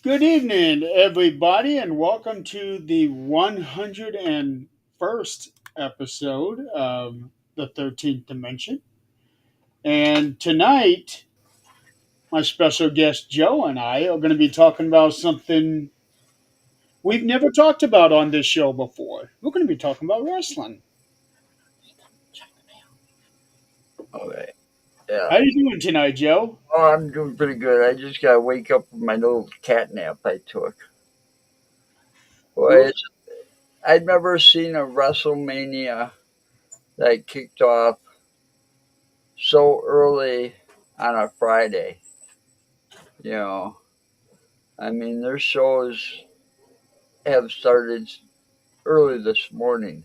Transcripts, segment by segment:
Good evening, everybody, and welcome to the 101st episode of the 13th Dimension. And tonight, my special guest Joe and I are going to be talking about something we've never talked about on this show before. We're going to be talking about wrestling. Okay. Yeah. How you doing tonight, Joe? Oh, I'm doing pretty good. I just gotta wake up from my little cat nap I took. Boy, I'd never seen a WrestleMania that kicked off so early on a Friday. You know, I mean, their shows have started early this morning.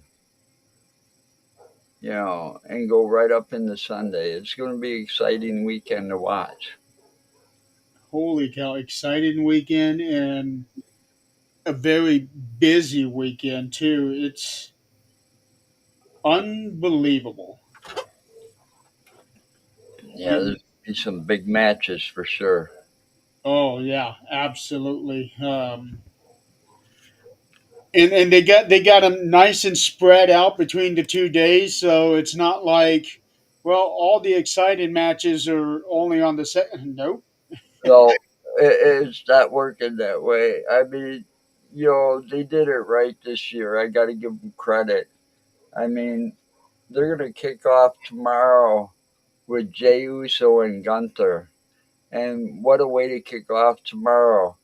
And go right up into Sunday. It's going to be an exciting weekend to watch. Holy cow, exciting weekend and a very busy weekend, too. It's unbelievable. Yeah, there's gonna be some big matches for sure. Oh yeah, absolutely. And they got them nice and spread out between the 2 days, so it's not like, well, all the exciting matches are only on the second. Nope. So it's not working that way. I mean, they did it right this year. I got to give them credit. I mean, they're going to kick off tomorrow with Jey Uso and Gunther. And what a way to kick off tomorrow.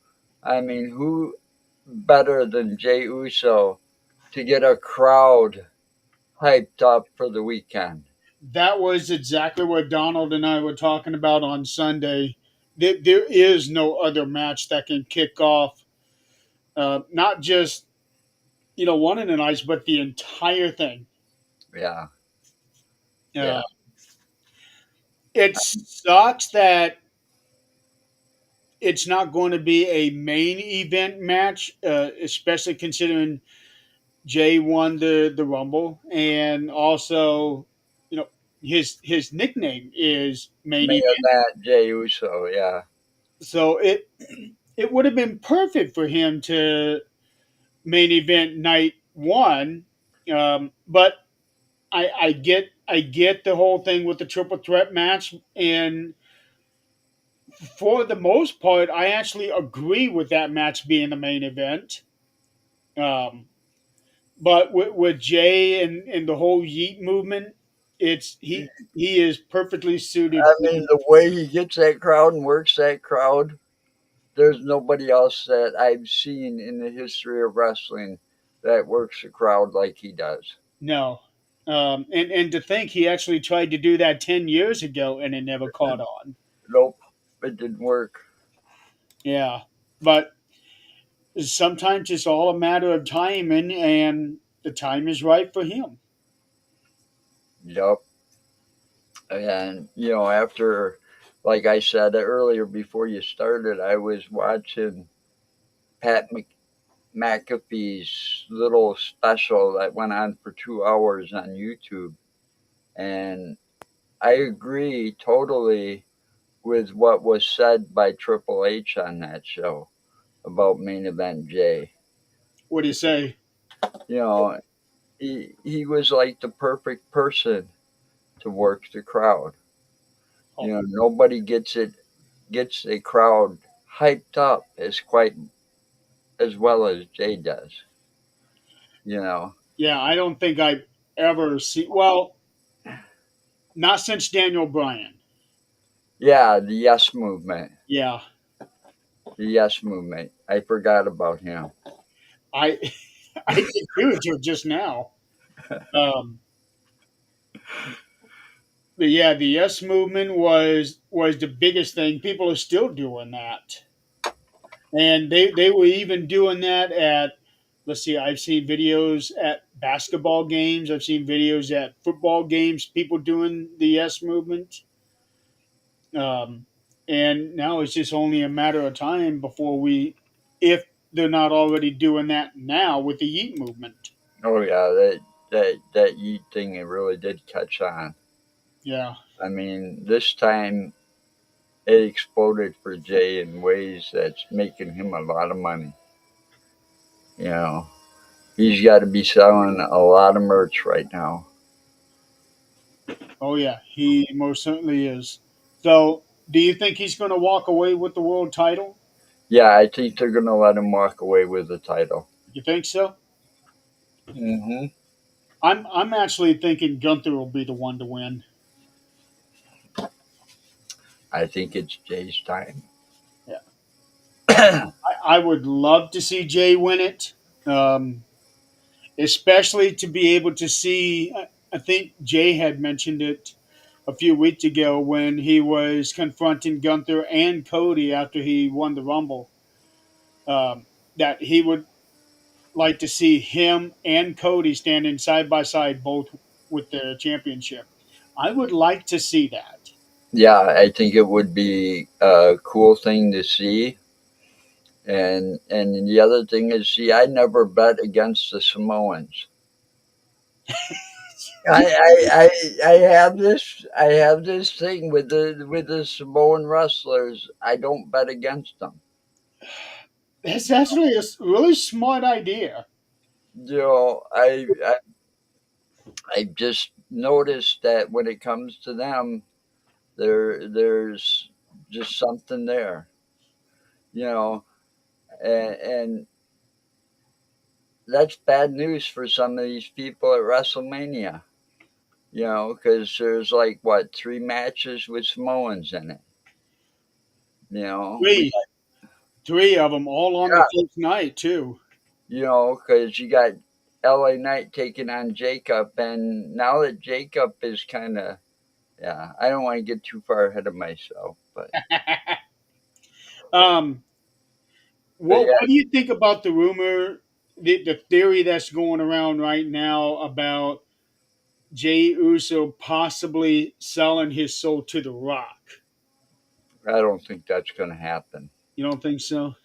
I mean, who better than Jey Uso to get a crowd hyped up for the weekend? That was exactly what Donald and I were talking about on Sunday. There is no other match that can kick off, not just one of the nights, but the entire thing. Yeah, yeah. Uh, it sucks that it's not going to be a main event match, especially considering Jay won the Rumble, and also, you know, his nickname is main Me event. and that Jey Uso, yeah. So it would have been perfect for him to main event night one, but I get the whole thing with the triple threat match, and for the most part, I actually agree with that match being the main event. Um, but with Jay and the whole Yeet movement, it's he is perfectly suited I for. mean, the way he gets that crowd and works that crowd, there's nobody else that I've seen in the history of wrestling that works the crowd like he does. No. And to think he actually tried to do that 10 years ago and it never caught on. Nope, it didn't work. Yeah. But sometimes it's all a matter of timing, and the time is right for him. Yep. And, after, like I said earlier before you started, I was watching Pat McAfee's little special that went on for 2 hours on YouTube. And I agree totally with what was said by Triple H on that show about main event Jay. What do you say? You know, he was like the perfect person to work the crowd. Oh, Nobody gets a crowd hyped up as quite as well as Jay does. You know, yeah, I don't think I've ever seen. Well, not since Daniel Bryan. yeah, the Yes Movement, Yeah, the Yes Movement. I forgot about him. I I did too until just now. Um, but yeah, the Yes movement was the biggest thing. People are still doing that, and they were even doing that at. Let's see, I've seen videos at basketball games. I've seen videos at football games. People doing the Yes movement. Um, and now it's just only a matter of time before if they're not already doing that now with the Yeet movement. Oh yeah, that Yeet thing it really did catch on. Yeah, I mean, this time it exploded for Jay in ways that's making him a lot of money. You know, he's got to be selling a lot of merch right now. Oh yeah, he most certainly is. So, do you think he's going to walk away with the world title? Yeah, I think they're going to let him walk away with the title. You think so? Hmm. I'm actually thinking Gunther will be the one to win. I think it's Jay's time. Yeah, I would love to see Jay win it, um, especially to be able to see. I think Jay had mentioned it a few weeks ago when he was confronting Gunther and Cody after he won the Rumble. That he would like to see him and Cody standing side by side, both with the championship. I would like to see that. Yeah, I think it would be a cool thing to see. And the other thing is, see, I never bet against the Samoans. I have this thing with the Samoan wrestlers. I don't bet against them. That's actually a really smart idea. You know, I just noticed that when it comes to them, there's just something there. You know, and that's bad news for some of these people at WrestleMania. You know, because there's like what 3 matches with Samoans in it. You know, we Three, three of them all on the got first night too. you know because you got L.A. Knight taking on Jacob, and now that Jacob is kind of yeah, I don't want to get too far ahead of myself, um, but what do you think about the rumor, the theory that's going around right now about Jay Uso possibly selling his soul to The Rock? I don't think that's going to happen You don't think so?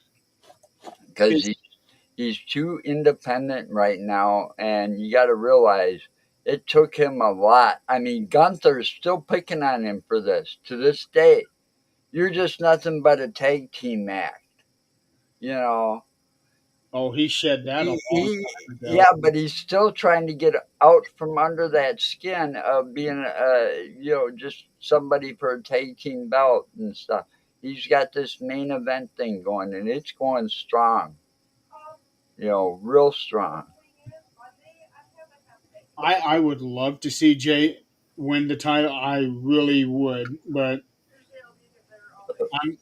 because 'Cause- he's too independent right now, and you got to realize it took him a lot. I mean, Gunther's still picking on him for this to this day. You're just nothing but a tag team act, you know. Oh, he shed that a long He time ago. yeah, but he's still trying to get out from under that skin of being, just somebody for a tag team belt and stuff. He's got this main event thing going, and it's going strong, real strong. I would love to see Jay win the title. I really would, but I'm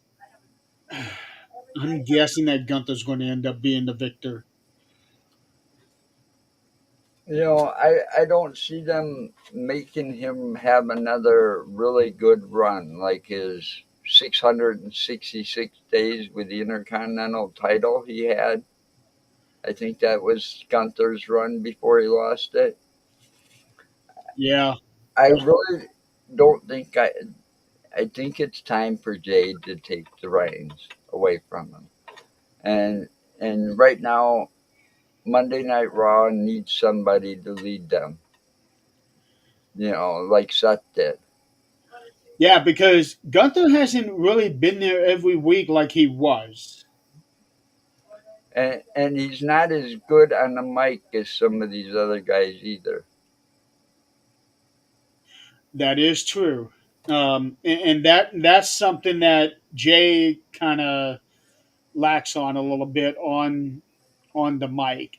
I'm guessing that Gunther's going to end up being the victor. I don't see them making him have another really good run like his 666 days with the Intercontinental title he had. I think that was Gunther's run before he lost it. Yeah, I really don't think I think it's time for Jade to take the reins away from him. And right now Monday Night Raw needs somebody to lead them, like Seth did. yeah, because Gunther hasn't really been there every week like he was. And he's not as good on the mic as some of these other guys either. That is true, and that's something that Jay kind of lacks on a little bit on the mic.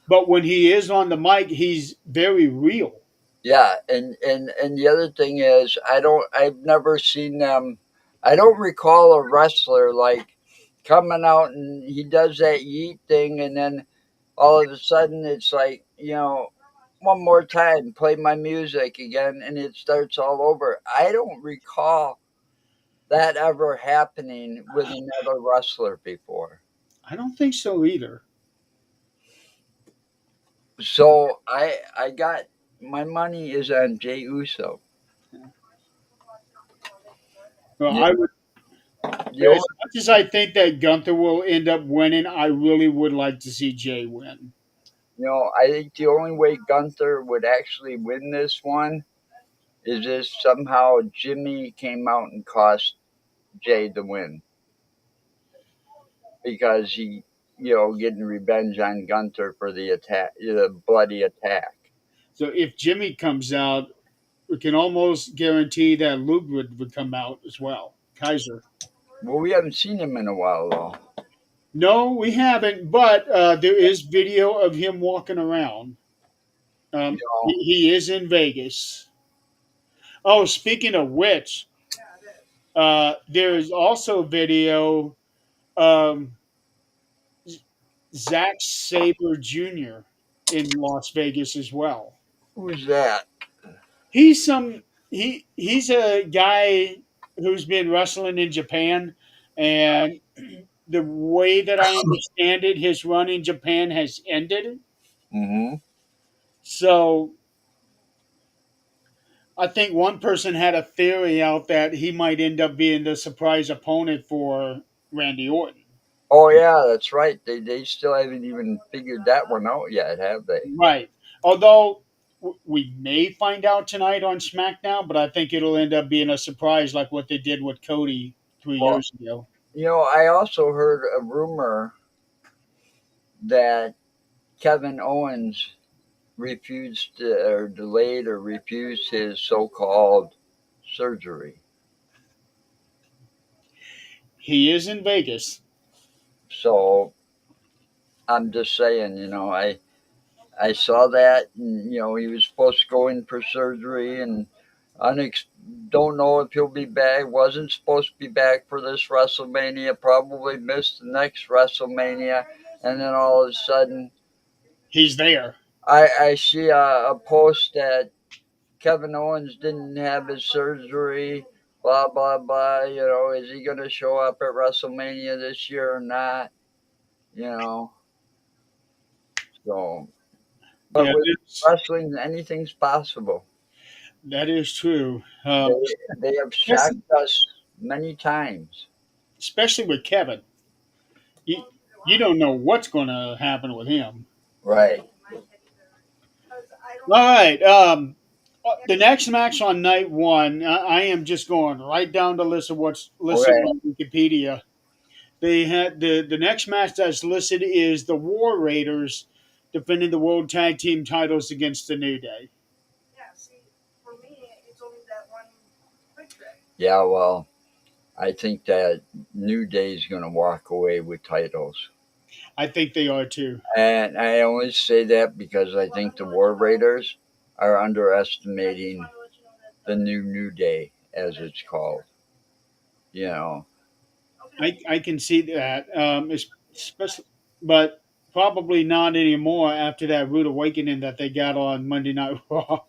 But when he is on the mic, he's very real. Yeah, and the other thing is I've never seen them. I don't recall a wrestler like coming out and he does that yeet thing and then all of a sudden it's like, one more time, play my music again and it starts all over. I don't recall that ever happening with another wrestler before. I don't think so either. So I got my money is on Jay Uso. Well, You, I would, the only as much as I think that Gunther will end up winning, I really would like to see Jay win. I think the only way Gunther would actually win this one is if somehow Jimmy came out and cost. Jay the win because he, getting revenge on Gunter for the attack, the bloody attack. So if Jimmy comes out, we can almost guarantee that Ludwig would come out as well. Kaiser. Well, we haven't seen him in a while though. No, we haven't, but there is video of him walking around. You He is in Vegas. Oh, speaking of which, there is also video of Zack Sabre Jr. in Las Vegas as well. who's that? He's some he's a guy who's been wrestling in Japan, and the way that I understand it, his run in Japan has ended. Mm-hmm. So I think one person had a theory out that he might end up being the surprise opponent for Randy Orton. Oh yeah, that's right. They still haven't even figured that one out yet, have they? Right. Although we may find out tonight on SmackDown, but I think it'll end up being a surprise like what they did with Cody 3 Well, years ago. I also heard a rumor that Kevin Owens refused or delayed or refused his so-called surgery. He is in Vegas. So I'm just saying, I saw that, and he was supposed to go in for surgery, and unex- don't know if he'll be back. Wasn't supposed to be back for this WrestleMania. Probably missed the next WrestleMania, and then all of a sudden, He's there. I see a post that Kevin Owens didn't have his surgery. Blah blah blah. Is he going to show up at WrestleMania this year or not? You know, so. But Yeah, with wrestling, anything's possible. that is true. They have Especially, shocked us many times. especially with Kevin. You, you don't know what's going to happen with him. Right. All right. The next match on night one, I am just going right down the list of what's listed Okay. on Wikipedia. They had the next match that's listed is the War Raiders defending the World Tag Team titles against the New Day. Yeah, well, I think that New Day is going to walk away with titles. I think they are too. And I only say that because I think the War Raiders are underestimating the New Day, as it's called. You know, I can see that, especially, but probably not anymore after that rude awakening that they got on Monday Night Raw.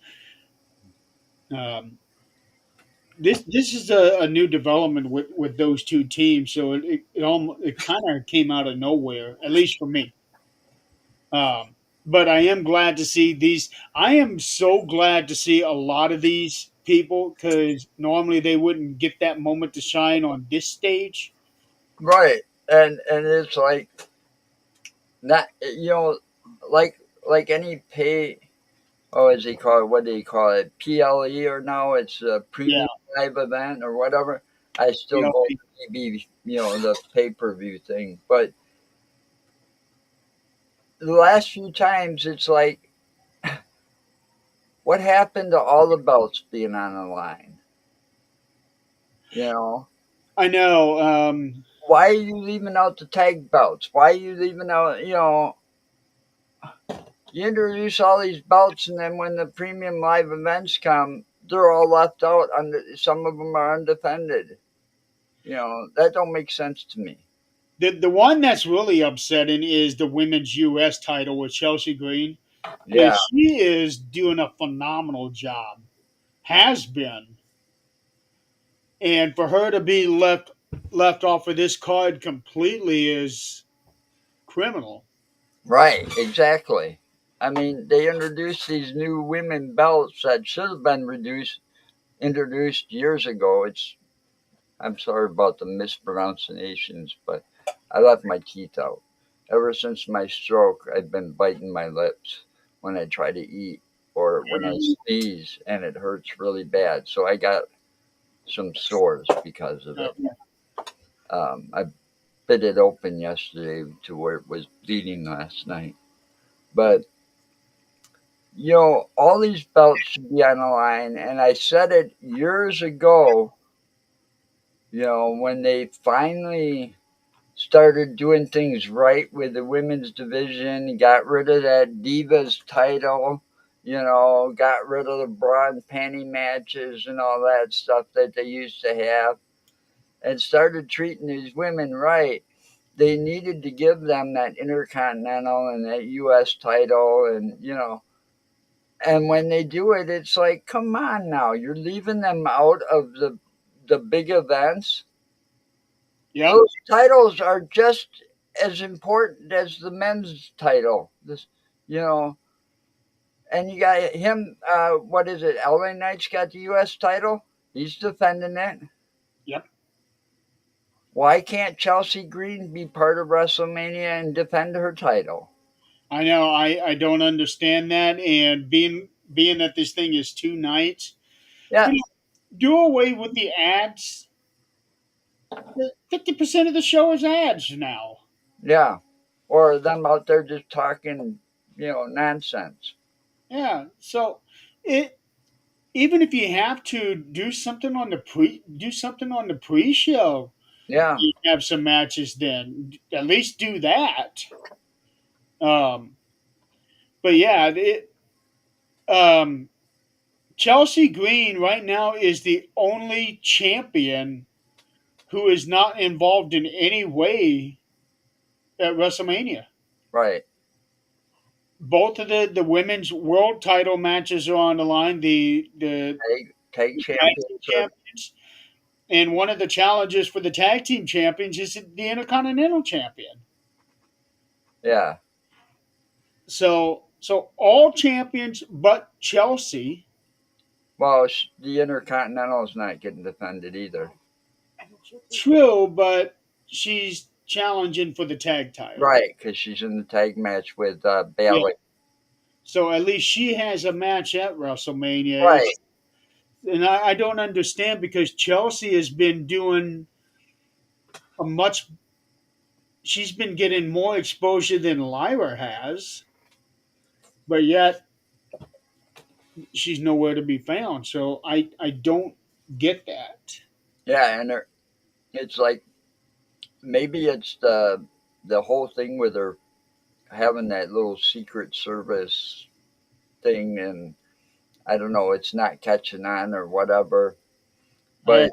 Um, this is a new development with those two teams, so it kind of came out of nowhere, at least for me. But I am glad to see these. I am so glad to see a lot of these people because normally they wouldn't get that moment to shine on this stage. right? And it's like not like any pay. Oh, as they call it, what do you call it? PLE or now it's a Yeah, premium live event or whatever. I you still know, go to TV, the pay per view thing. But the last few times, it's like, what happened to all the belts being on the line? You know, I know. why are you leaving out the tag belts? Why are you leaving out, you introduce all these belts, and then when the premium live events come, they're all left out. Some of them are undefended. That don't make sense to me. The one that's really upsetting is the women's U.S. title with Chelsea Green Yeah, because she is doing a phenomenal job, has been, and for her to be left off of this card completely is criminal. right, exactly. I mean, they introduced these new women belts that should have been introduced years ago. I'm sorry about the mispronunciations, but I left my teeth out. Ever since my stroke, I've been biting my lips when I try to eat or when I sneeze, and it hurts really bad. So I got some sores because of Uh, it. I bit it open yesterday to where it was bleeding last night. But all these belts should be on the line. And I said it years ago, when they finally started doing things right with the women's division, got rid of that Divas title, got rid of the bra and panty matches and all that stuff that they used to have, and started treating these women right. They needed to give them that Intercontinental and that U.S. title, and when they do it, it's like, come on now, you're leaving them out of the big events. Yep, Those titles are just as important as the men's title. You know, and you got him. What is it? LA Knight's got the U.S. title. He's defending it. yep. Why can't Chelsea Green be part of WrestleMania and defend her title? I know. I don't understand that. And being that this thing is 2 nights, Yeah, you know, do away with the ads. 50% of the show is ads now. yeah. Or them out there just talking, nonsense. Yeah. So it even if you have to do something on the pre-show, Yeah, you have some matches. Then at least do that. Um, but yeah, um, Chelsea Green right now is the only champion who is not involved in any way at WrestleMania. right. Both of the women's world title matches are on the line. The Take tag team championship. champions, and one of the challenges for the tag team champions is the Intercontinental champion. Yeah. So all champions but Chelsea. Well, the Intercontinental is not getting defended either. True, but she's challenging for the tag title. Right, because she's in the tag match with Yeah. Bailey. So at least she has a match at WrestleMania. Right. And I don't understand because Chelsea has been doing a much. She's been getting more exposure than Lyra has, but yet she's nowhere to be found. So I don't get that. Yeah, and it's like maybe it's the whole thing with her having that little secret service thing, and I don't know, it's not catching on or whatever. I But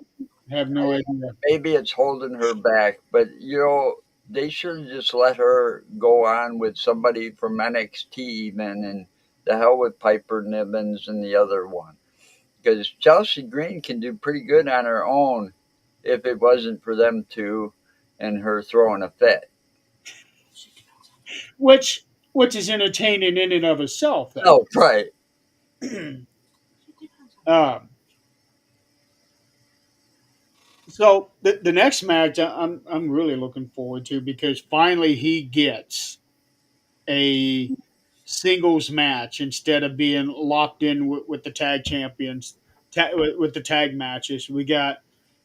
have no idea. maybe it's holding her back. But they should have just let her go on with somebody from NXT even, and the hell with Piper Niven and the other one. Because Chelsea Green can do pretty good on her own if it wasn't for them two and her throwing a fit. Which is entertaining in and of itself, though. Oh, right. um, so the next match I'm really looking forward to because finally he gets a singles match instead of being locked in with the tag champions with the tag matches. We got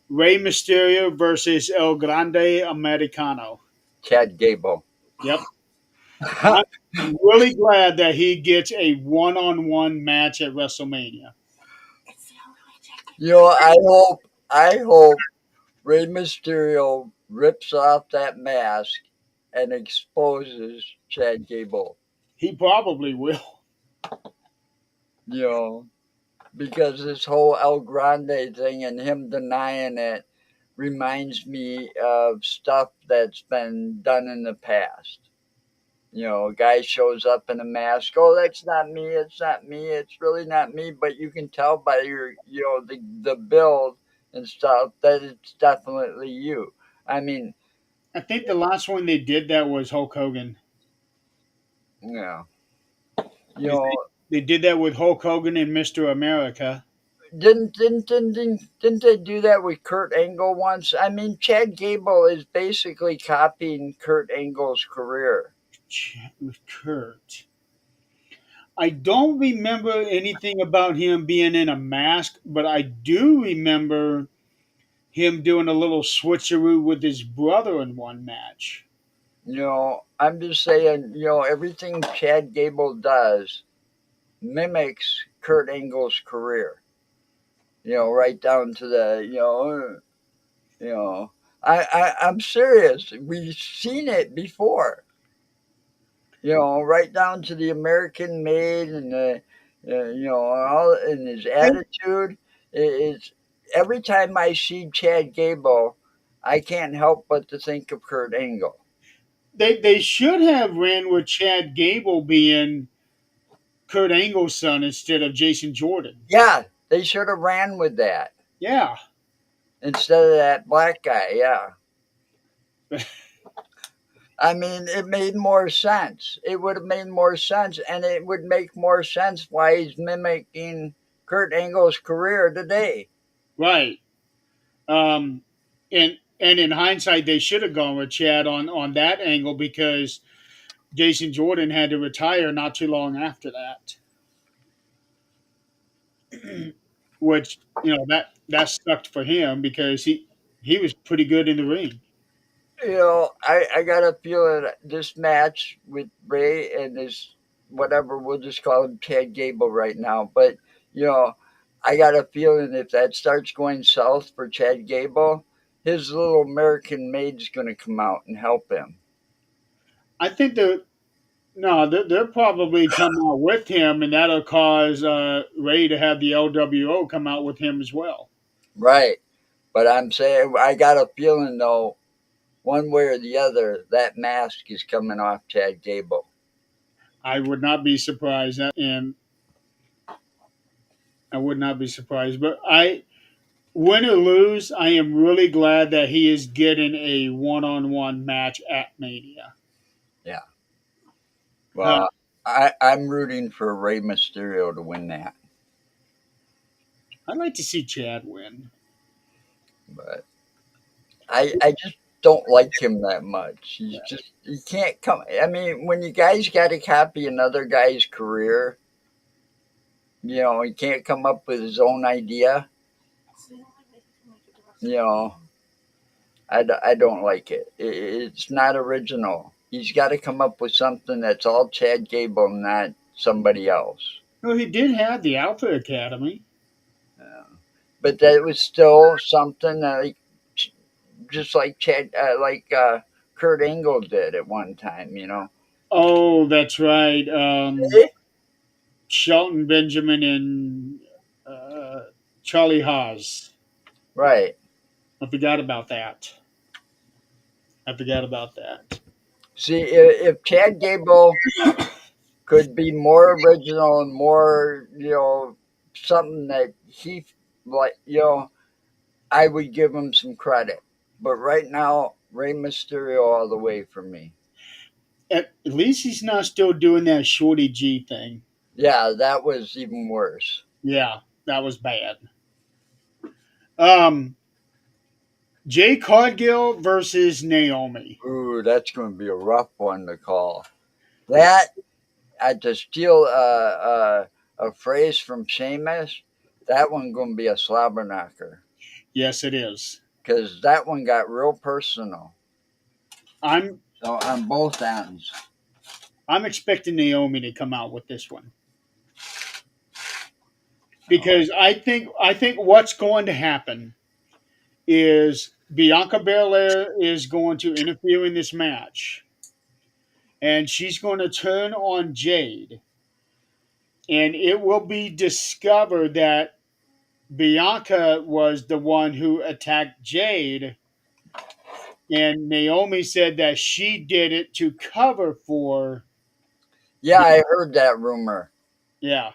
Rey Mysterio versus El Grande Americano. Chad Gable. Yep. I'm really glad that he gets a one-on-one match at WrestleMania. I hope Rey Mysterio rips off that mask and exposes Chad Gable. He probably will. You know, because this whole El Grande thing and him denying it reminds me of stuff that's been done in the past. A guy shows up in a mask. Oh, that's not me. It's not me. It's really not me. But you can tell by the build and stuff that it's definitely you. I mean, I think the last one they did that was Hulk Hogan. yeah, you They, know, they did that with Hulk Hogan and Mr. America. didn't they do that with Kurt Angle once? I mean, Chad Gable is basically copying Kurt Angle's career. With Kurt. I don't remember anything about him being in a mask, but I do remember him doing a little switcheroo with his brother in one match. I'm just saying, everything Chad Gable does mimics Kurt Angle's career. Right down to the, you know. I'm serious. We've seen it before. Right down to the American made and the, all and his attitude. Is every time I see Chad Gable, I can't help but to think of Kurt Angle. They should have ran with Chad Gable being Kurt Angle's son instead of Jason Jordan. Yeah, they should have ran with that Yeah, instead of that black guy. Yeah. I mean, it made more sense. It would have made more sense, and it would make more sense why he's mimicking Kurt Angle's career today. right. Um, and in hindsight, they should have gone with Chad on that angle because Jason Jordan had to retire not too long after that, which that sucked for him because he was pretty good in the ring. I got a feeling this match with Ray and this whatever we'll just call him Chad Gable right now, but you know, I got a feeling if that starts going south for Chad Gable, his little American maid's going to come out and help him. I think that no, they'll probably come out with him, and that'll cause Ray to have the LWO come out with him as well. Right. But I'm saying I got a feeling though, one way or the other, that mask is coming off Chad Gable. I would not be surprised, and I would not be surprised. But win or lose, I am really glad that he is getting a one-on-one match at Mania. Yeah. Uh, Well, I'm rooting for Rey Mysterio to win that, I'd like to see Chad win. but I just don't like him that much. He's just he can't come. I mean, when you guys got to copy another guy's career, he can't come up with his own idea. You know, I don't like it. It's not original. He's got to come up with something that's all Chad Gable, not somebody else. Well, he did have the Alpha Academy. Uh, but that was still something like just like Kurt Angle did at one time. Oh, that's right. Eh? Shelton Benjamin and uh, Charlie Haas. Right. I forgot about that. I forgot about that. See, if Chad Gable could be more original and more, something that he like, I would give him some credit. But right now, Rey Mysterio all the way for me. At least he's not still doing that Shorty G thing. Yeah, that was even worse. Yeah, that was bad. Um, Jay Cargill versus Naomi. Ooh, that's going to be a rough one to call. That to steal a phrase from Sheamus, that one going to be a slobber knocker Yes, it is. because that one got real personal. I'm So on both ends. I'm expecting Naomi to come out with this one Oh, because I think what's going to happen is Bianca Belair is going to interfere in this match, and she's going to turn on Jade, and it will be discovered that Bianca was the one who attacked Jade, and Naomi said that she did it to cover for. yeah, I heard that rumor. Yeah.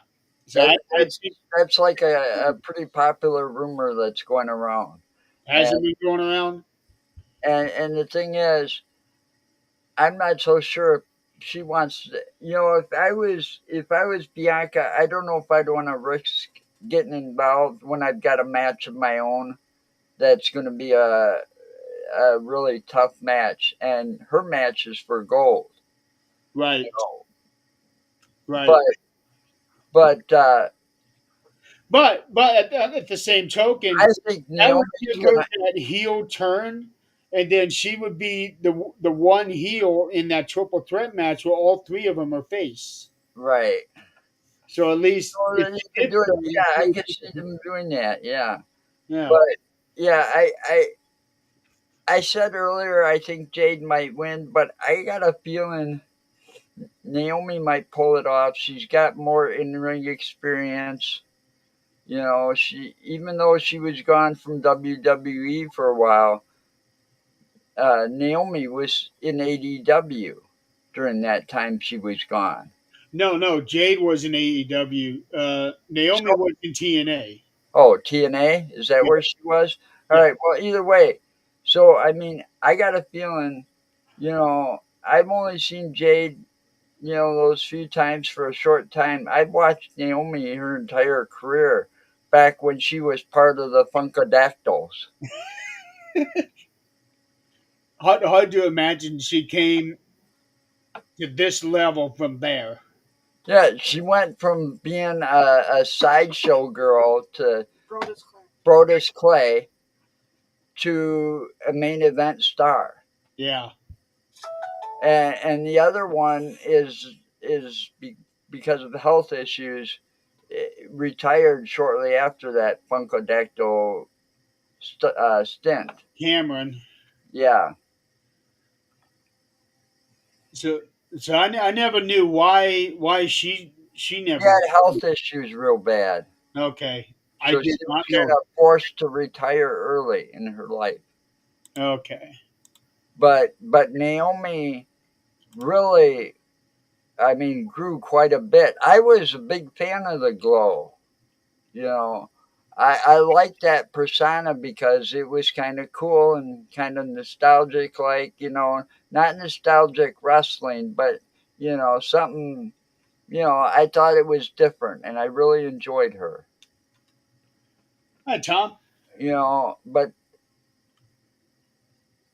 So That I that's think that's like a pretty popular rumor that's going around. has And it been going around? and the thing is, I'm not so sure if she wants to, if I was Bianca, I don't know if I'd want to risk getting involved when I've got a match of my own that's going to be a really tough match, and her match is for gold. You Right. know. Right. But but but at the same I token, think that would Naomi's give her gonna. that heel turn, and then she would be the one heel in that triple threat match where all three of them are face. Right. So at least if So you she could did do it. turn, Yeah, she I would could see them doing that. Yeah, yeah. but yeah, I said earlier I think Jade might win, but I got a feeling Naomi might pull it off. She's got more in ring experience. You know, she even though she was gone from WWE for a while, Naomi was in ADW during that time she was gone. No. Jade was in AEW. Naomi So, was in TNA. oh, TNA, is that Yeah, where she was? All yeah. right. Well, either way. So I mean, I got a feeling. You know, I've only seen Jade, those few times for a short time. I've watched Naomi her entire career back when she was part of the Funkadactyls. Hard to imagine she came to this level from there. Yeah, she went from being a sideshow girl to Brodus Clay to a main event star. Yeah. And the other one is because of health issues, retired shortly after that Funkadactyl stint. Cameron. Yeah, So I never knew why she she never. had health issues real bad, Okay, I so did she was not kind know. of forced to retire early in her life. Okay, But Naomi really, I mean, grew quite a bit. I was a big fan of the glow. You know, I liked that persona because it was kind of cool and kind of nostalgic, like, not nostalgic wrestling, but, something, I thought it was different and I really enjoyed her, hi Tom. but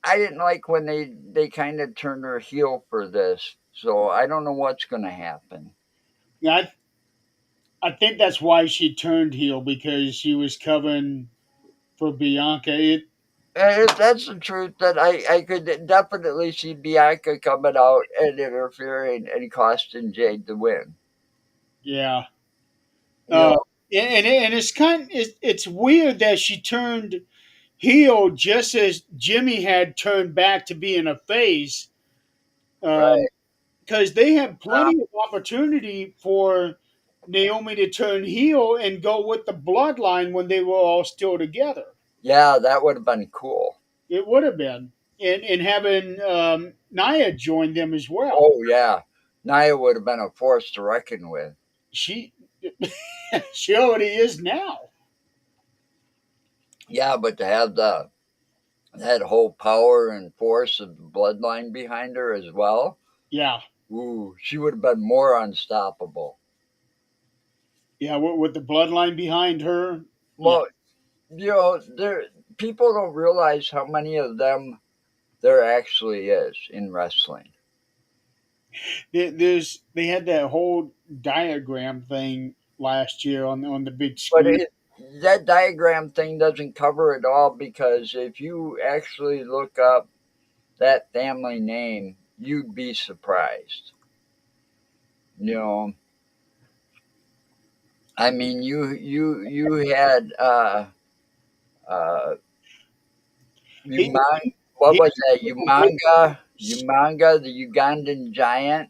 I didn't like when they kind of turned her heel for this. So I don't know what's going to happen. Yeah, I think that's why she turned heel because she was covering for Bianca. And if that's the truth, then I could definitely see Bianca coming out and interfering and costing Jade the win. Yeah, You uh, know, and it's weird that she turned heel just as Jimmy had turned back to being a face. right? Because they had Uh, plenty of opportunity for Naomi to turn heel and go with the bloodline when they were all still together. yeah, that would have been cool. It would have been, and having Nia join them as well. Oh yeah, Nia would have been a force to reckon with. She she already is now. Yeah, but to have that whole power and force of the bloodline behind her as well, Yeah, ooh, she would have been more unstoppable. yeah, with the bloodline behind her. Yeah, Well, there people don't realize how many of them there actually is in wrestling. they had that whole diagram thing last year on the big But screen. that diagram thing doesn't cover it all because if you actually look up that family name, you'd be surprised. You know, I mean, you had uh, He, what he, was that? Umanga, the Ugandan giant.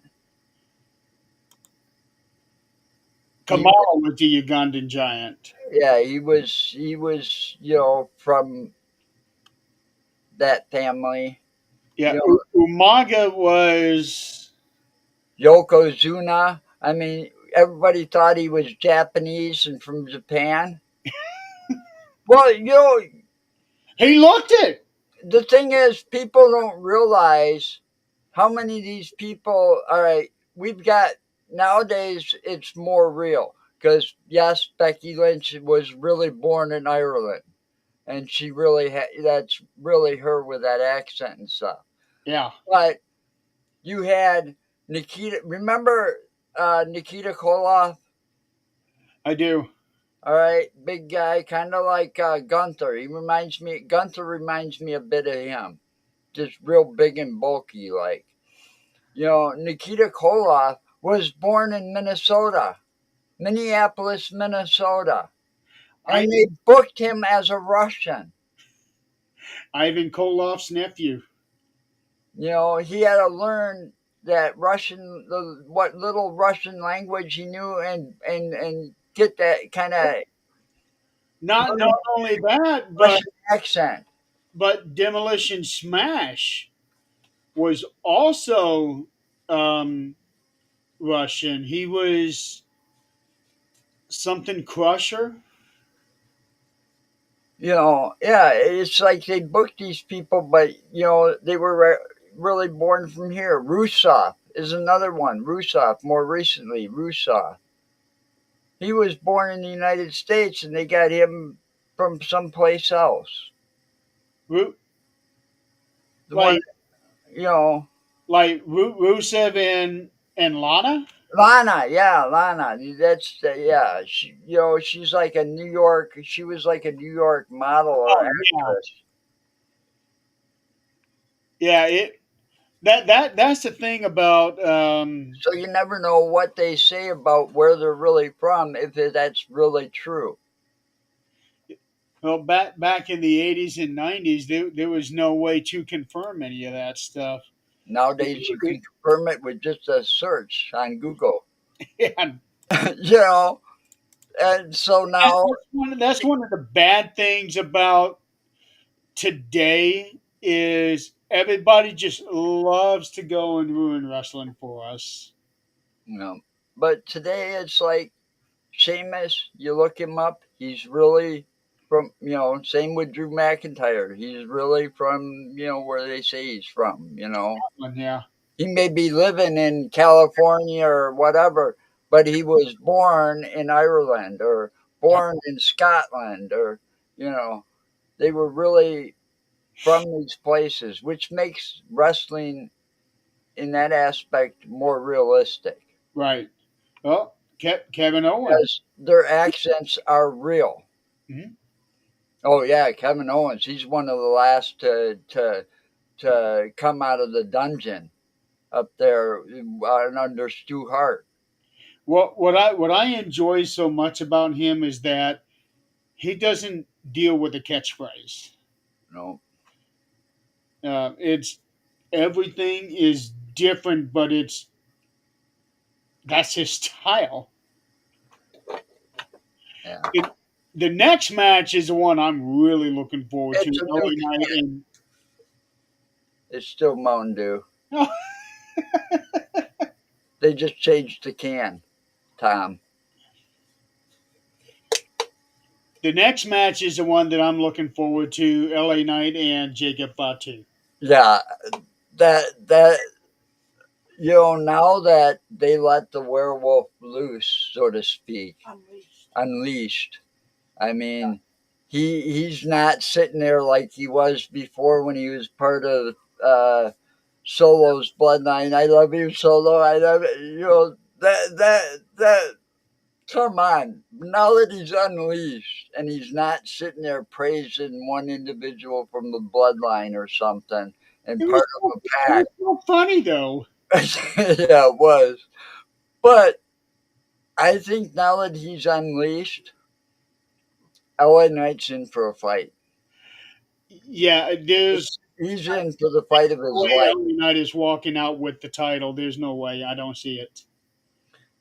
He Kamala was the Ugandan giant. Yeah, he was from that family. Yeah, You know, Umaga was. Yokozuna. I mean, everybody thought he was Japanese and from Japan. Well, He looked it. the thing is, people don't realize how many of these people. All right, we've got nowadays. It's more real because yes, Becky Lynch was really born in Ireland, and she really that's really her with that accent and stuff. Yeah, But you had Nikita. Remember Nikita Koloff? I do. All right, big guy, kind of like Gunther. Gunther reminds me a bit of him, just real big and bulky, like. Nikita Koloff was born in Minnesota, Minneapolis, Minnesota, and I they booked him as a Russian. Ivan Koloff's nephew. He had to learn that Russian, what little Russian language he knew, and get that kind of Not only that, Russian accent. but Demolition Smash was also um, Russian. He was something Crusher. Yeah, it's like they booked these people, but they were really born from here. Rusoff is another one. Rusoff, more recently, Rusoff. He was born in the United States, and they got him from someplace else. Ru- The one, like you know, Rusev and Lana. Lana, yeah, Lana. Yeah. She's like a New York. She was like a New York model or Oh yeah, actress. yeah. That's the thing about So you never know what they say about where they're really from, if that's really true. well, back in the 80s and 90s, there was no way to confirm any of that stuff. Nowadays, you can confirm it with just a search on Google. Yeah, you know, and so now, that's one of the bad things about today is everybody just loves to go and ruin wrestling for us. you know, but today it's like Sheamus, you look him up, he's really from, same with Drew McIntyre. He's really from, where they say he's from. And yeah, He may be living in California or whatever, but he was born in Ireland or born in Scotland or, you know, they were really from these places, which makes wrestling in that aspect more realistic right. Well, Kevin Owens. because their accents are real. Mhm. Oh yeah, Kevin Owens. He's one of the last to come out of the dungeon up there under Stu Hart. What I enjoy so much about him is that he doesn't deal with a catchphrase. You know, It's everything is different, but that's his style. yeah. It, the next match is the one I'm really looking forward to. It's a new LA Knight can. and It's still Mountain Dew. no, They just changed the can, Tom. the next match is the one that I'm looking forward to. LA Knight and Jacob Fatu. Yeah, that now that they let the werewolf loose, so to speak, unleashed. I mean, he's not sitting there like he was before when he was part of Solo's bloodline. I love you, Solo. I love it. That. Come on. Now that he's unleashed and he's not sitting there praising one individual from the bloodline or something and It was part so, of it a was so funny though. pack. Yeah, it was. But I think now that he's unleashed, LA Knight's in for a fight. Yeah, there's He's in for the fight of no his way life. LA Knight is walking out with the title. There's no way. I don't see it.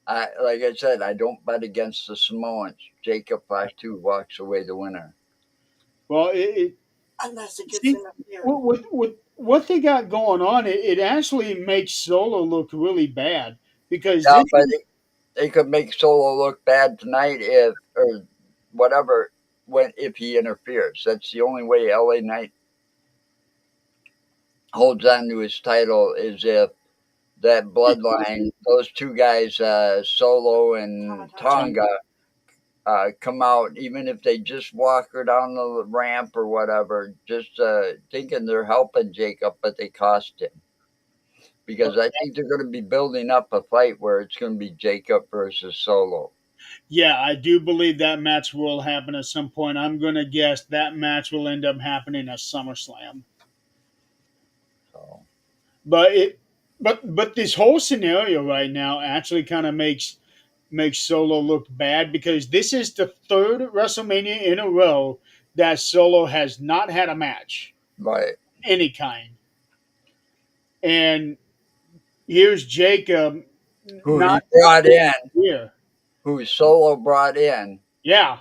Like I said, I don't bet against the Samoans. Jacob Fatu walks away the winner. Well, see with what they got going on, it actually makes Solo look really bad because Yeah, this but they could make Solo look bad tonight if or whatever when if he interferes. That's the only way LA Knight holds on to his title is if that bloodline, those two guys, Solo and Tonga, come out, even if they just walk her down the ramp or whatever, just thinking they're helping Jacob, but they cost him. Because I think they're going to be building up a fight where it's going to be Jacob versus Solo. Yeah, I do believe that match will happen at some point. I'm going to guess that match will end up happening at SummerSlam. So But it, but this whole scenario right now actually kind of makes Solo look bad because this is the third WrestleMania in a row that Solo has not had a match right, any kind. And here's Jacob who not he brought in, here. who Solo brought in. Yeah.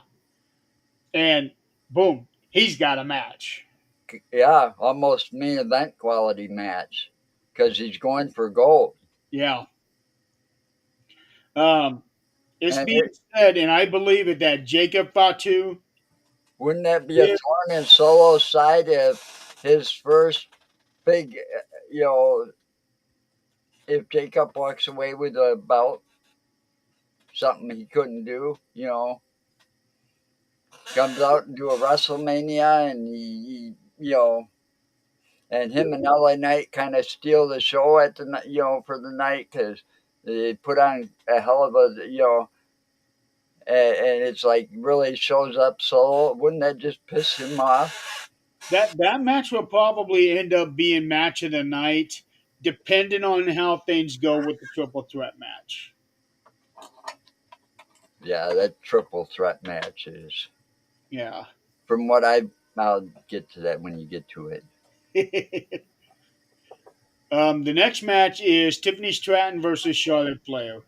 And boom, he's got a match. Yeah, almost main event quality match because he's going for gold. Yeah. Um, it's And being said, and I believe it, that Jacob Fatu wouldn't that be a is, thorn in Solo's side if his first big, you know, if Jacob walks away with a belt, something he couldn't do, comes out and do a WrestleMania and and him and LA Knight kind of steal the show at for the night because they put on a hell of a, and it's like really shows up Solo. Wouldn't that just piss him off? that match will probably end up being match of the night, depending on how things go with the triple threat match. Yeah, that triple threat match is, Yeah. from I'll get to that when you get to it. The next match is Tiffany Stratton versus Charlotte Flair.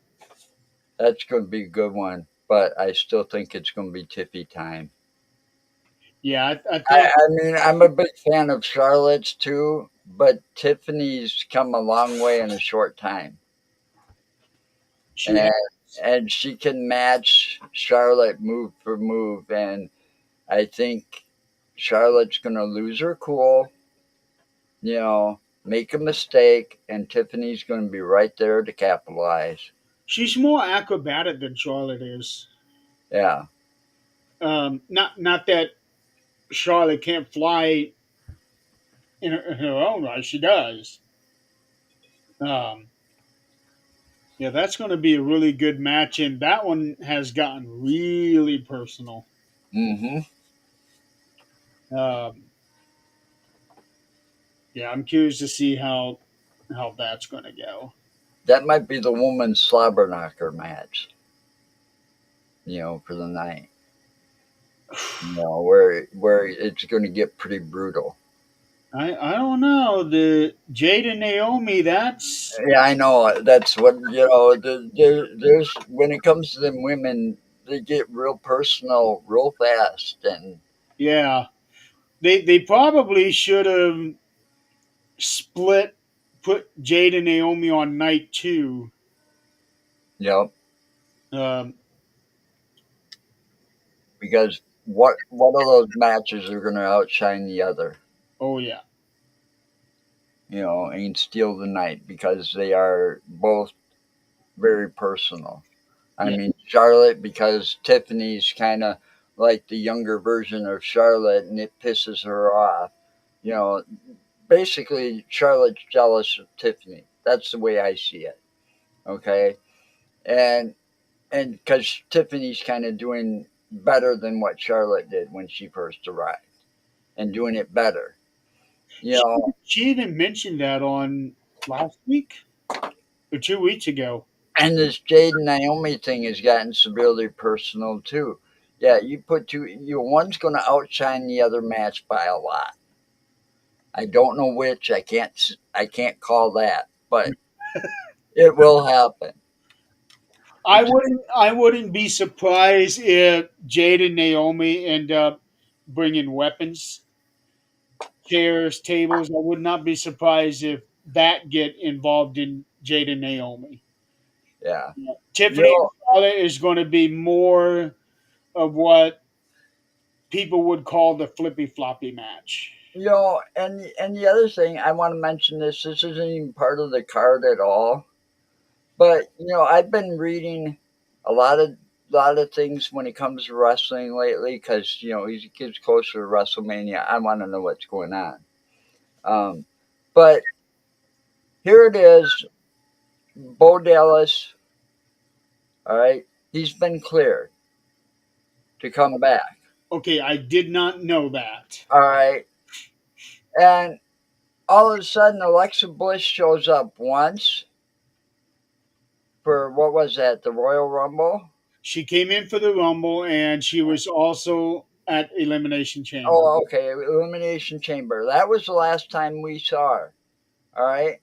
That's going to be a good one, but I still think it's going to be Tiffy time. Yeah, I I, think I mean, I'm a big fan of Charlotte's too, but Tiffany's come a long way in a short time, she and has. and she can match Charlotte move for move, and I think Charlotte's going to lose her cool, make a mistake, and Tiffany's going to be right there to capitalize. She's more acrobatic than Charlotte is. Yeah, Not that Charlotte can't fly in her own right. She does. Um, yeah, that's going to be a really good match, and that one has gotten really personal. hmm Um, yeah, I'm curious to see how that's going to go. that might be the woman's slobber knocker match, for the night. Where it's going to get pretty brutal. I don't know the Jade and Naomi. That's Yeah, I know. That's what There's when it comes to them women, they get real personal real fast, and yeah. They probably should have split, put Jade and Naomi on night two. you know Um, because what of those matches are going to outshine the other, oh yeah, and steal the night because they are both very personal. I yeah. mean, Charlotte, because Tiffany's kind of like the younger version of Charlotte, and it pisses her off. You know, Basically, Charlotte's jealous of Tiffany. That's the way I see it. Okay, and because Tiffany's kind of doing better than what Charlotte did when she first arrived, and doing it better. You She, know, she even mentioned that on last week or 2 weeks ago. and this Jade and Naomi thing has gotten severely personal too. Yeah, you put two. One's going to outshine the other match by a lot. I don't know which. I can't. I can't call that, but it will happen. I wouldn't be surprised if Jade and Naomi end up bringing weapons, chairs, tables. I would not be surprised if that get involved in Jade and Naomi. Yeah. You Tiffany and know, Charlotte is going to be more of what people would call the flippy floppy match. and the other thing I want to mention this isn't even part of the card at all. But I've been reading a lot of things when it comes to wrestling lately because as it gets closer to WrestleMania, I want to know what's going on. Um, but here it is, Bo Dallas. All right. He's been cleared to come back. Okay, I did not know that. All right. And all of a sudden, Alexa Bliss shows up once for what was that, the Royal Rumble? She came in for the Rumble, and she was also at Elimination Chamber. Oh, okay. Elimination Chamber. That was the last time we saw her. All right.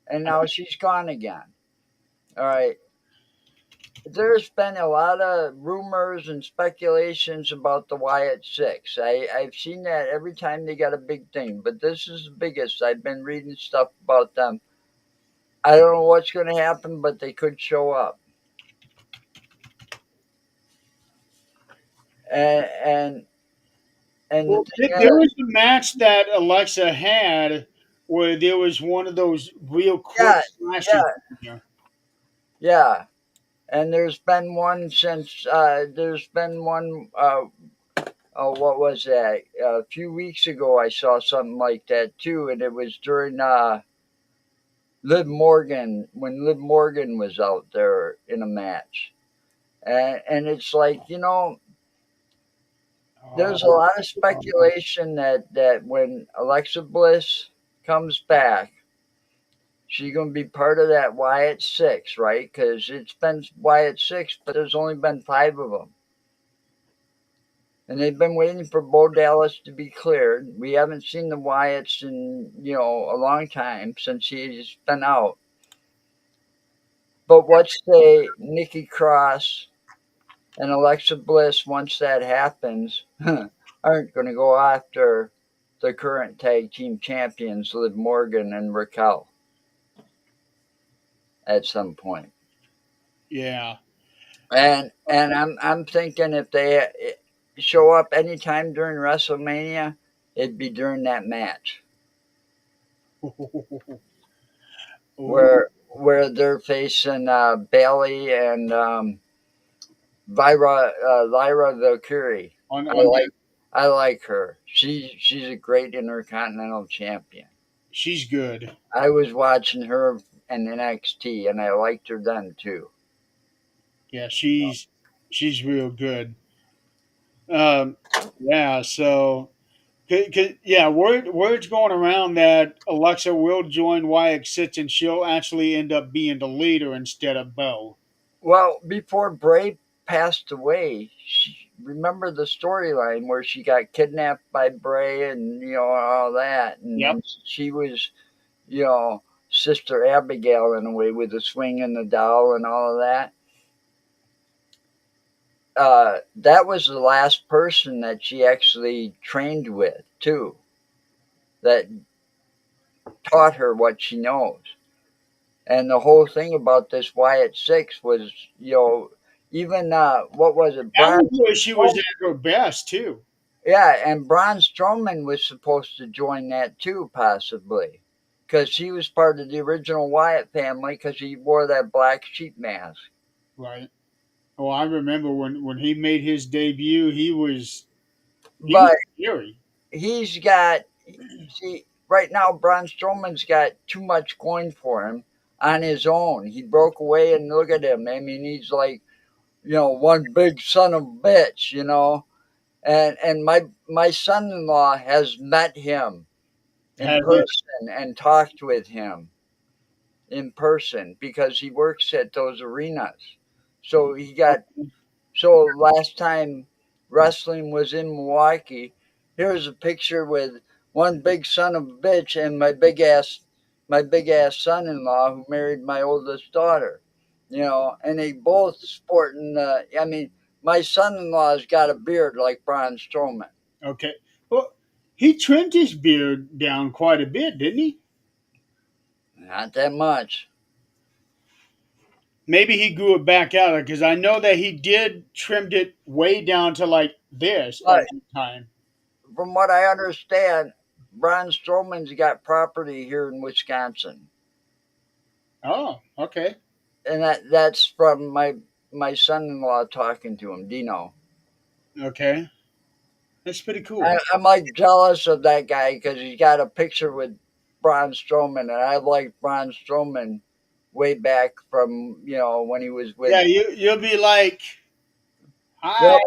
And now she's gone again. All right. There's been a lot of rumors and speculations about the Wyatt Six. I've seen that every time they got a big thing, but this is the biggest. I've been reading stuff about them. I don't know what's going to happen, but they could show up. And and and the Well, thing there is, was a match that Alexa had where there was one of those real quick yeah, flashes. yeah, In there. yeah. And there's been one since there's been one. Oh, what was that? A few weeks ago, I saw something like that too, and it was during Liv Morgan when Liv Morgan was out there in a match, and it's like there's a Oh, lot of speculation that when Alexa Bliss comes back, she's going to be part of that Wyatt Six, right? Because it's been Wyatt Six, but there's only been five of them. And they've been waiting for Bo Dallas to be cleared. We haven't seen the Wyatts in a long time since he's been out. But what say Nikki Cross and Alexa Bliss once that happens aren't going to go after the current tag team champions Liv Morgan and Raquel at some point. yeah. And I'm thinking if they show up anytime during WrestleMania, it'd be during that match. Ooh, Where they're facing Bailey and Lyra Valkyrie. I on like I like her. She's a great Intercontinental Champion. she's good. I was watching her in NXT and I liked her then too. Yeah, she's real good. Um, yeah. So, yeah, word's going around that Alexa will join Wyatt Six, and she'll actually end up being the leader instead of Bo. Well, before Bray passed away, remember the storyline where she got kidnapped by Bray and all that, Yep. and she was you know Sister Abigail in a way with the swing and the doll and all of that. That was the last person that she actually trained with too, that taught her what she knows. And the whole thing about this Wyatt Six was, even what was it, That Braun was where she was Strowman? at her best too. Yeah, and Braun Strowman was supposed to join that too, possibly, because he was part of the original Wyatt family because he wore that black sheep mask. Right. Oh, I remember when he made his debut, he was But scary. he's got see right now Braun Strowman's got too much going for him on his own. He broke away and look at him. I mean, he's like one big son of a bitch, And my son-in-law has met him in Has he? person and talked with him in person because he works at those arenas. So he got so last time wrestling was in Milwaukee, here's a picture with one big son of a bitch and my big ass son-in-law who married my oldest daughter. And they both sporting. I mean, my son-in-law's got a beard like Braun Strowman. Okay. Well, he trimmed his beard down quite a bit, didn't he? Not that much, Maybe he grew it back out because I know that he did trimmed it way down to like this at but one time. from what I understand, Braun Strowman's got property here in Wisconsin, Oh, okay. and that's from my son-in-law talking to him, Dino. Okay. That's pretty cool. I'm like jealous of that guy because he's got a picture with Braun Strowman, and I like Braun Strowman way back from when he was with. Yeah, you'll be like, hi,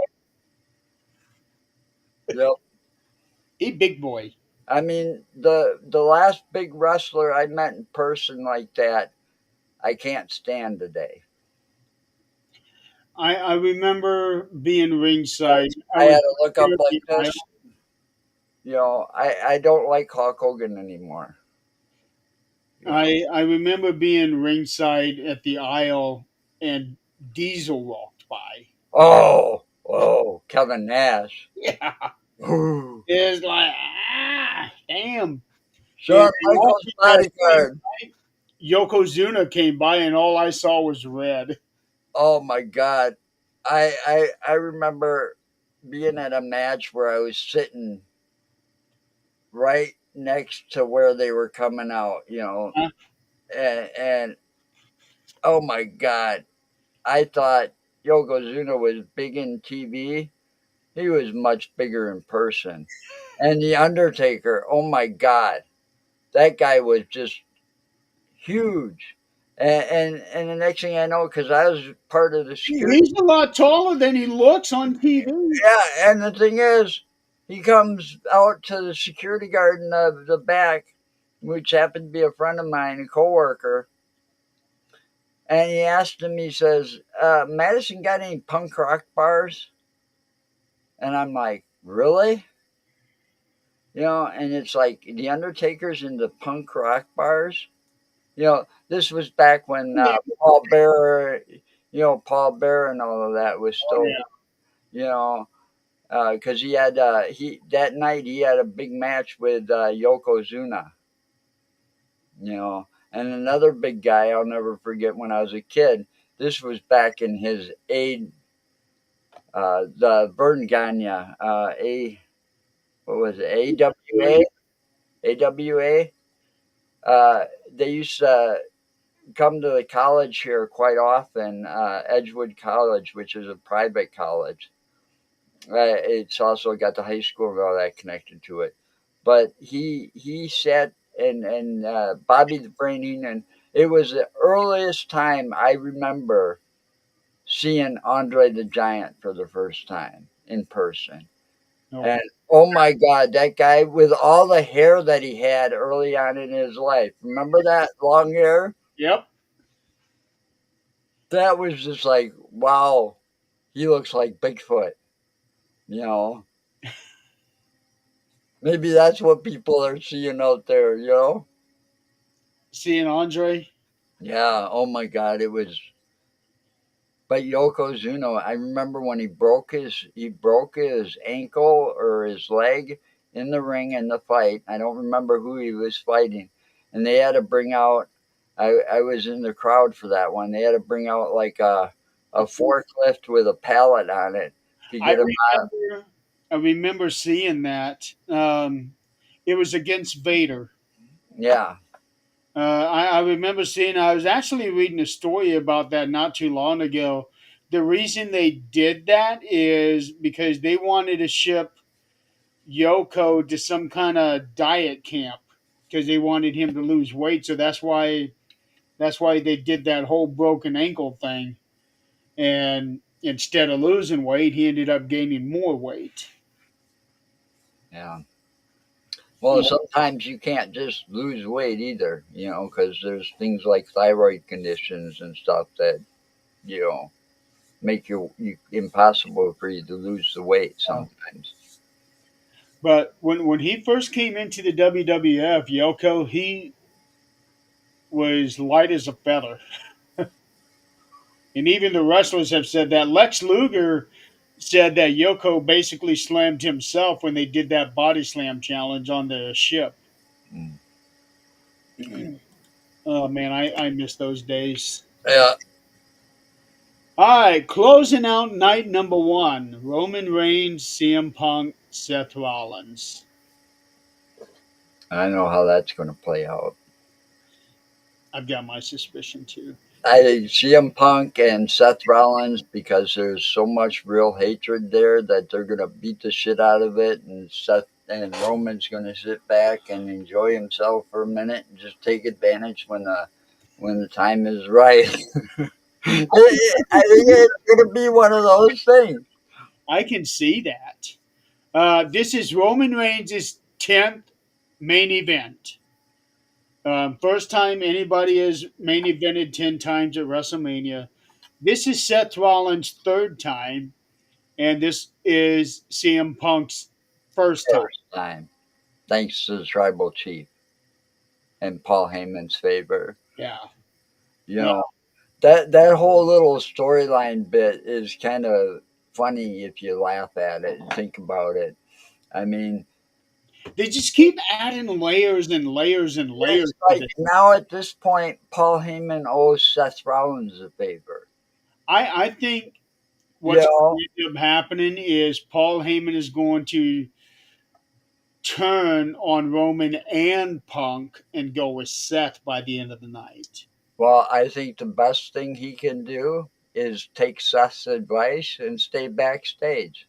Yep, yep. he big boy. I mean, the last big wrestler I met in person like that, I can't stand today. I remember being ringside. Because I I was had to look there up at like the aisle. this. I don't like Hulk Hogan anymore. You know. I remember being ringside at the aisle, and Diesel walked by. Oh, Kevin Nash. Yeah, Ooh. it's like damn. And Shawn Michaels at that same bodyguard. time, Yokozuna came by, and all I saw was red. Oh my God. I remember being at a match where I was sitting right next to where they were coming out, Huh? and oh my God, I thought Yokozuna was big in TV. He was much bigger in person. And The Undertaker, oh my God, that guy was just huge. And the next thing I know, because I was part of the security. He's a lot taller than he looks on TV. Yeah, and the thing is, he comes out to the security guard in the back, which happened to be a friend of mine, a coworker, and he asked him. He says, "Madison got any punk rock bars?" And I'm like, "Really?" And it's like the Undertaker's in the punk rock bars. This was back when Yeah. Paul Bear and all of that was Oh still, yeah. you know, because he had he that night he had a big match with Yokozuna, and another big guy I'll never forget when I was a kid. This was back in his the Vern Gagne, a what was it, AWA. They used to come to the college here quite often, Edgewood College, which is a private college. It's also got the high school and all that connected to it. But he sat and Bobby the Brain Heenan. It was the earliest time I remember seeing Andre the Giant for the first time in person. No. And oh my God, that guy with all the hair that he had early on in his life. Remember that long hair? Yep. That was just like, wow, he looks like Bigfoot. You know, maybe that's what people are seeing out there. Seeing Andre. Yeah. Oh my God, it was. But Yokozuna, I remember when he broke his ankle or his leg in the ring in the fight. I don't remember who he was fighting, and they had to bring out. I was in the crowd for that one. They had to bring out like a forklift with a pallet on it to I get him out. remember. I remember seeing that. It was against Vader. Yeah. I remember seeing. I was actually reading a story about that not too long ago. The reason they did that is because they wanted to ship Yoko to some kind of diet camp because they wanted him to lose weight. So that's why they did that whole broken ankle thing. And instead of losing weight, he ended up gaining more weight. Yeah. Well, sometimes you can't just lose weight either, because there's things like thyroid conditions and stuff that, you know, make you impossible for you to lose the weight sometimes. But when he first came into the WWF, Yoko, he was light as a feather. And even the wrestlers have said that. Lex Luger said that Yoko basically slammed himself when they did that body slam challenge on the ship. Mm. Oh man, I miss those days. Yeah, All right, closing out night number one: Roman Reigns, CM Punk, Seth Rollins. I know how that's going to play out. I've got my suspicion too. I CM Punk and Seth Rollins because there's so much real hatred there that they're going to beat the shit out of it, and Seth and Roman's going to sit back and enjoy himself for a minute and just take advantage when when the time is right. I think it's going to be one of those things. I can see that. This is Roman Reigns' 10th main event. First time anybody has main evented 10 times at WrestleMania. This is Seth Rollins' third time, and this is CM Punk's first time. First time, thanks to the tribal chief and Paul Heyman's favor. Yeah. You Uh, know, that whole little storyline bit is kind of funny if you laugh at it and think about it. I mean, they just keep adding layers and layers and layers it's to like this. now at this point, Paul Heyman owes Seth Rollins a favor. I think You what's know, going to end up happening is Paul Heyman is going to turn on Roman and Punk and go with Seth by the end of the night. well, I think the best thing he can do is take Seth's advice and stay backstage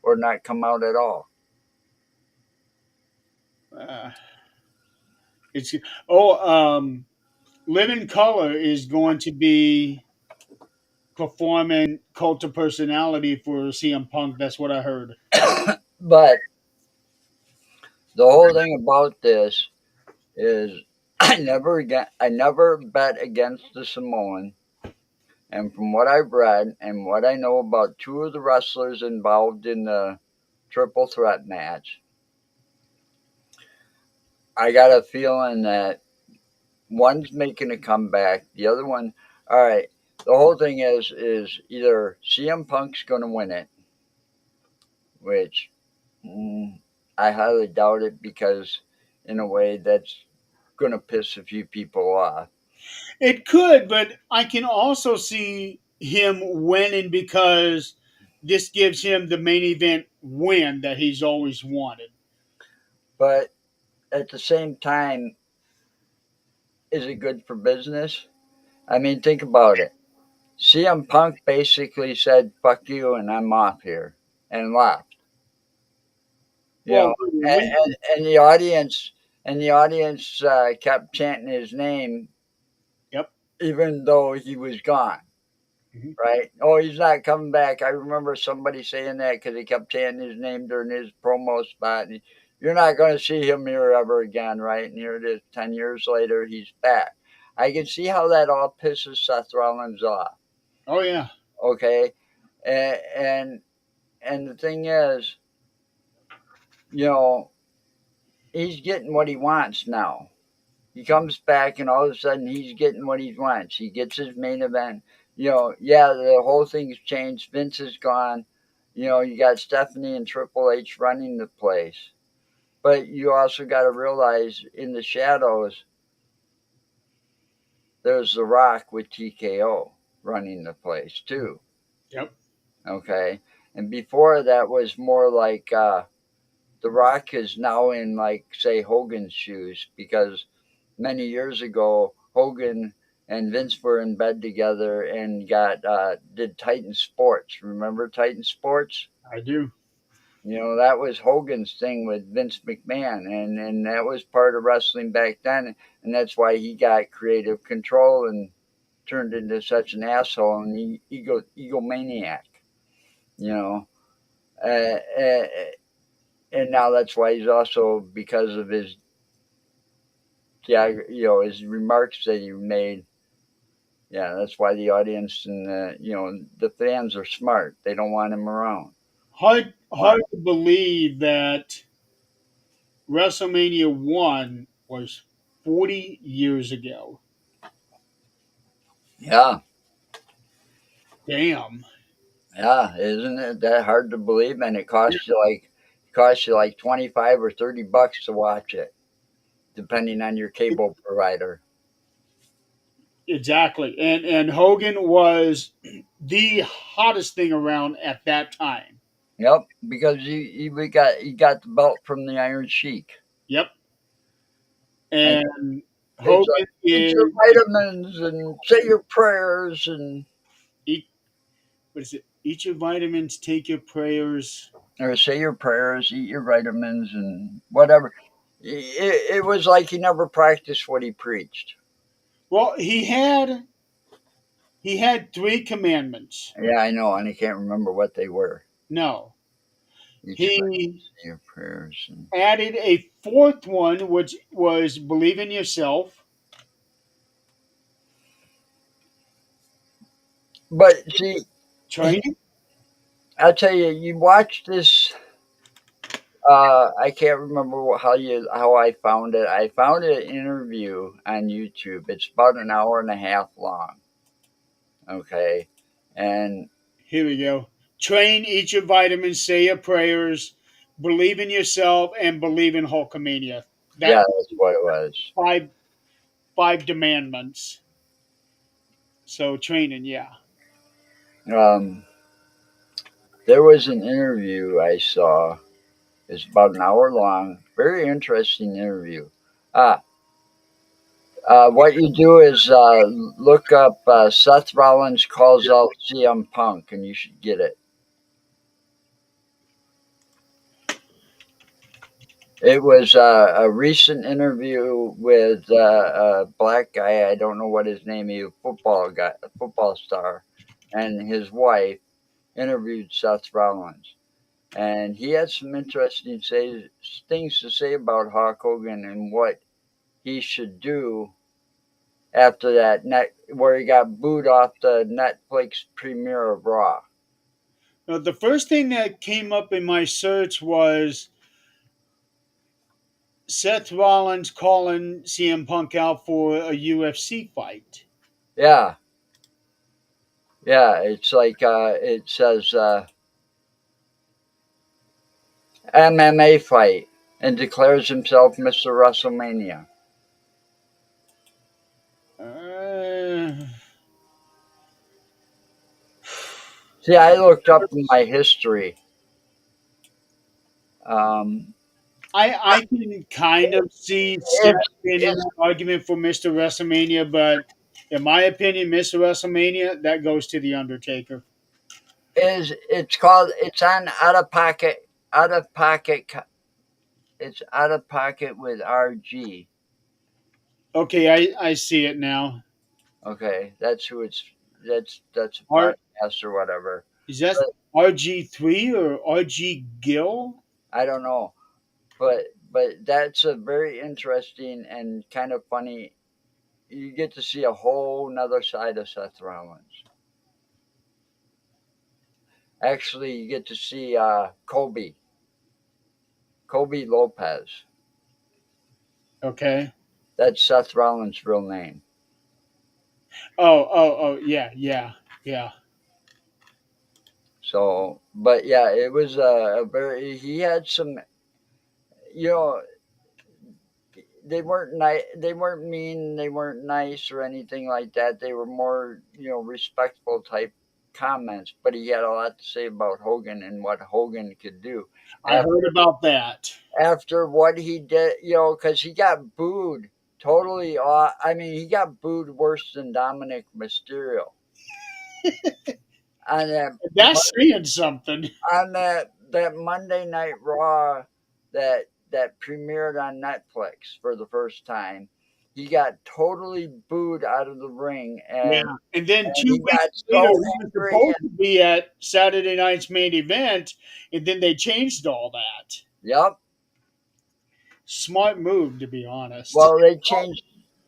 or not come out at all. Uh, it's oh, Living Color is going to be performing Cult of Personality for CM Punk. That's what I heard. But the whole thing about this is I never bet against the Samoan. And from what I've read and what I know about two of the wrestlers involved in the triple threat match, I got a feeling that one's making a comeback. The other one, all right. The whole thing is either CM Punk's going to win it, which I highly doubt it because in a way that's going to piss a few people off. It could, but I can also see him winning because this gives him the main event win that he's always wanted. But at the same time, is it good for business? I mean, think about it. CM Punk basically said "fuck you" and I'm off here and left. You Well, know, and, we, and the audience kept chanting his name yep. even though he was gone. Mhm. Right? Oh, he's not coming back. I remember somebody saying that because he kept chanting his name during his promo spot. And you're not going to see him here ever again, right? And here it is, 10 years later, he's back. I can see how that all pisses Seth Rollins off. Oh yeah. Okay, and and, and the thing is, you know, he's getting what he wants now. He comes back, and all of a sudden, he's getting what he wants. He gets his main event. You know, yeah, the whole thing's changed. Vince is gone. You know, you got Stephanie and Triple H running the place. But you also got to realize in the shadows, there's The Rock with TKO running the place too. Yep. Okay. And before that was more like The Rock is now in, like, say, Hogan's shoes because many years ago, Hogan and Vince were in bed together and got did Titan Sports. Remember Titan Sports? I do. You know, that was Hogan's thing with Vince McMahon, and that was part of wrestling back then, and that's why he got creative control and turned into such an asshole and egomaniac. You know, uh, uh, and now that's why he's also, because of his, yeah, you know, his remarks that he made. Yeah, that's why the audience and the fans are smart. They don't want him around. Hard Smart. to believe that WrestleMania 1 was 40 years ago. Yeah, Damn. yeah, isn't it that hard to believe? And it costs you like 25 or 30 bucks to watch it, depending on your cable provider. Exactly. And Hogan was the hottest thing around at that time. Yep, because he got the belt from the Iron Sheik, Yep. and And it's Hogan like eat is your vitamins and say your prayers and eat what is it? Eat your vitamins, take your prayers. or say your prayers, eat your vitamins, and whatever. It was like he never practiced what he preached. Well, he had three commandments. Yeah, I know, and I can't remember what they were. No, Each way he your prayers and added a fourth one, which was believe in yourself, but see, he, training. I'll tell you, you watch this. I can't remember how I found it. I found an interview on YouTube. It's about an hour and a half long. Okay, and Here we go. Train, eat your vitamins, say your prayers, believe in yourself, and believe in Hulkamania. yeah, That that's what it was. five demandments. So training, yeah. Um, there was an interview I saw. It's about an hour long. Very interesting interview. Uh, what you do is look up Seth Rollins calls out CM Punk, and you should get it. It was a recent interview with a black guy. I don't know what his name is. A football guy, a football star, and his wife interviewed Seth Rollins, and he had some interesting things to say about Hulk Hogan and what he should do after that net where he got booed off the Netflix premiere of Raw. Now, the first thing that came up in my search was Seth Rollins calling CM Punk out for a UFC fight. Yeah, yeah. It's like it says MMA fight and declares himself Mr. WrestleMania. Uh, See, I looked up my history. Um, I can kind of see it's, Seth being it's an argument for Mr. WrestleMania, but in my opinion, Mr. WrestleMania that goes to the Undertaker. it's called it's on out of pocket it's out of pocket with RG. Okay, I see it now. Okay, that's who it's that's a R podcast or whatever. is that But RG3 or RG Gill? I don't know. But that's a very interesting and kind of funny. You get to see a whole nother side of Seth Rollins. Actually, you get to see Kobe Lopez. Okay. That's Seth Rollins' real name. Oh, yeah, yeah, yeah. So, but yeah, it was a very. He had some. You know, they weren't nice. They weren't mean. They weren't nice or anything like that. They were more, respectful type comments. But he had a lot to say about Hogan and what Hogan could do. I heard about that. After what he did, because he got booed totally. I mean, he got booed worse than Dominic Mysterio on that That's saying something. that Monday Night Raw that premiered on Netflix for the first time. He got totally booed out of the ring, Yeah. and And then and 2 he weeks got later, so he was angry. supposed to And be at Saturday night's main event, and then they changed all that. yep. Smart move, to be honest. Well, they changed.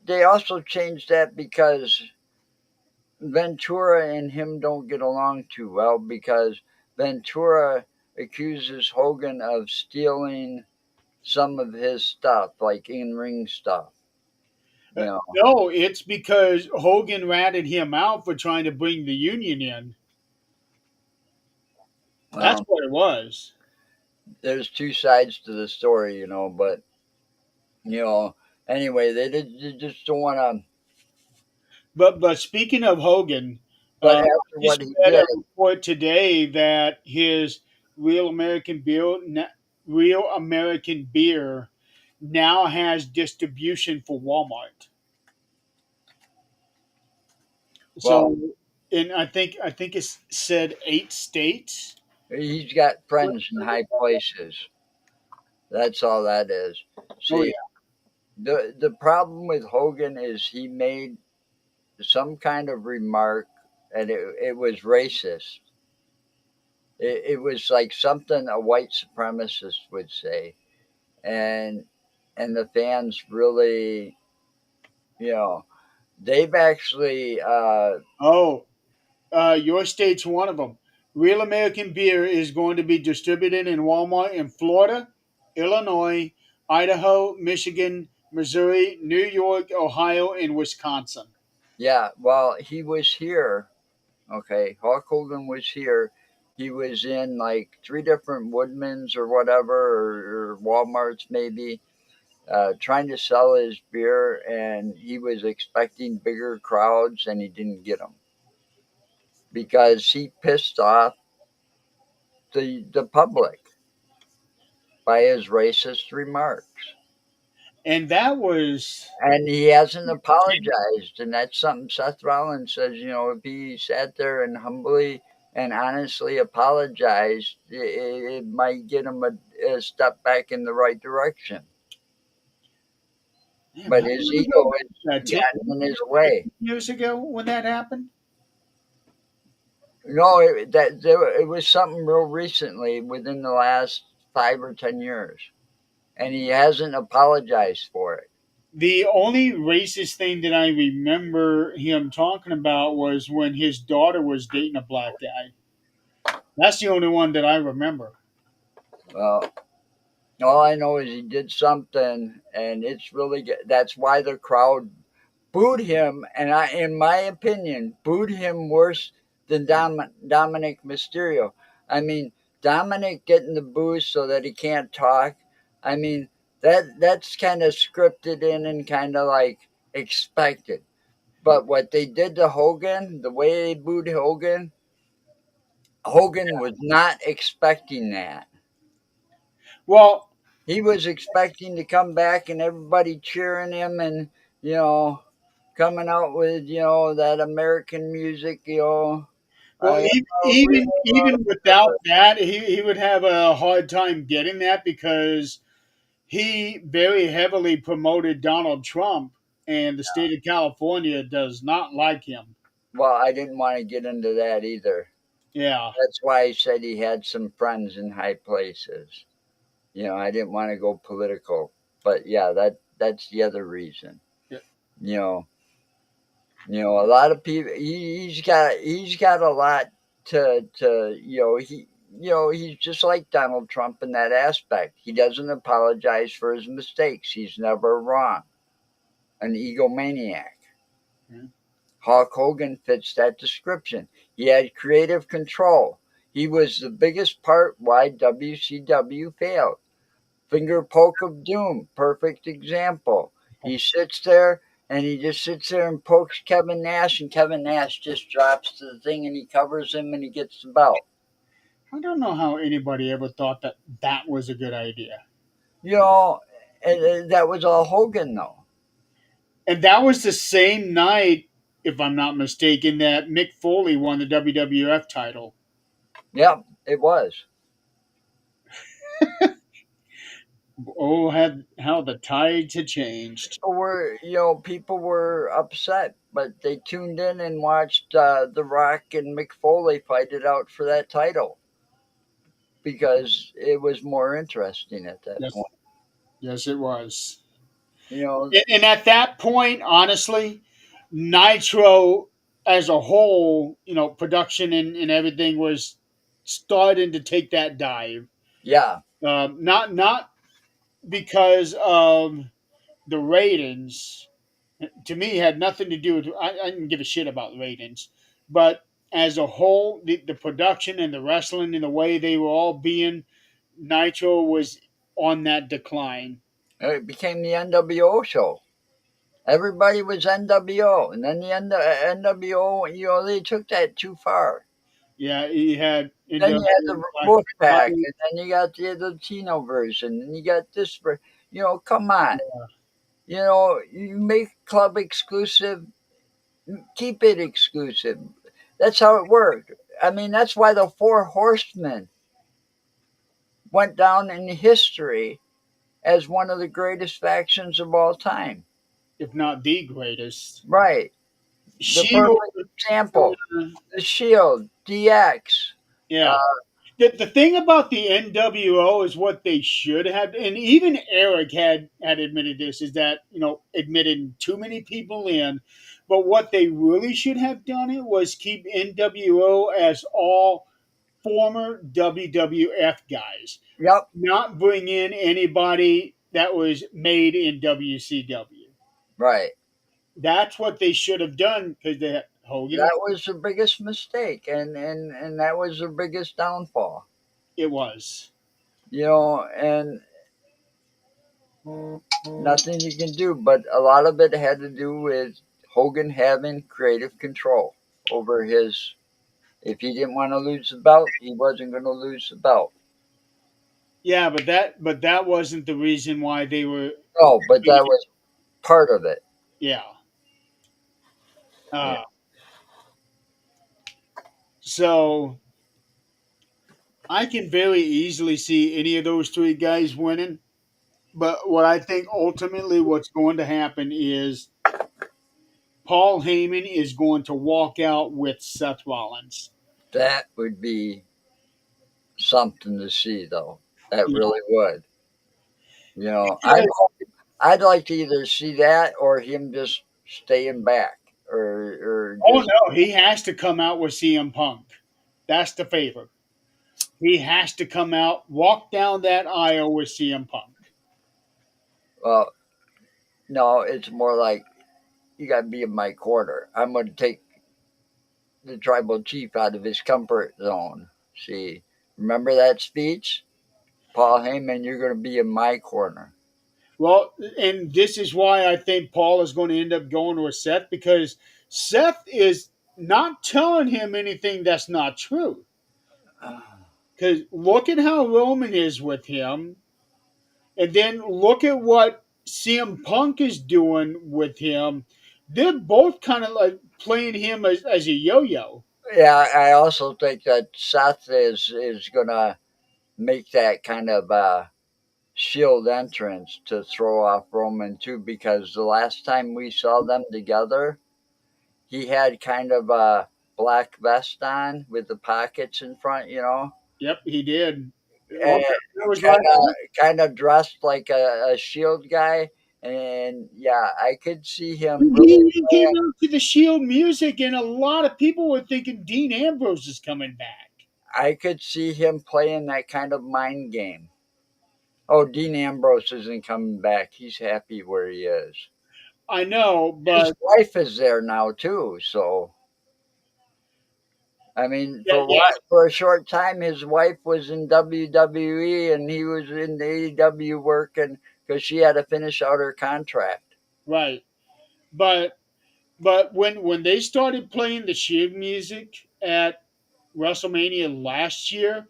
They also changed that because Ventura and him don't get along too well because Ventura accuses Hogan of stealing some of his stuff, like in ring stuff. You know, No, it's because Hogan ratted him out for trying to bring the Union in. That's well, what it was. there's two sides to the story, but you know, anyway, they just don't want to. But speaking of Hogan, But I after what just he read did, a report today that his Real American Beer now has distribution for Walmart. well, So, in I think it's said 8 states. he's got friends in high places. That's all that is. Oh See, yeah, the problem with Hogan is he made some kind of remark, and it was racist. It was like something a white supremacist would say, and the fans really, you know, they've actually, Oh, your state's one of them. Real American Beer is going to be distributed in Walmart in Florida, Illinois, Idaho, Michigan, Missouri, New York, Ohio, and Wisconsin. yeah. Well, he was here. Okay, Hulk Hogan was here. He was in like three different Woodmans or whatever, or Walmarts maybe, trying to sell his beer, and he was expecting bigger crowds, and he didn't get them because he pissed off the public by his racist remarks. And that was And he hasn't apologized, and that's something Seth Rollins says. You know, if he sat there and humbly and honestly apologized, it might get him a step back in the right direction. damn, But how his long ago ego was is that? 10 getting in his way. years ago when that happened? No, it was something real recently, within the last 5 or 10 years, and he hasn't apologized for it. The only racist thing that I remember him talking about was when his daughter was dating a black guy. That's the only one that I remember. Well, all I know is he did something, and it's really good. That's why the crowd booed him, and in my opinion, booed him worse than Dominic Mysterio. I mean, Dominic getting the booze so that he can't talk. I mean, that's kind of scripted in and kind of like expected. But what they did to Hogan, the way they booed Hogan, Hogan was not expecting that. Well, He was expecting to come back and everybody cheering him, and you know, coming out with that American music. well, I am a real even without that, he would have a hard time getting that because he very heavily promoted Donald Trump, and the state of California does not like him. well, I didn't want to get into that either. Yeah, That's why I said he had some friends in high places. I didn't want to go political, but yeah, that's the other reason. yeah. You know, a lot of people. He's got a lot to he's just like Donald Trump in that aspect. He doesn't apologize for his mistakes. He's never wrong. An egomaniac. Yeah. Hulk Hogan fits that description. He had creative control. He was the biggest part why WCW failed. Finger poke of doom, perfect example. He sits there and he just sits there and pokes Kevin Nash, and Kevin Nash just drops to the thing and he covers him and he gets the belt. I don't know how anybody ever thought that that was a good idea. You know, and that was all Hogan though. And that was the same night, if I'm not mistaken, that Mick Foley won the WWF title. Yep, it was. Oh, had how the tides had changed. People were upset, but they tuned in and watched The Rock and Mick Foley fight it out for that title because it was more interesting at that Yes, point. yes, it was. You know, And at that point, honestly, Nitro as a whole, production and everything was starting to take that dive. yeah, Not because of the ratings. To me, had nothing to do with. I didn't give a shit about ratings, but as a whole, the production and the wrestling and the way they were all being, Nitro was on that decline. it became the NWO show. Everybody was NWO, and then the NWO, they took that too far. Yeah, he had Then you had the Black Wolf Pack, Party. and then you got the Latino version, and you got this. Come on. You make club exclusive, keep it exclusive. That's how it worked. I mean, that's why the Four Horsemen went down in history as one of the greatest factions of all time. if not the greatest. Right. the Shield. perfect example. The Shield, DX. Uh, Yeah. The thing about the NWO is what they should have, and even Eric had admitted this, is that, admitted too many people in, but what they really should have done it was keep NWO as all former WWF guys, yep, not bring in anybody that was made in WCW. right. That's what they should have done because they had Hogan. That was the biggest mistake, and that was the biggest downfall. It was. And nothing you can do. But a lot of it had to do with Hogan having creative control over his. If he didn't want to lose the belt, he wasn't going to lose the belt. Yeah, but that wasn't the reason why they were. Oh, but that was part of it. Yeah. Yeah. Uh, so I can very easily see any of those three guys winning. But what I think ultimately what's going to happen is Paul Heyman is going to walk out with Seth Rollins. That would be something to see, though. That Yeah. really would. Because, I'd like to either see that or him just staying back, or oh just no, he has to come out with CM Punk. That's the favor. He has to come out, walk down that aisle with CM Punk. well, no, it's more like you got to be in my corner. I'm going to take the tribal chief out of his comfort zone. See, remember that speech, Paul Heyman? You're going to be in my corner. Well, and this is why I think Paul is going to end up going with Seth because Seth is not telling him anything that's not true. Because look at how Roman is with him, and then look at what CM Punk is doing with him. They're both kind of like playing him as a yo yo. Yeah, I also think that Seth is going to make that kind of shield entrance to throw off Roman too, because the last time we saw them together, he had kind of a black vest on with the pockets in front, Yep, he did. and Well, that was kind right. kind of dressed like a shield guy. And yeah, I could see him He really even came out to the Shield music, and a lot of people were thinking Dean Ambrose is coming back. I could see him playing that kind of mind game. Oh, Dean Ambrose isn't coming back. He's happy where he is. I know, His but wife is there now too, so I mean, yeah, yeah, for a short time, his wife was in WWE and he was in the AEW working because she had to finish out her contract. right. But when they started playing the Shield music at WrestleMania last year,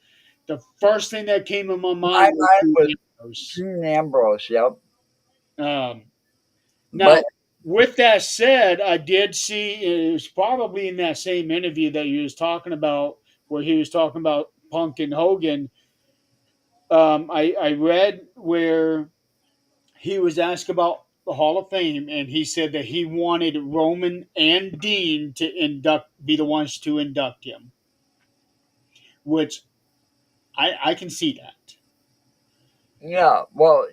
the first thing that came in my My mind was mind Dean was Ambrose. Dean Ambrose. Yep, Um, but Now, with that said, I did see it was probably in that same interview that he was talking about, where he was talking about Punk and Hogan. I read where he was asked about the Hall of Fame, and he said that he wanted Roman and Dean to be the ones to induct him, which I can see that. yeah, well,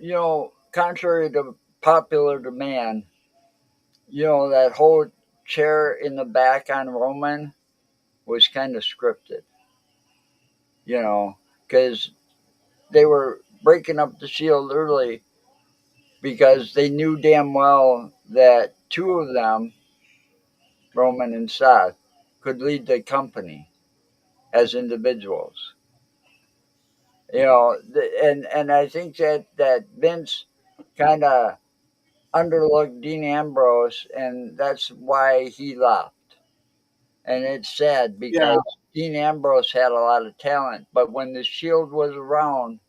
contrary to popular demand, that whole chair in the back on Roman was kind of scripted, because they were breaking up the Shield early because they knew damn well that two of them, Roman and Seth, could lead the company as individuals. And I think that Vince kind of underlooked Dean Ambrose, and that's why he left. And it's sad Yeah, because Dean Ambrose had a lot of talent, but when the Shield was around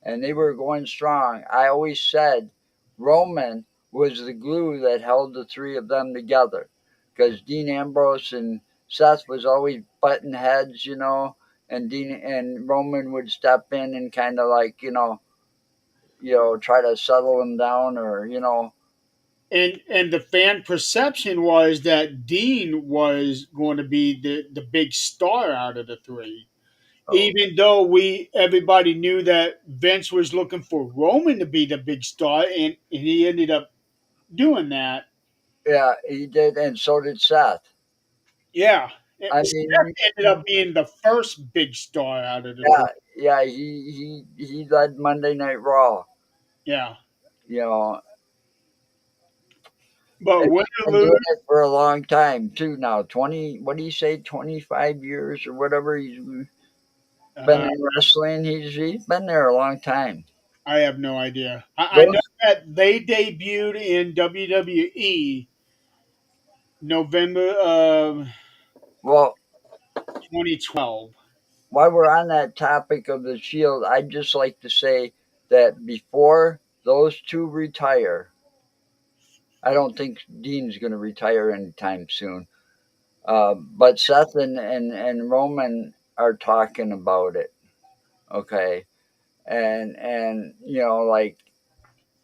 and they were going strong, I always said Roman was the glue that held the three of them together, because Dean Ambrose and Seth was always butting heads, and Dean and Roman would step in and kind of like try to settle them down, or and the fan perception was that Dean was going to be the big star out of the three, Oh, even though we everybody knew that Vince was looking for Roman to be the big star, and he ended up doing that. yeah, he did, and so did Seth. Yeah, I Seth mean, ended up being the first big star out of the yeah, three. yeah, he led Monday Night Raw. Yeah, You know, but and win he's or been doing lose, it for a long time too. Now, 20, what do you say, 25 years or whatever he's been uh, in wrestling. He's been there a long time. I have no idea. I know Those that they debuted in WWE November of well, 2012. while we're on that topic of the Shield, I'd just like to say that before those two retire, I don't think Dean's going to retire anytime soon. But Seth and Roman are talking about it. Okay, and like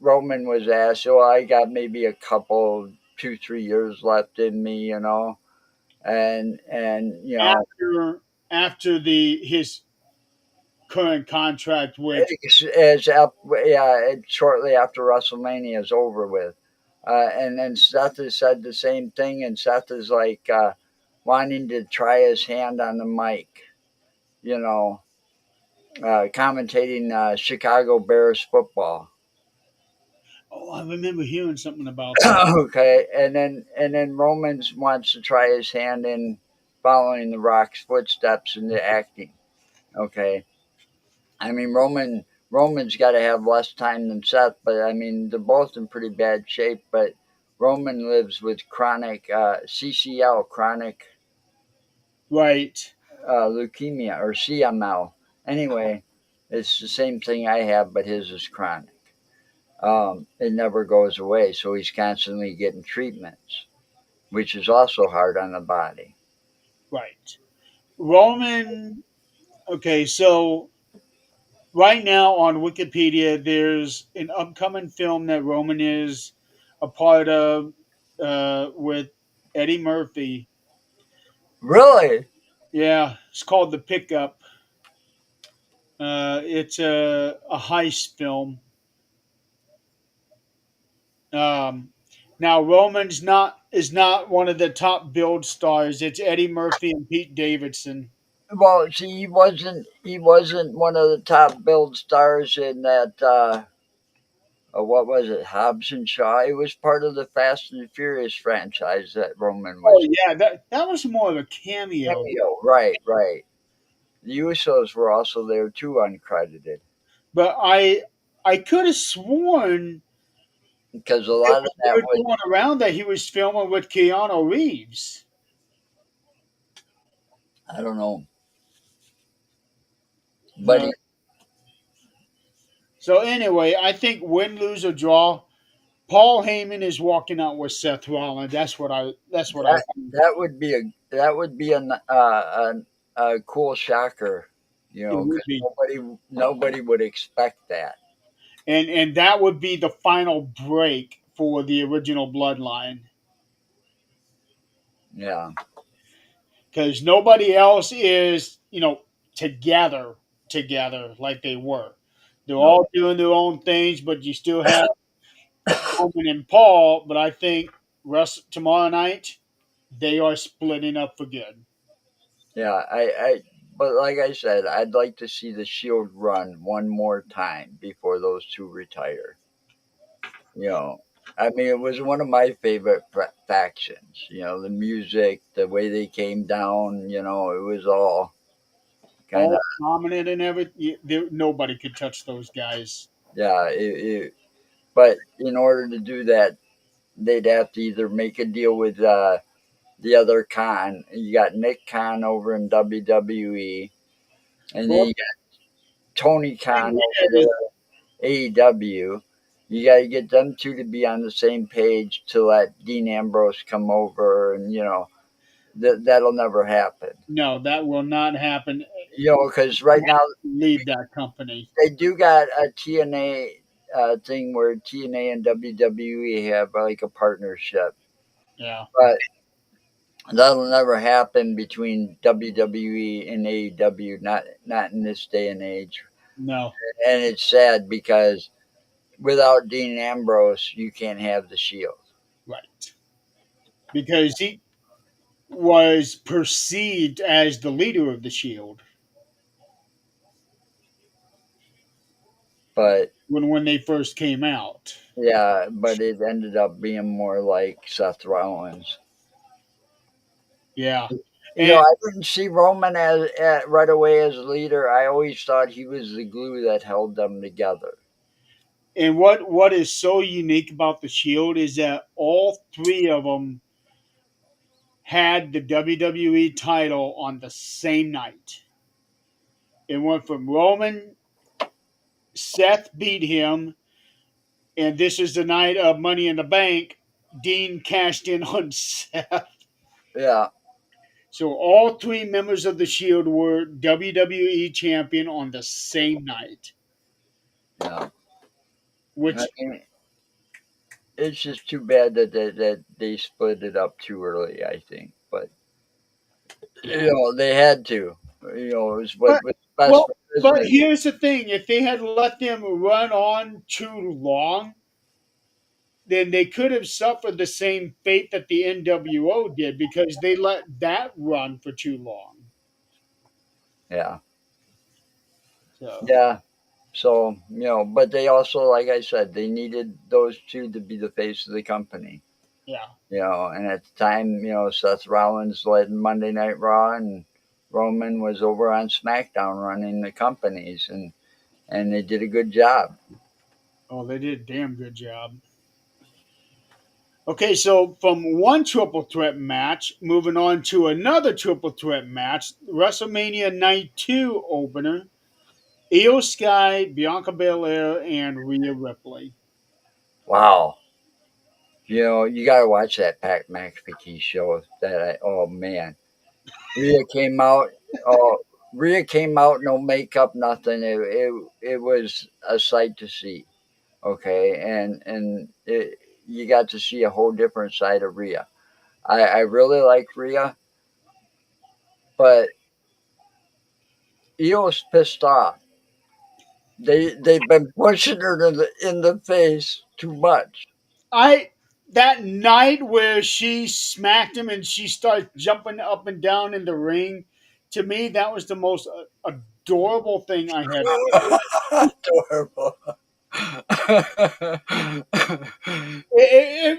Roman was asked, "Oh, I got maybe a couple, 2, 3 years left in me," and After the his current contract with it's shortly after WrestleMania is over with. And then Seth has said the same thing, and Seth is like wanting to try his hand on the mic, you know, commentating Chicago Bears football. oh, I remember hearing something about that. Okay, and then Romans wants to try his hand in following the Rock's footsteps into acting. Okay, I mean Roman's got to have less time than Seth, but I mean they're both in pretty bad shape. But Roman lives with chronic CCL, chronic Right. leukemia, or CML. Anyway, it's the same thing I have, but his is chronic. It never goes away, so he's constantly getting treatments, which is also hard on the body. Right. Roman. Okay, so right now on Wikipedia, there's an upcoming film that Roman is a part of with Eddie Murphy. Really? Yeah, it's called The Pickup. It's a heist film. Um, Now Roman's not is not one of the top build stars. It's Eddie Murphy and Pete Davidson. Well, see, he wasn't one of the top build stars in that. What was it, Hobbs and Shaw? He was part of the Fast and Furious franchise that Roman Oh was yeah, that was more of a cameo. cameo. Right, right. The Usos were also there too, uncredited, But I could have sworn because a it lot of was that word was, going around that he was filming with Keanu Reeves. I don't know, but Uh, so anyway, I think win, lose or draw, Paul Heyman is walking out with Seth Rollins. That's what I that think. that would be a cool shocker, It would because be, nobody would expect that. and that would be the final break for the original Bloodline Yeah, because nobody else is together together like they were. They're no, all doing their own things, but you still have Roman and Paul. But I think tomorrow night they are splitting up for good. yeah, but like I said, I'd like to see the Shield run one more time before those two retire. You know, I mean, it was one of my favorite factions. The music, the way they came down. It was all kind of, All dominant and everything. Nobody could touch those guys. yeah. But in order to do that, they'd have to either make a deal with the other Khan. You got Nick Khan over in WWE, and then Well, you got Tony the thing Khan over is, there AEW. You got to get them two to be on the same page to let Dean Ambrose come over, and that'll never happen. no, that will not happen. Because right now Leave that company. they do got a TNA. thing where TNA and WWE have like a partnership, Yeah. but that'll never happen between WWE and AEW. Not in this day and age, No. and it's sad because without Dean Ambrose, you can't have the Shield. Right. Because he was perceived as the leader of the Shield But when they first came out. yeah, but it ended up being more like Seth Rollins. Yeah. You know, And I didn't see Roman as right away as a leader. I always thought he was the glue that held them together. what is so unique about the Shield is that all three of them had the WWE title on the same night. It went from Roman, Seth beat him, and this is the night of Money in the Bank. Dean cashed in on Seth. Yeah, So all three members of the Shield were WWE champion on the same night, yeah. I which mean, it's just too bad that they split it up too early. I think, but yeah. they had to. It was what But was best well, for but business. here's the thing: if they had let them run on too long, then they could have suffered the same fate that the NWO did because they let that run for too long. Yeah, So yeah. So but they also, like I said, they needed those two to be the face of the company. yeah. And at the time, Seth Rollins led Monday Night Raw, and Roman was over on SmackDown running the companies, and they did a good job. Oh, they did a damn good job. Okay, so from one triple threat match, moving on to another triple threat match, WrestleMania Night 2 opener, Io Sky, Bianca Belair, and Rhea Ripley. Wow. You got to watch that Pat McAfee show. Oh man, Rhea came out. Oh, Rhea came out, no makeup, nothing. It was a sight to see. Okay, and you got to see a whole different side of Rhea. I really like Rhea, but Io's pissed off. They've been pushing her in the face too much. I that night where she smacked him and she starts jumping up and down in the ring, to me that was the most adorable thing I have ever. Adorable. It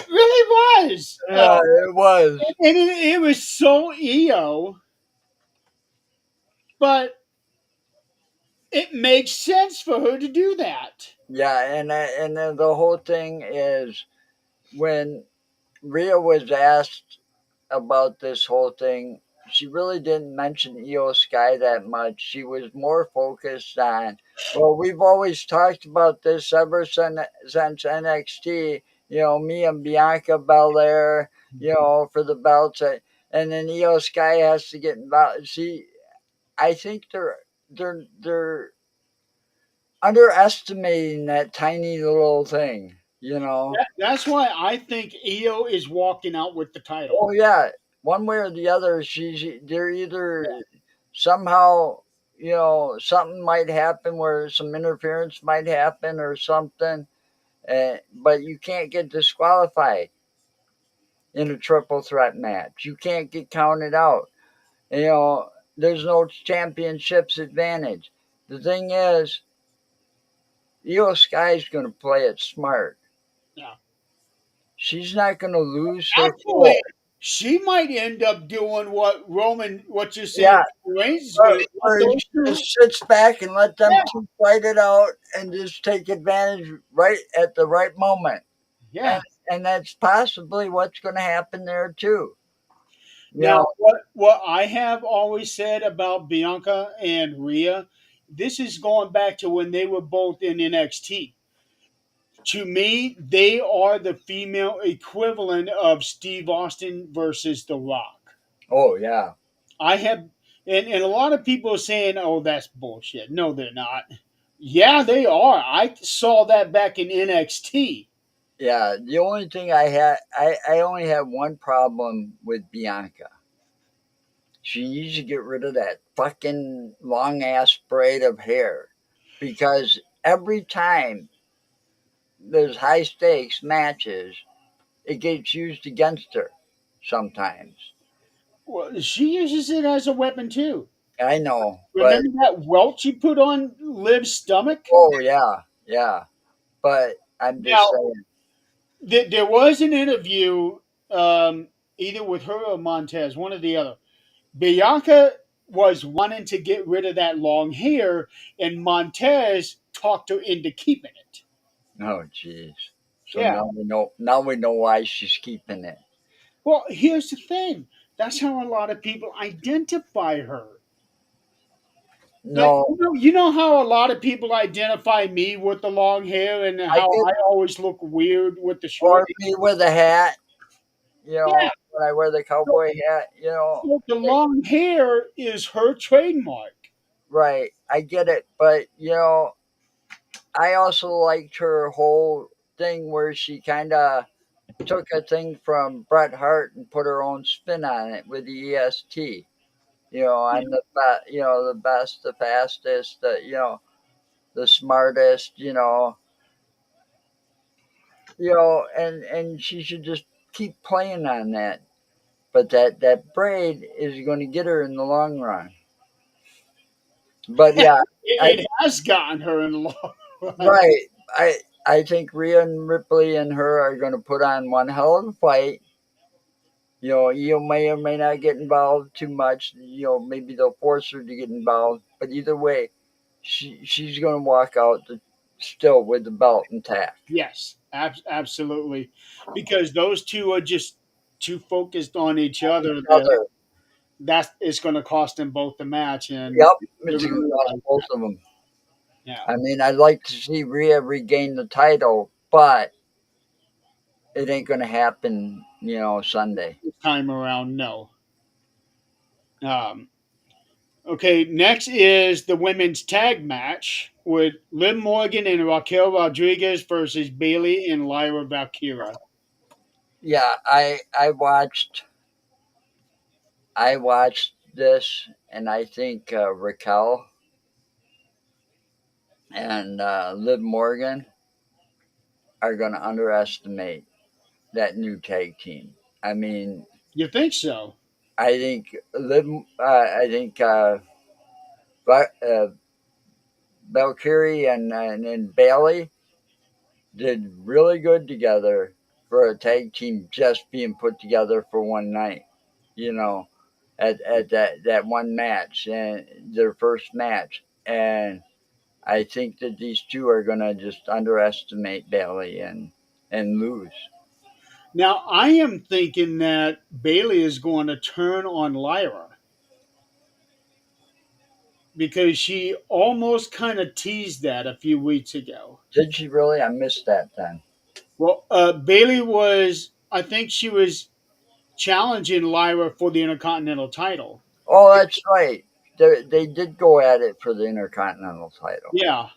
really was, Yeah, it was. and it was so EO, but it makes sense for her to do that. Yeah, and then the whole thing is when Rhea was asked about this whole thing, she really didn't mention EO Sky that much. She was more focused on, well, we've always talked about this ever since NXT, me and Bianca Belair, for the belts. And then EO Sky has to get involved. See, I think they're underestimating that tiny little thing, you know. That's why I think EO is walking out with the title. Oh yeah, one way or the other, they're either somehow, something might happen where some interference might happen or something, but you can't get disqualified in a triple threat match. You can't get counted out. There's no championships advantage. The thing is, Io Sky's going to play it smart. Yeah. She's not going to lose her Actually, cool. she might end up doing what you're saying Yeah, Reigns is going to let or those she two. just sits back and let them Yeah. two fight it out and just take advantage right at the right moment. And Yeah. and that's possibly what's going to happen there too. You Now, know, what I have always said about Bianca and Rhea, this is going back to when they were both in NXT. To me, they are the female equivalent of Steve Austin versus The Rock. oh yeah, I have, and a lot of people are saying, "Oh, that's bullshit." No, they're not. Yeah, they are. I saw that back in NXT. Yeah, the only thing I only have one problem with Bianca. She needs to get rid of that fucking long ass braid of hair because every time there's high stakes matches, it gets used against her sometimes. Well, she uses it as a weapon too. I know, but Remember that welt she put on Liv's stomach? oh yeah, yeah. But I'm just Now, saying, there was an interview, either with her or Montez, one or the other. Bianca was wanting to get rid of that long hair, and Montez talked her into keeping it. oh jeez. So Yeah. now we know why she's keeping it. Well, here's the thing. That's how a lot of people identify her. Like No, you know how a lot of people identify me with the long hair and I how get I always look weird with the short or me with a hat, hair. Yeah. when I wear the So, cowboy hat, so the it, long hair is her trademark. right. I get it, but I also liked her whole thing where she kind of took a thing from Bret Hart and put her own spin on it with the EST. I'm the best, the fastest, the smartest. And she should just keep playing on that. But that braid is going to get her in the long run. But yeah, I It has gotten her in the long run. right. I think Rhea and Ripley and her are going to put on one hell of a fight. You may or may not get involved too much. Maybe they'll force her to get involved. But either way, she's going to walk out still with the belt intact. Yes, absolutely, because those two are just too focused on each other that Other, it's going to cost them both the match, and yep, they're it's going going to to cost realize both that. of them. Yeah, I mean, I'd like to see Rhea regain the title, but it ain't going to happen, Sunday. this time around, no. Um, okay, next is the women's tag match with Liv Morgan and Raquel Rodriguez versus Bailey and Lyra Valkyria. Yeah, I watched this, and I think Raquel and Liv Morgan are going to underestimate that new tag team. I mean, You think so? I think Va- Valkyrie and Bailey did really good together for a tag team just being put together for one night. You know, at that one match and their first match, and I think that these two are gonna just underestimate Bailey and lose. Now, I am thinking that Bailey is going to turn on Lyra because she almost kind of teased that a few weeks ago. Did she really? I missed that then. Well, Bailey was, I think she was challenging Lyra for the Intercontinental title. Oh, that's right. They did go at it for the Intercontinental title. Yeah.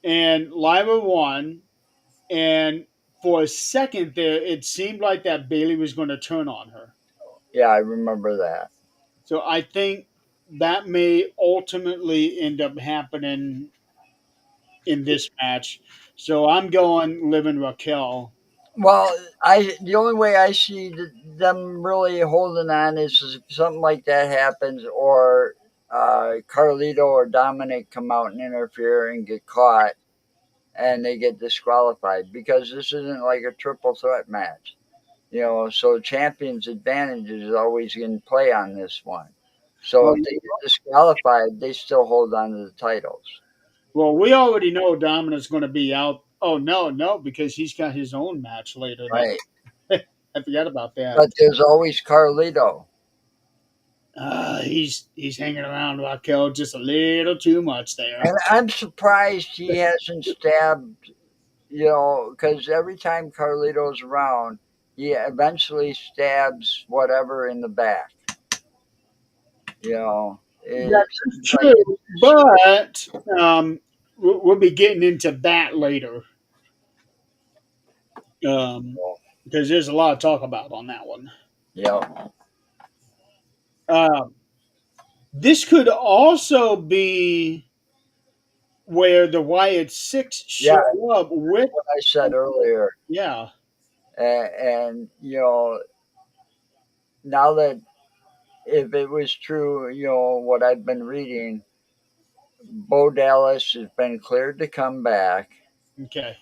And Lyra won. And for a second there, it seemed like that Bailey was going to turn on her. Yeah, I remember that. So I think that may ultimately end up happening in this match. So I'm going Liv and Raquel. Well, the only way I see them really holding on is if something like that happens, or Carlito or Dominic come out and interfere and get caught, and they get disqualified because this isn't like a triple threat match. So champion's advantage is always in play on this one. So Well, if they get disqualified, they still hold on to the titles, we already know Dominic's going to be out. Oh no, no, because he's got his own match later. right? I forgot about that. But there's always Carlito. He's hanging around Raquel just a little too much there. And I'm surprised he hasn't stabbed, because every time Carlito's around, he eventually stabs whatever in the back. It That's seems like true, it's but um, we'll be getting into that later, um, So, because there's a lot to talk about on that one. yeah, Uh, this could also be where the Wyatt Six yeah. show up with. What I said earlier, Yeah. and now that if it was true, what I've been reading, Bo Dallas has been cleared to come back. Okay.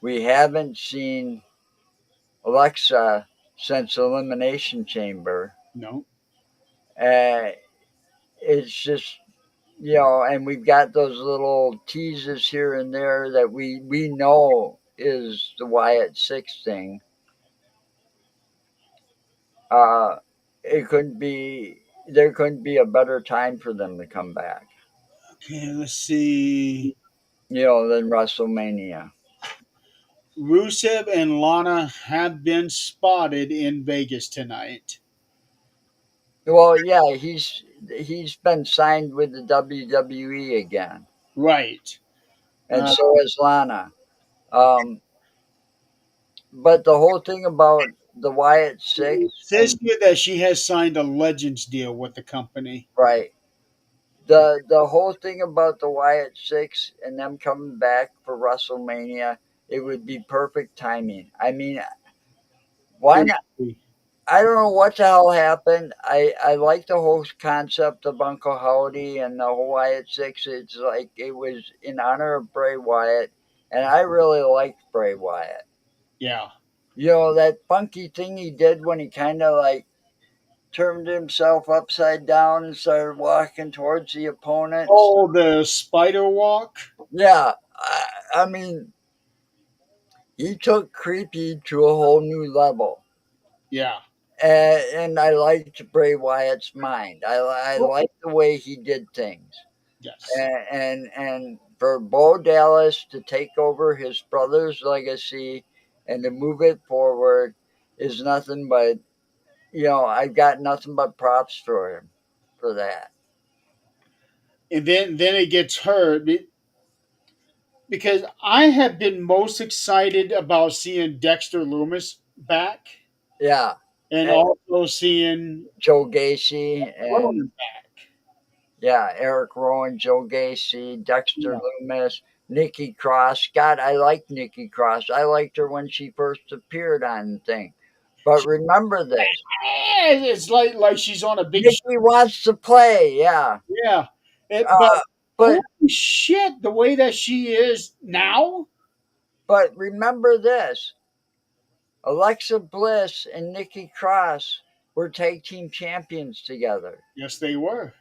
We haven't seen Alexa since Elimination Chamber. No. Uh, it's just and we've got those little teases here and there that we know is the Wyatt Six thing. Uh, it couldn't be there couldn't be a better time for them to come back. Okay. Let's see. Than WrestleMania. Rusev and Lana have been spotted in Vegas tonight. Well, yeah, he's been signed with the WWE again, Right. and so is Lana. Um, but the whole thing about the Wyatt Six It says and here that she has signed a Legends deal with the company. right, the whole thing about the Wyatt Six and them coming back for WrestleMania, it would be perfect timing. I mean, It why not? would be. I don't know what the hell happened. I like the whole concept of Uncle Howdy and the whole Wyatt Six. It's like it was in honor of Bray Wyatt, and I really liked Bray Wyatt. Yeah. That funky thing he did when he kind of like turned himself upside down and started walking towards the opponents. Oh, the spider walk. Yeah, I mean, he took creepy to a whole new level. Yeah. And I liked Bray Wyatt's mind. I Oh, liked the way he did things. yes. And for Bo Dallas to take over his brother's legacy and to move it forward is nothing but I've got nothing but props for him for that. And then it gets hurt because I have been most excited about seeing Dexter Loomis back Yeah, and and also seeing Joe Gacy and Roman back. yeah, Eric Rowan, Joe Gacy, Dexter Yeah. Loomis, Nikki Cross. God, I like Nikki Cross. I liked her when she first appeared on the thing. But remember this: It's like she's on a big Nikki wants to play. Yeah, yeah. But uh, holy but shit, the way that she is now. but remember this: Alexa Bliss and Nikki Cross were tag team champions together, Yes, they were,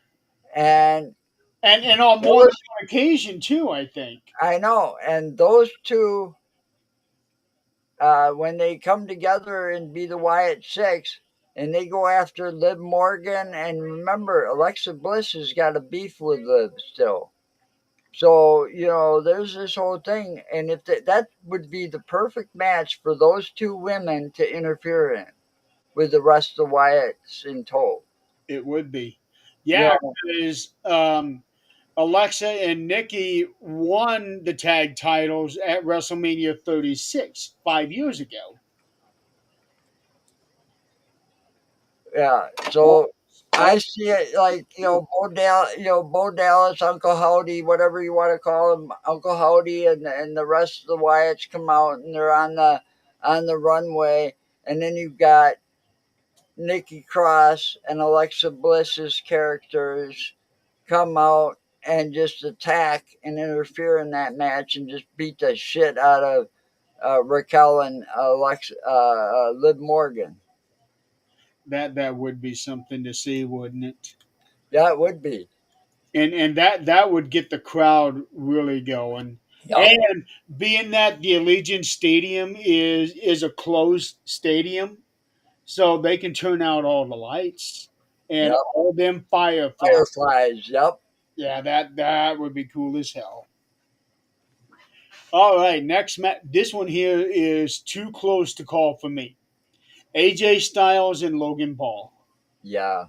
and and on more than those one occasion too. I think I know, and those two when they come together and be the Wyatt Six, and they go after Liv Morgan. And remember, Alexa Bliss has got a beef with Liv still. So there's this whole thing, and if that would be the perfect match for those two women to interfere in with the rest of the Wyatts in tow. it would be. You Yeah, know, because Alexa and Nikki won the tag titles at WrestleMania 36 5 years ago. yeah. Oh, So I see it like Bo Dallas, Uncle Howdy, whatever you want to call him, Uncle Howdy, and the rest of the Wyatts come out and they're on the runway, and then you've got Nikki Cross and Alexa Bliss's characters come out and just attack and interfere in that match and just beat the shit out of Raquel and Liv Morgan. that would be something to see, wouldn't it? Yeah, it would be. And that would get the crowd really going. Yep. And being that the Allegiant Stadium is a closed stadium, so they can turn out all the lights and Yep. all them fireflies. Fireflies. Yep. Yeah, that would be cool as hell. All right, next match. This one here is too close to call for me. AJ Styles and Logan Paul. Yeah.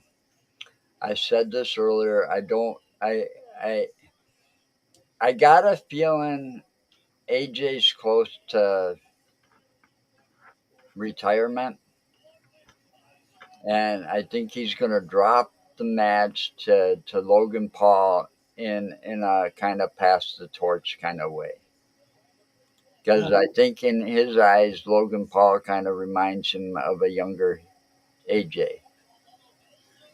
I said this earlier. I don't. I. I got a feeling AJ's close to retirement, and I think he's going to drop the match to Logan Paul in a kind of pass the torch kind of way. Because I think in his eyes, Logan Paul kind of reminds him of a younger AJ.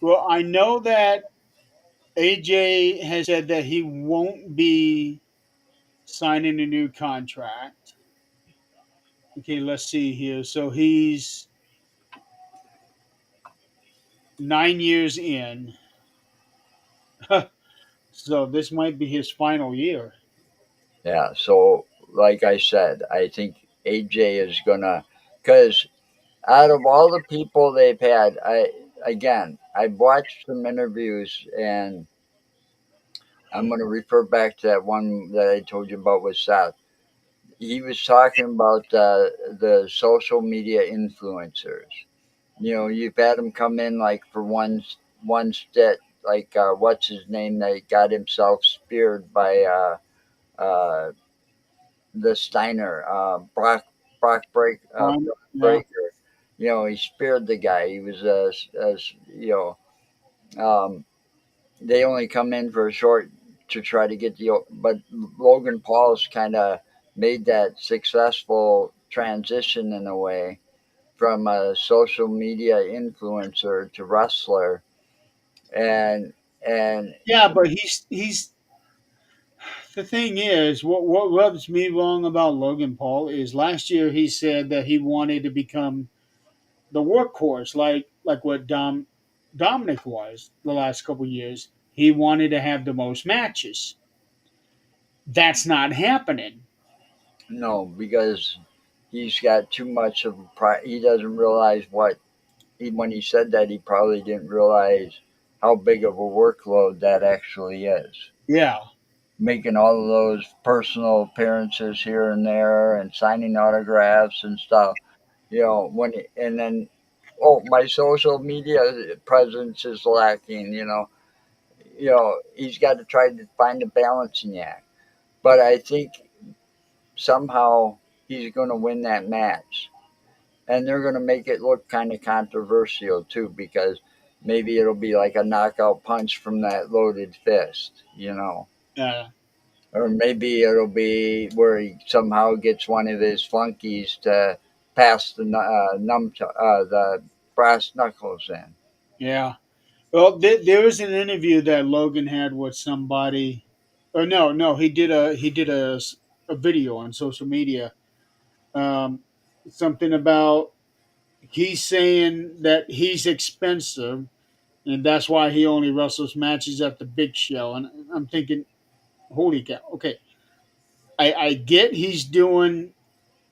Well, I know that AJ has said that he won't be signing a new contract. Okay, let's see here. So he's 9 years in. So this might be his final year. Yeah, so like I said, I think AJ is gonna, because out of all the people they've had, I've watched some interviews, and I'm gonna refer back to that one that I told you about with Seth. He was talking about the social media influencers. You know, you've had him come in like for one stint, like what's his name that got himself speared by uh, the Steiner, Brock Yeah. Breaker. You know, he speared the guy. He was you um, they only come in for a short to try to get but Logan Paul's kind of made that successful transition in a way from a social media influencer to wrestler, and and Yeah, but he's the thing is, what rubs me wrong about Logan Paul is last year he said that he wanted to become the workhorse, like what Dominic was the last couple years. He wanted to have the most matches. That's not happening. no, because he's got too much of a he doesn't realize what when he said that, he probably didn't realize how big of a workload that actually is. Yeah, Making all of those personal appearances here and there and signing autographs and stuff, you know, and then, oh, my social media presence is lacking, he's got to try to find a balancing act. But I think somehow he's going to win that match, and they're going to make it look kind of controversial too, because maybe it'll be like a knockout punch from that loaded fist. uh, Or maybe it'll be where he somehow gets one of his flunkies to pass the brass knuckles in. yeah. Well, there was an interview that Logan had with somebody. Or no, no, he did a video on social media. Um, Something about he's saying that he's expensive and that's why he only wrestles matches at the big show. And I'm thinking, holy cow! Okay, I get he's doing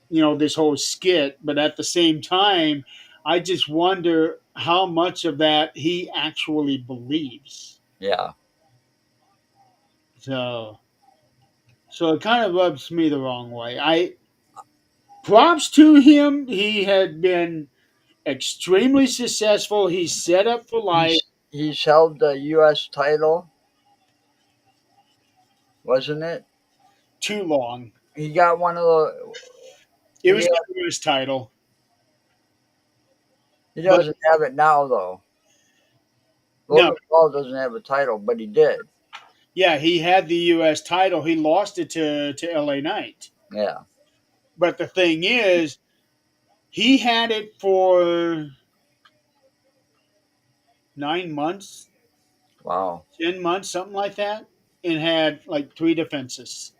this whole skit, but at the same time, I just wonder how much of that he actually believes. Yeah, So so it kind of rubs me the wrong way. I props to him. He had been extremely successful. He's set up for life. he's held the U.S. title, wasn't it? Too long. He got one of the. It He was the first title, he but doesn't have it now though. no, Logan Paul doesn't have a title, but he did. yeah, he had the U.S. title. He lost it to L.A. Knight. Yeah. But the thing is, he had it for 9 months, Wow. 10 months, something like that, and had like three defenses.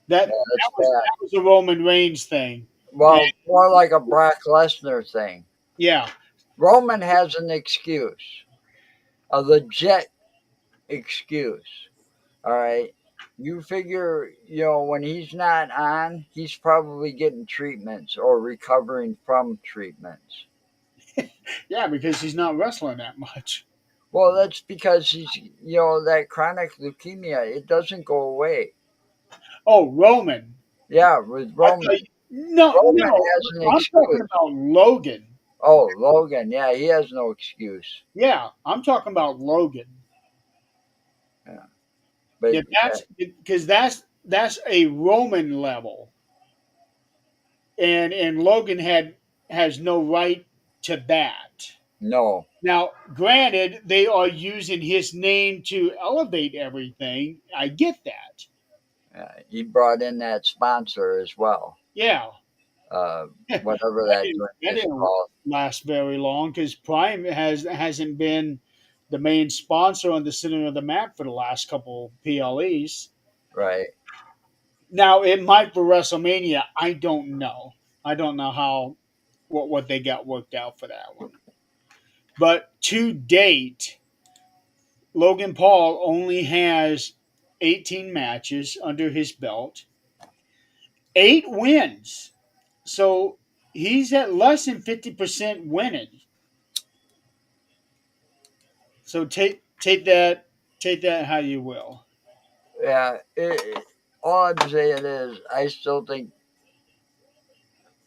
That Yeah, that's that was bad. that was a Roman Reigns thing, and Well, more like a Brock Lesnar thing. yeah, Roman has an excuse, a legit excuse. All right. You figure, when he's not on, he's probably getting treatments or recovering from treatments. yeah, because he's not wrestling that much. Well, that's because that chronic leukemia, it doesn't go away. Oh, Roman. Yeah, with I thought Roman. no, Roman no. has an I'm talking excuse. about Logan. Oh, Logan. Yeah, he has no excuse. Yeah, I'm talking about Logan. Yeah. but Yeah, that's because that's a Roman level, and Logan has no right to that. no, Now, granted, they are using his name to elevate everything. I get that. he brought in that sponsor as well. Yeah, Uh, that whatever that didn't drink that is didn't called, last very long because Prime hasn't been the main sponsor on the center of the map for the last couple PLEs. right? Now it might for WrestleMania. I don't know. I don't know how what they got worked out for that one. But to date, Logan Paul only has 18 matches under his belt, 8 wins. So he's at less than 50% winning. So take that how you will. Yeah. All I'm saying is, I still think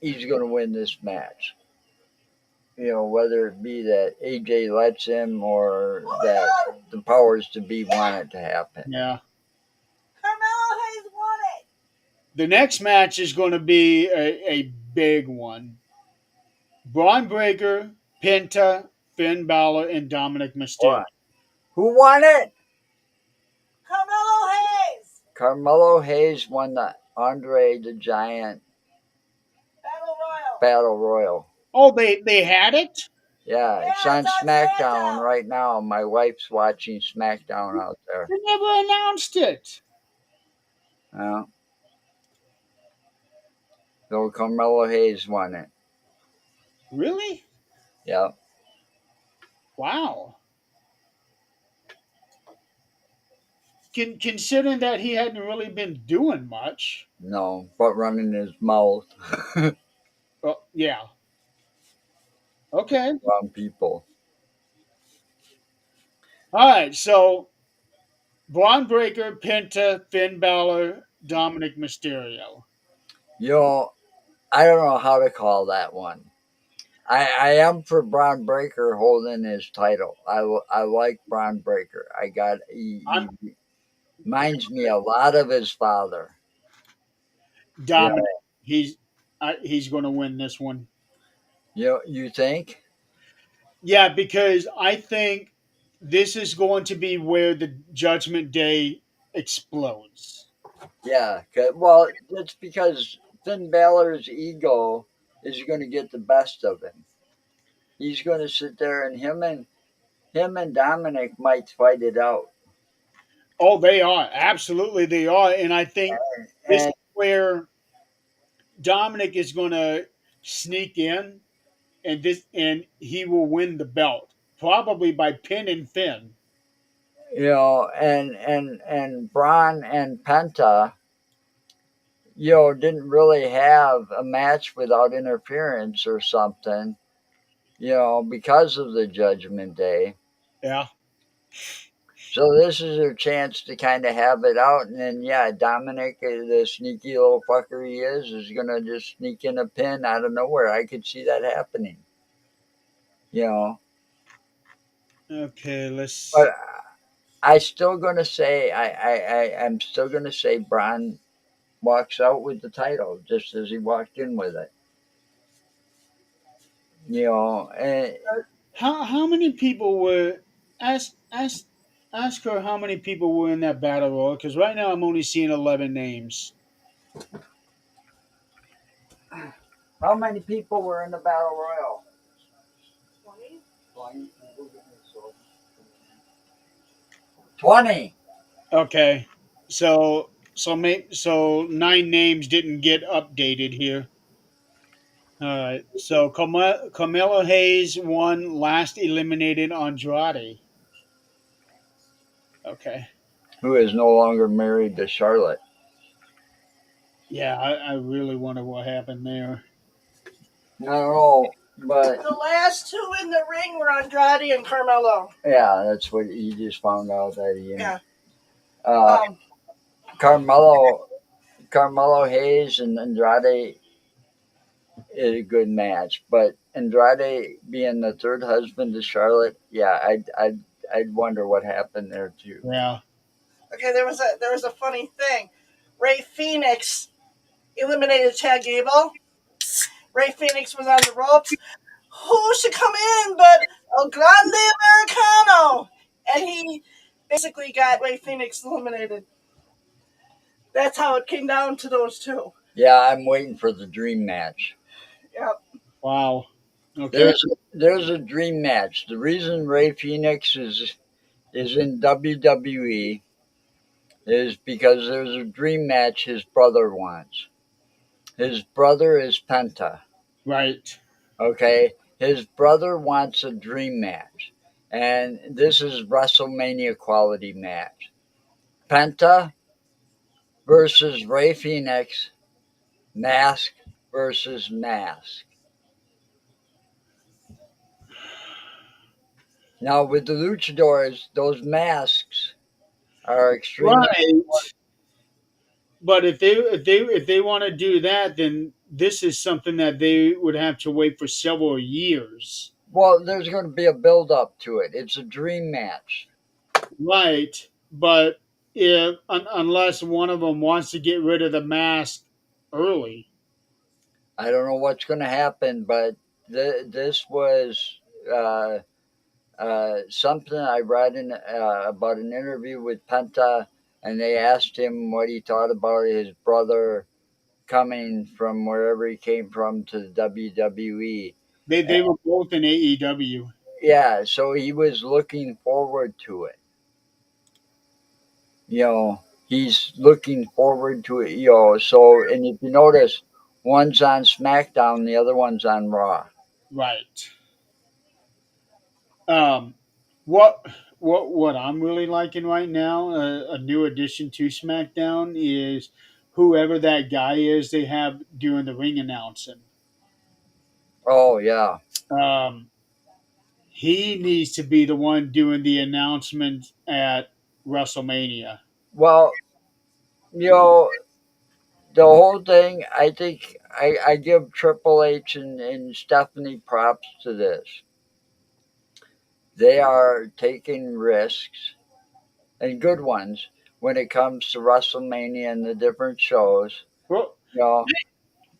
he's going to win this match. Whether it be that AJ lets him or that the powers to be want it to happen. Yeah. Carmelo Hayes won it. The next match is going to be a big one. Braun Breaker, Penta, Finn Balor, and Dominic Mysterio. What? Who won it? Carmelo Hayes. Carmelo Hayes won the Andre the Giant Battle Royal. Battle Royal. Oh, they had it? Yeah, Yeah, it's on it's on SmackDown SmackDown. right now. My wife's watching SmackDown out there. They never announced it. Uh, so Carmelo Hayes won it. Really? Yeah, Wow. Considering that he hadn't really been doing much. no, but running his mouth Well, yeah. Okay. on people. All right. So Braun Breaker, Penta, Finn Balor, Dominic Mysterio. You know, I don't know how to call that one. I am for Braun Breaker holding his title. I like Braun Breaker. I'm He reminds me a lot of his father. Yeah, Dominic. He's going to win this one. you think? Yeah, because I think this is going to be where the Judgment Day explodes. Yeah. Well, it's because Finn Balor's ego is going to get the best of him. He's going to sit there, and him and Dominic might fight it out. Oh, they are. Absolutely, they are. And I think this is And where Dominic is going to sneak in and he will win the belt, probably by pin and Finn. and Braun and Penta, didn't really have a match without interference or something, because of the Judgment Day. Yeah. So this is their chance to kind of have it out, and then yeah, Dominic, the sneaky little fucker he is gonna just sneak in a pin out of nowhere. I could see that happening, you know. Okay, let's But I still gonna say I'm still gonna say Braun walks out with the title just as he walked in with it. And how many people were ask her how many people were in that battle royal because right now I'm only seeing 11 names. how many people were in the battle royal? 20. 20. Okay. So 9 names didn't get updated here. All right. So Carmelo Hayes won last eliminated Andrade. Okay. Who is no longer married to Charlotte. Yeah, I really wonder what happened there. I don't know, but The last two in the ring were Andrade and Carmelo. yeah, that's what he just found out that he. Yeah. Uh, Um, Carmelo, Carmelo Hayes and Andrade is a good match, but Andrade being the third husband to Charlotte, yeah, I'd wonder what happened there too. Yeah. Okay, there was a funny thing. Ray Phoenix eliminated Chad Gable. Ray Phoenix was on the ropes. Who should come in but El Grande Americano? And he basically got Ray Phoenix eliminated. That's how it came down to those two. Yeah, I'm waiting for the dream match. Yep. Wow. Okay. There's a dream match. The reason Ray Phoenix is in WWE is because there's a dream match his brother wants. His brother is Penta. Right. Okay, his brother wants a dream match, and this is WrestleMania quality match. Penta versus Ray Phoenix, mask versus mask. Now with the luchadors, those masks are extremely. Right. But if they want to do that, then this is something that they would have to wait for several years. Well, there's going to be a build up to it. It's a dream match. Right. But if unless one of them wants to get rid of the mask early, I don't know what's going to happen, but this was something I read in about an interview with Penta, and they asked him what he thought about his brother coming from wherever he came from to the WWE. they were both in AEW. Yeah, so he was looking forward to it. He's looking forward to it. So and if you notice, one's on SmackDown, the other one's on Raw. Right. Um, what what I'm really liking right now, a new addition to SmackDown is whoever that guy is they have doing the ring announcing. Oh yeah. Um, he needs to be the one doing the announcement at WrestleMania. Well, you know, the whole thing, I think I give Triple H and Stephanie props to this. They are taking risks and good ones when it comes to WrestleMania and the different shows. Well, You know,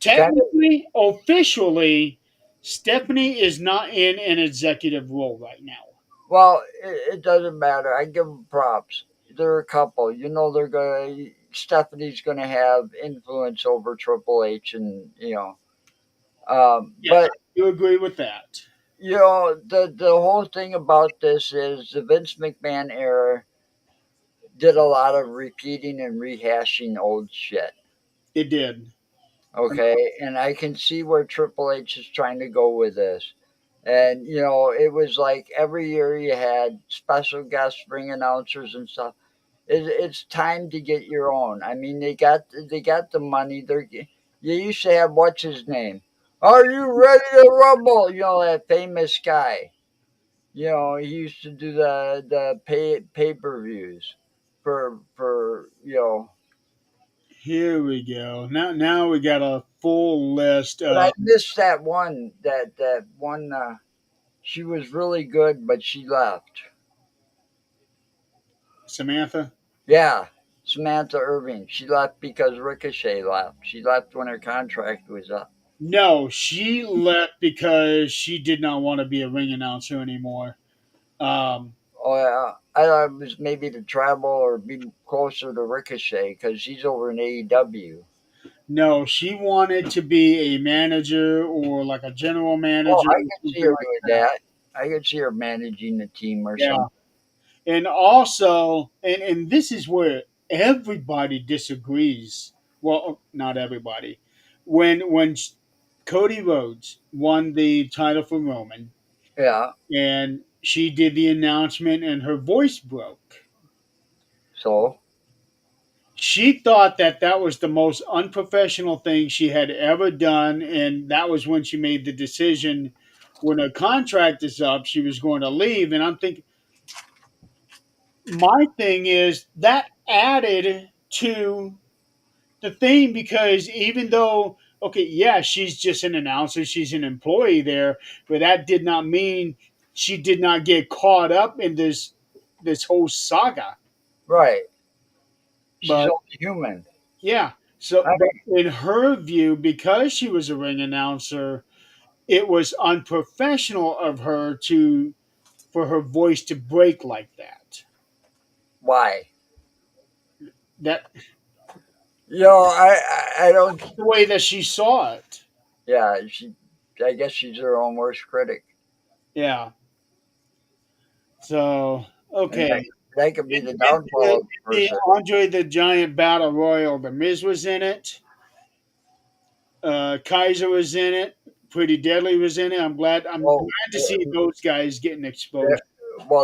kind of, technically, officially, Stephanie is not in an executive role right now. well, it doesn't matter. I give them props. They're a couple. Stephanie's gonna have influence over Triple H, and Yes, but I do agree with that. the whole thing about this is the Vince McMahon era did a lot of repeating and rehashing old shit. It did. Okay, and I can see where Triple H is trying to go with this. And it was like every year you had special guest ring announcers and stuff. It's time to get your own. I mean, they got the money. You used to have what's his name? Are you ready to rumble? That famous guy. He used to do the pay per views for. Here we go. Now we got a full list But I of missed that one. She was really good, but she left. Samantha. Yeah, Samantha Irving. She left because Ricochet left. She left when her contract was up. No, she left because she did not want to be a ring announcer anymore. Um, Oh yeah, I thought it was maybe to travel or be closer to Ricochet because he's over in AEW. no, she wanted to be a manager or like a general Oh, manager I or could see something her like doing that. that. I could see her managing the team or Yeah. something. And also, and this is where everybody disagrees. Well, not everybody. When Cody Rhodes won the title from Roman, Yeah. and she did the announcement, and her voice broke. So She thought that that was the most unprofessional thing she had ever done, and that was when she made the decision. When her contract is up, she was going to leave, and I'm thinking my thing is that added to the thing because even though okay, yeah, she's just an announcer, she's an employee there, but that did not mean she did not get caught up in this whole saga. right. She's but only human. yeah. So, I but in her view, because she was a ring announcer, it was unprofessional of her to for her voice to break like that. why? That I don't. the way that she saw it. Yeah, she. I guess she's her own worst critic, Yeah. So and okay. that could be In, the in downfall of a the person. Andre the Giant Battle Royal, The Miz was in it. Kaiser was in it. Pretty Deadly was in it. I'm Well, glad to see those guys getting there, exposed.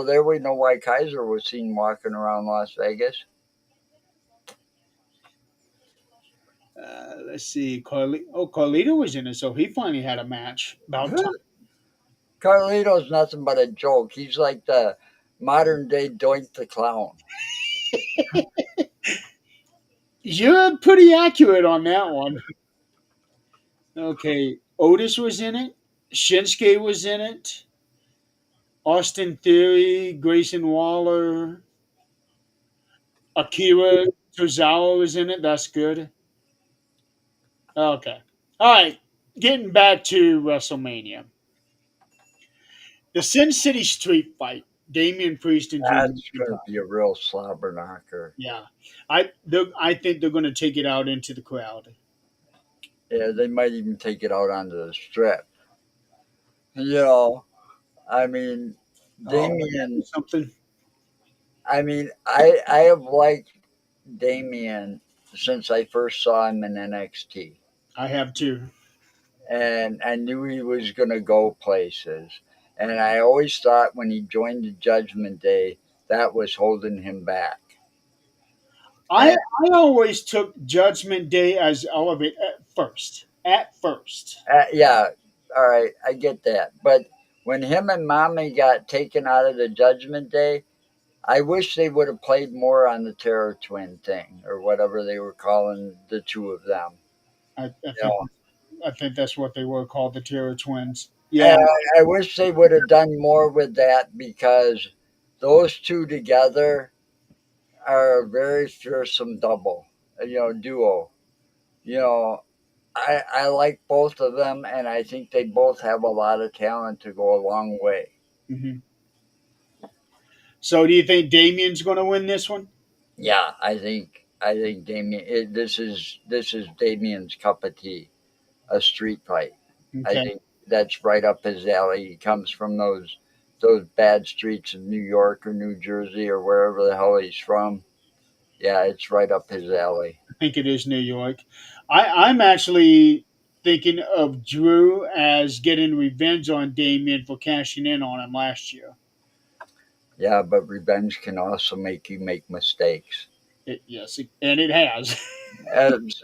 there we know why Kaiser was seen walking around Las Vegas. Let's see. Carlito was in it, so he finally had a match. About time. Carlito's nothing but a joke. He's like the modern day Doink the Clown. You're pretty accurate on that one. Okay. Otis was in it. Shinsuke was in it. Austin Theory, Grayson Waller, Akira Tozawa was in it. That's good. Okay. All right. Getting back to WrestleMania. The Sin City Street Fight. Damian Priest and Drew That's going to McIntyre. be a real slobber knocker. Yeah. I think they're going to take it out into the crowd. Yeah, they might even take it out onto the strip. You know, I mean, Oh, that'd be Damien. something. I have liked Damien since I first saw him in NXT, I have too. and I knew he was going to go places. And I always thought when he joined the Judgment Day, that was holding him back. I And I always took Judgment Day as elevate at first. At first. yeah, all right, I get that. But when him and Mommy got taken out of the Judgment Day, I wish they would have played more on the Terror Twin thing or whatever they were calling the two of them. I You think know, I think that's what they were called, the Terror Twins. and Yeah. I wish they would have done more with that because those two together are a very fearsome double, duo. You know, I like both of them, and I think they both have a lot of talent to go a long way. Hmm. So do you think Damien's going to win this one? Yeah, I think Damien. This is Damien's cup of tea, a street fight. I Okay. think that's right up his alley. He comes from those bad streets of New York or New Jersey or wherever the hell he's from. Yeah, it's right up his alley. I think it is New York. I'm actually thinking of Drew as getting revenge on Damien for cashing in on him last year. Yeah, but revenge can also make you make mistakes. Yes, and it has.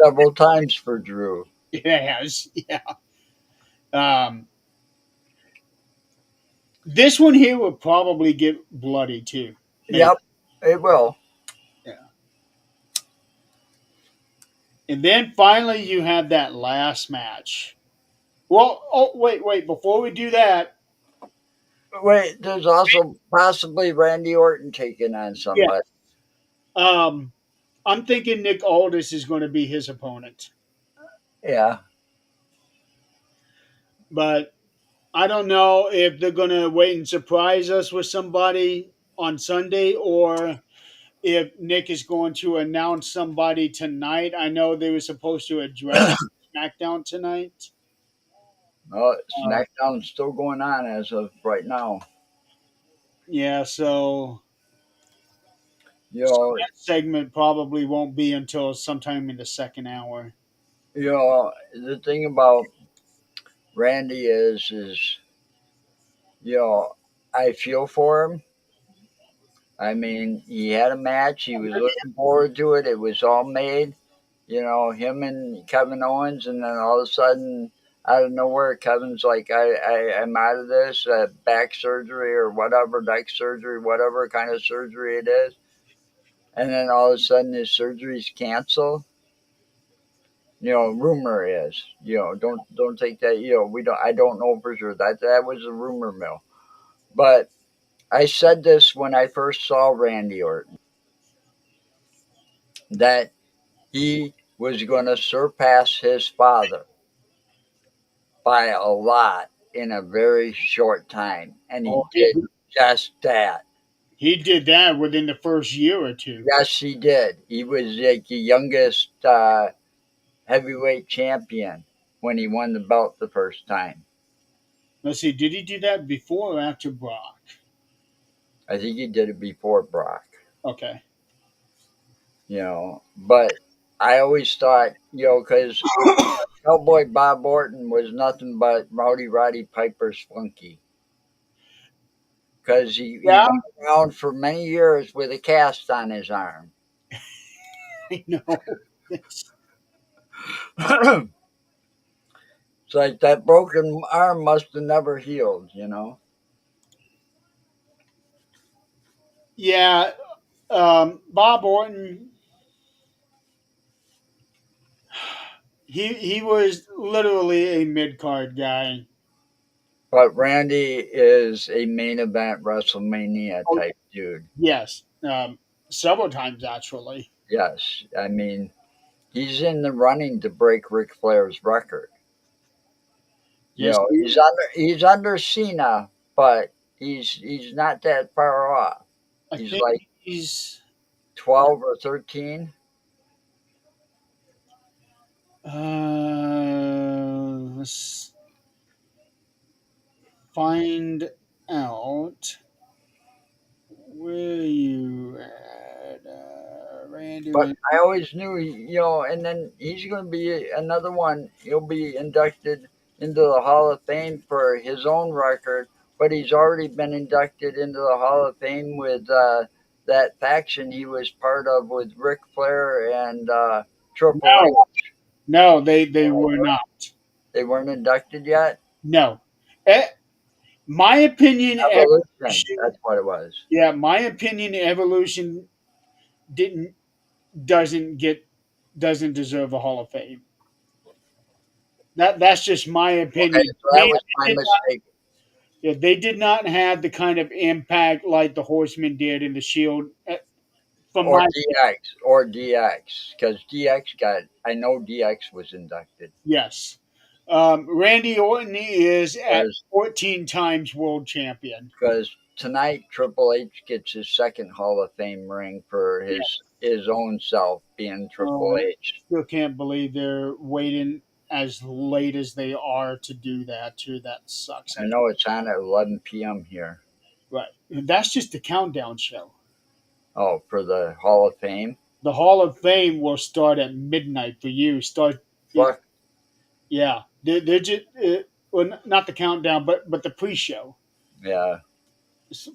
Several times for Drew. It has. Yeah. Um, this one here will probably get bloody too. Maybe. Yep, it will. Yeah. And then finally, you have that last match. Well, oh wait. Before we do that, Wait, there's also possibly Randy Orton taking on yeah. somebody. I'm thinking Nick Aldis is going to be his opponent, Yeah. but I don't know if they're going to wait and surprise us with somebody on Sunday or if Nick is going to announce somebody tonight. I know they were supposed to address SmackDown tonight. Well, Uh, SmackDown's still going on as of right now. yeah, so You know, that segment probably won't be until sometime in the second hour. the thing about Randy is I feel for him. I mean, he had a match. He was looking forward to it. It was all made. Him and Kevin Owens, and then all of a sudden, out of nowhere, Kevin's like, I'm out of this back surgery or whatever, neck surgery, whatever kind of surgery it is. And then all of a sudden, his surgery's canceled. Rumor is, don't take that. We don't. I don't know for sure. That was a rumor mill. But I said this when I first saw Randy Orton. that he was going to surpass his father by a lot in a very short time. And he Oh, did just that. he did that within the first year or two. Yes, he did. He was like the youngest heavyweight champion when he won the belt the first time. Let's see, did he do that before or after Brock? I think he did it before Brock, Okay. But I always thought, because Cowboy Bob Orton was nothing but Rowdy Roddy Piper's flunky. Because he Yeah, went around for many years with a cast on his arm. I know. It's like that broken arm must have never healed. Yeah, Bob Orton, he was literally a mid card guy. But Randy is a main event WrestleMania Oh, type dude. yes, several times actually. Yes, I mean he's in the running to break Ric Flair's record. Yes, He's under Cena, but he's not that far off. I He's think like he's 12 or 13. let's find out where you at, Randy. But I always knew, and then he's going to be another one. He'll be inducted into the Hall of Fame for his own record, but he's already been inducted into the Hall of Fame with that faction he was part of with Ric Flair and Triple H. No, no, they were not. They weren't inducted yet. No, Eh, my opinion, Evolution, evolution. that's what it was. Yeah, my opinion, evolution didn't doesn't get doesn't deserve a Hall of Fame. That's just my Okay, opinion. so that was my mistake. Yeah, they did not have the kind of impact like the Horsemen did in the Shield. From Or my DX, because I know DX was inducted. yes, Randy Orton is at Because 14 times world champion. because tonight Triple H gets his second Hall of Fame ring for Yeah. his own self being Triple I H. still can't believe they're waiting as late as they are to do that too. That sucks. I know it's on at 11 p.m. here. Right. And that's just the countdown show. Oh, for the Hall of Fame. The Hall of Fame will start at midnight for you. Start, Fuck yeah. They're just well, not the countdown, but the pre-show. yeah.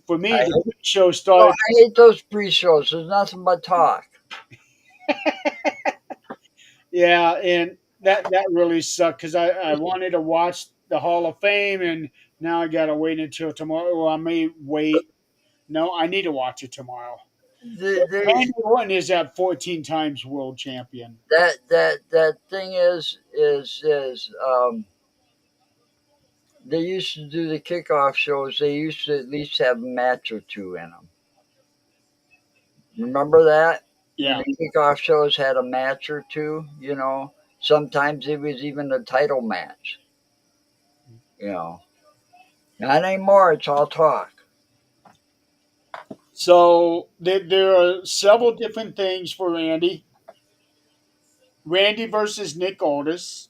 For me, I the pre-show No, started. I hate those pre-shows. There's nothing but talk. Yeah, and that really sucked because I wanted to watch the Hall of Fame, and now I got to wait until tomorrow. Well, I may wait. No, I need to watch it tomorrow. They, Randy Orton is at 14 times world champion. that thing is they used to do the kickoff shows. They used to at least have a match or two in them. Remember that? Yeah. The kickoff shows had a match or two. Sometimes it was even a title match. You know, not anymore. It's all talk. So there are several different things for Randy. Randy versus Nick Aldis.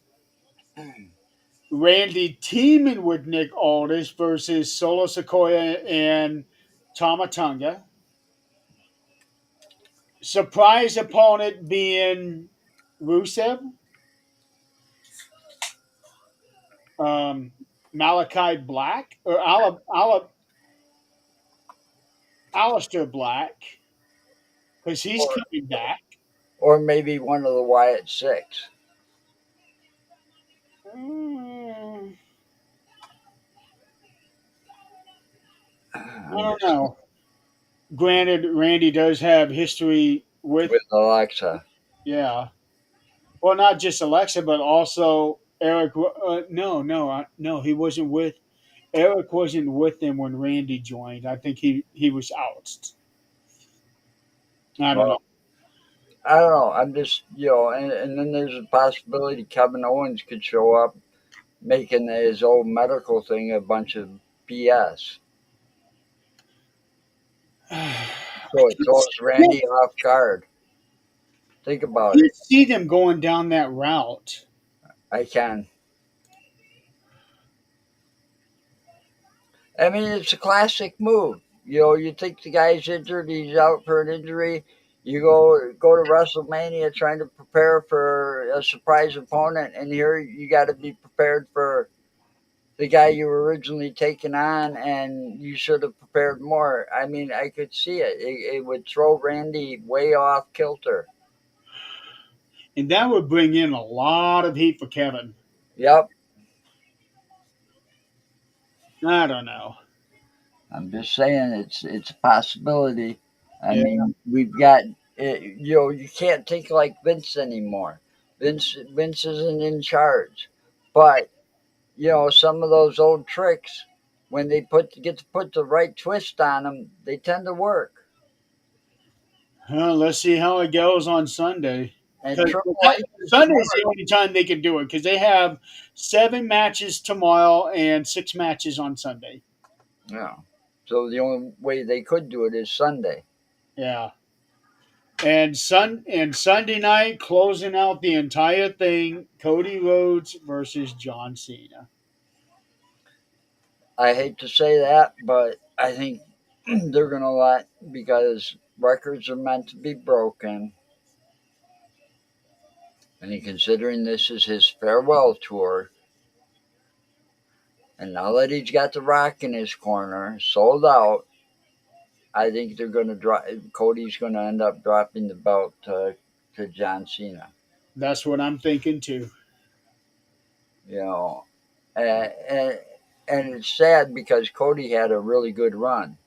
Randy teaming with Nick Aldis versus Solo Sequoia and Tamatonga. Surprise opponent being Rusev, um, Malachi Black, or Alistair Black, because he's Or, coming back. or maybe one of the Wyatt Six. Mm, I I'm don't just know. Granted, Randy does have history with, with Alexa. yeah. Well, not just Alexa, but also Eric. No, he wasn't with. Eric wasn't with them when Randy joined. I think he was out. I don't Well, know. I don't know. I'm just, and then there's a possibility Kevin Owens could show up making his old medical thing a bunch of BS. So it throws can't, Randy off guard. Think about can't it. see them going down that route. I can. I mean, it's a classic move. You think the guy's injured, he's out for an injury. You go to WrestleMania trying to prepare for a surprise opponent, and here you got to be prepared for the guy you were originally taking on, and you should have prepared more. I mean, I could see it. It would throw Randy way off kilter. And that would bring in a lot of heat for Kevin. Yep, I don't know. I'm just saying it's a possibility. I Yeah. mean, we've got you can't think like Vince anymore. Vince isn't in charge, but some of those old tricks when they get to put the right twist on them, they tend to work. Well, let's see how it goes on Sunday. And Because Triple H is Sunday's smart. the only time they can do it because they have 7 matches tomorrow and 6 matches on Sunday. Yeah. So the only way they could do it is Sunday. Yeah. And Sunday night closing out the entire thing, Cody Rhodes versus John Cena. I hate to say that, but I think they're going to let, because records are meant to be broken. And considering this is his farewell tour, and now that he's got The Rock in his corner, sold out, I think they're going to drop. Cody's going to end up dropping the belt to John Cena. That's what I'm thinking too. You know, and it's sad because Cody had a really good run,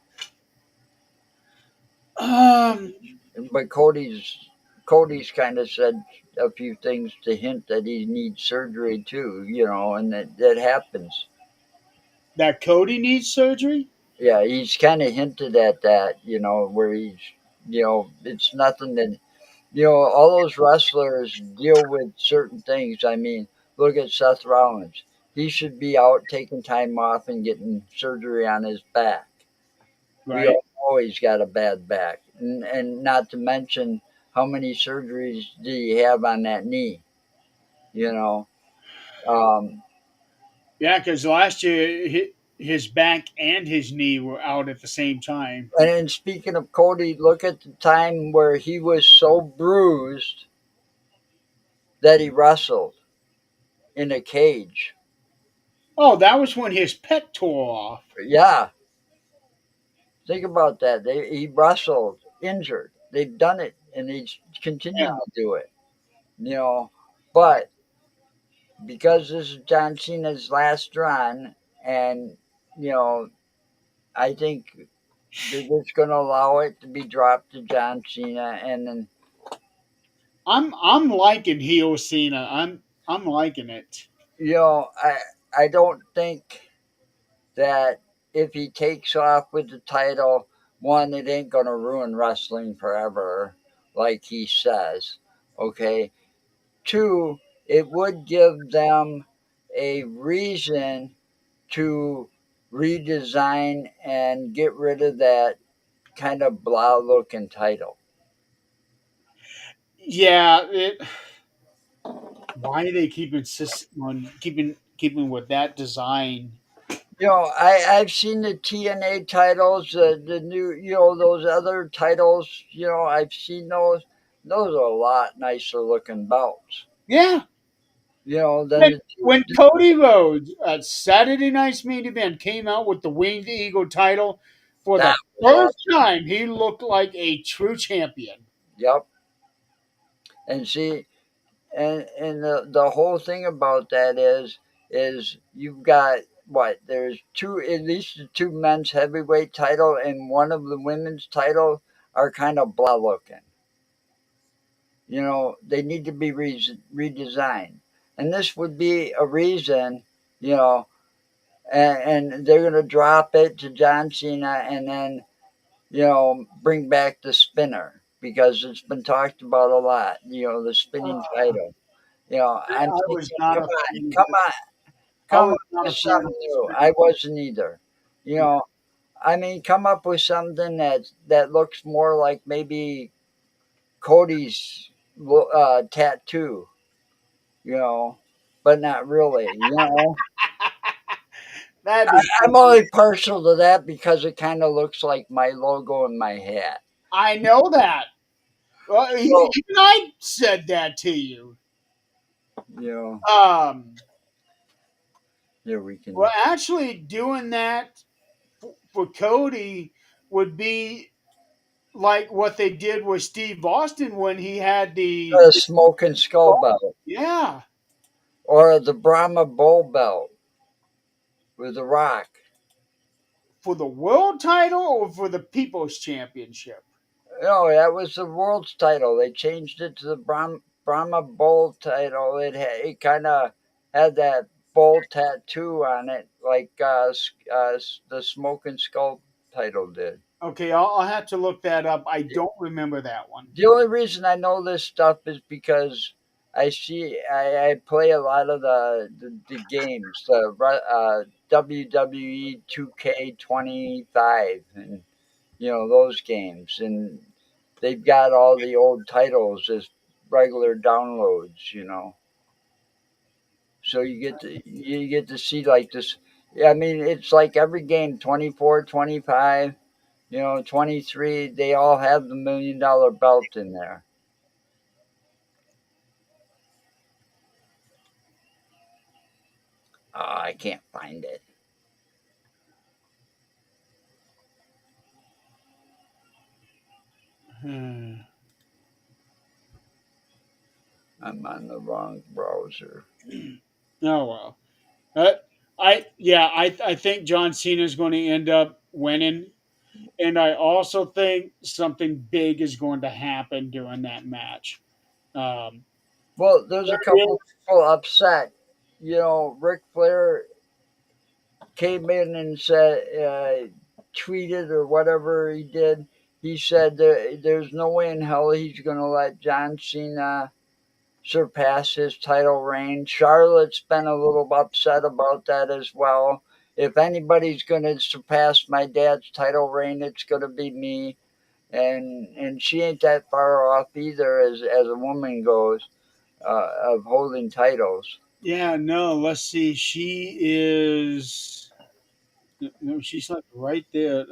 Um, but Cody's kind of said a few things to hint that he needs surgery too. And that happens. that Cody needs surgery. Yeah, he's kind of hinted at that. Where it's nothing that all those wrestlers deal with certain things. I mean, look at Seth Rollins. He should be out taking time off and getting surgery on his back. We Right. all know he's got a bad back, and not to mention how many surgeries do you have on that knee? You know, um, Yeah, because last year his back and his knee were out at the same time. and then speaking of Cody, look at the time where he was so bruised that he wrestled in a cage. Oh, that was when his pec tore off. Yeah, think about that. He wrestled injured. They've done it, and he's continuing Yeah. to do it. You know, but because this is John Cena's last run, and you know, I think they're just going to allow it to be dropped to John Cena, and then I'm liking heel Cena. I'm liking it. I don't think that if he takes off with the title, one, it ain't going to ruin wrestling forever, like he says. Okay. Two, it would give them a reason to redesign and get rid of that kind of blah looking title. Yeah. Why do they keep insisting on keeping with that design? I've seen the TNA titles, the new, those other titles. I've seen those. Those are a lot nicer looking belts. Yeah. Than When, the when Cody Rhodes at Saturday Night's Main Event came out with the Winged Eagle title for that the was first awesome. time, he looked like a true champion. Yep. And see, and the whole thing about that is you've got what, there's two, at least the two men's heavyweight title and one of the women's title are kind of blah looking. They need to be redesigned, and this would be a reason. you know and they're going to drop it to John Cena, and then bring back the spinner, because it's been talked about a lot. The spinning title. I'm I was thinking, not come a on, fan. come on, I come was up not with a fan of something the new. spinning. I wasn't either. You know, I mean, come up with something that looks more like maybe Cody's tattoo. You know, but not really. That'd be I'm something. only partial to that because it kind of looks like my logo and my hat. I know that. Well, So, even I said that to you. you know, Um, yeah, we well, can. actually, doing that for Cody would be like what they did with Steve Austin when he had the The smoking skull ball. belt Yeah, or the Brahma bull belt with the Rock. for the world title or for the People's Championship. No, that was the world's title. They changed it to the Brahma Bull title. It kind of had that bull tattoo on it, like the Smoking Skull title did. Okay, I'll have to look that up. I don't remember that one. The only reason I know this stuff is because I play a lot of the games, the WWE 2K25, and those games, and they've got all the old titles as regular downloads. So you get to see like this. Yeah, I mean, it's like every game 24, 25, 23. They all have the $1 million belt in there. I can't find it. Hmm. I'm on the wrong browser. Oh well. Uh, I think John Cena is going to end up winning, and I also think something big is going to happen during that match. Um, Well, there's a there couple people upset. Ric Flair came in and said, tweeted or whatever he did. He said there's no way in hell he's going to let John Cena surpass his title reign. Charlotte's been a little upset about that as well. If anybody's going to surpass my dad's title reign, it's going to be me. And she ain't that far off either, as a woman goes, of holding titles. Yeah, no, let's see. She is. No, she's like right there.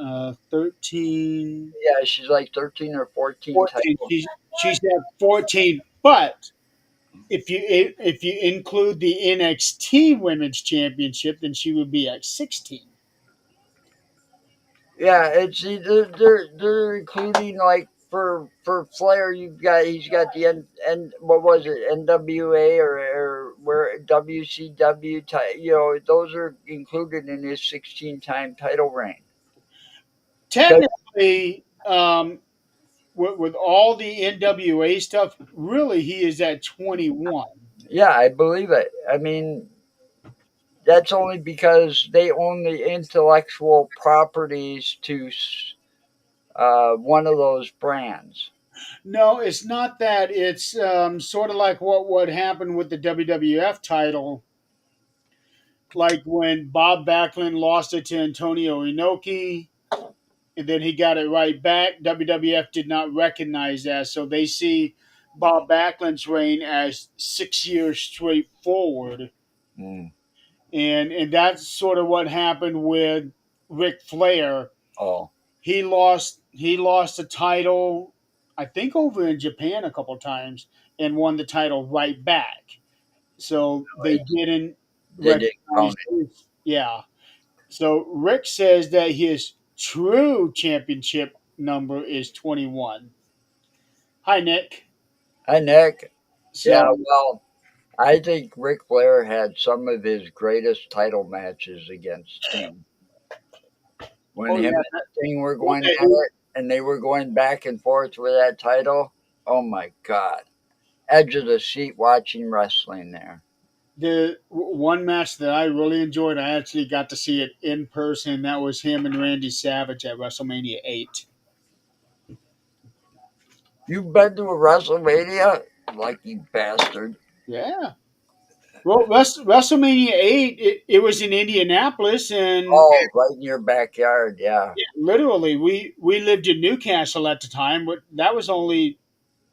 13, Yeah, she's like 13 or 14 14. titles. She's at 14. But if you include the NXT Women's Championship, then she would be at 16. Yeah, it's they're including like for Flair, he's got the what was it, NWA or where WCW those are included in his 16-time title reign. 'Cause, Technically, with all the NWA stuff, really he is at 21. yeah, I believe it. I mean, that's only because they own the intellectual properties to one of those brands. No, it's not that. It's sort of like what would happen with the WWF title, like when Bob Backlund lost it to Antonio Inoki, and then he got it right back. WWF did not recognize that, so they see Bob Backlund's reign as 6 years straight forward, Mm. and that's sort of what happened with Ric Flair. Oh, He lost the title, I think, over in Japan a couple times, and won the title right back. So they didn't they didn't recognize count it. his. Yeah. So Rick says that his true championship number is 21. Hi, Nick. Hi, Nick. Yeah, So well, I think Ric Flair had some of his greatest title matches against Sting. When oh him yeah, and Sting were well, going at it and they were going back and forth with that title, oh my God. Edge of the seat watching wrestling there. the one match that I really enjoyed, I actually got to see it in person. That was him and Randy Savage at WrestleMania 8. You've been to a WrestleMania? Lucky bastard. Yeah. Well, WrestleMania 8, it was in Indianapolis, and Oh, right in your backyard. Yeah. literally, we lived in Newcastle at the time, but that was only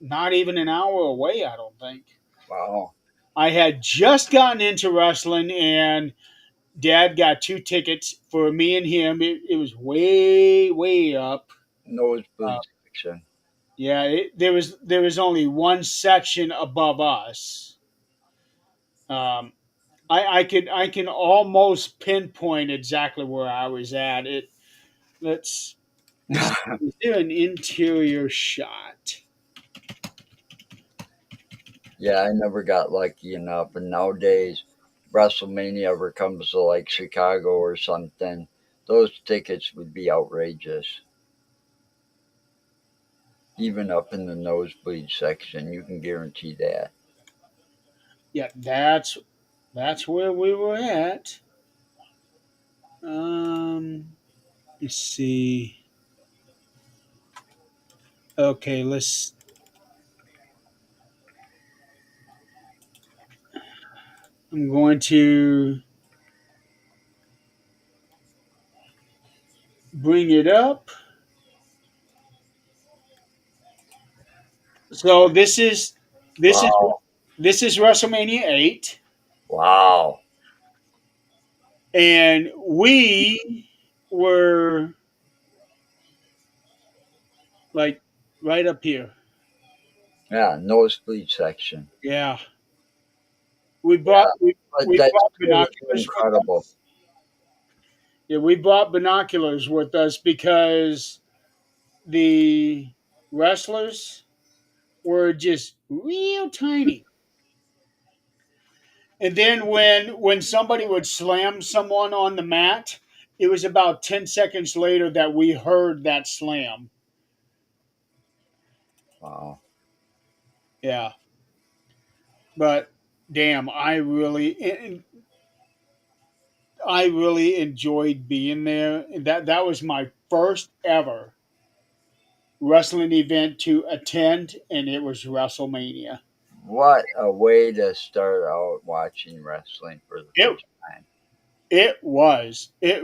not even an hour away, I don't think. Wow. I had just gotten into wrestling, and Dad got two tickets for me and him. It was way, way up. Uh, Nosebleed section. yeah, there was only one section above us. Um, I can almost pinpoint exactly where I was at. Let's see, is there an interior shot? Yeah, I never got lucky enough. And nowadays, WrestleMania ever comes to like Chicago or something, those tickets would be outrageous. Even up in the nosebleed section, you can guarantee that. Yeah, that's where we were at. Let's see. Okay, let's. I'm going to bring it up. So this is Wow. this is WrestleMania 8, Wow. and we were like right up here. Yeah, nosebleed section. Yeah, Yeah, but we that brought still was binoculars with incredible. us. Yeah, we brought binoculars with us because the wrestlers were just real tiny. And then when somebody would slam someone on the mat, it was about 10 seconds later that we heard that slam. Wow. Yeah. But damn, I really enjoyed being there. That was my first ever wrestling event to attend, and it was WrestleMania. What a way to start out watching wrestling for the It first time. it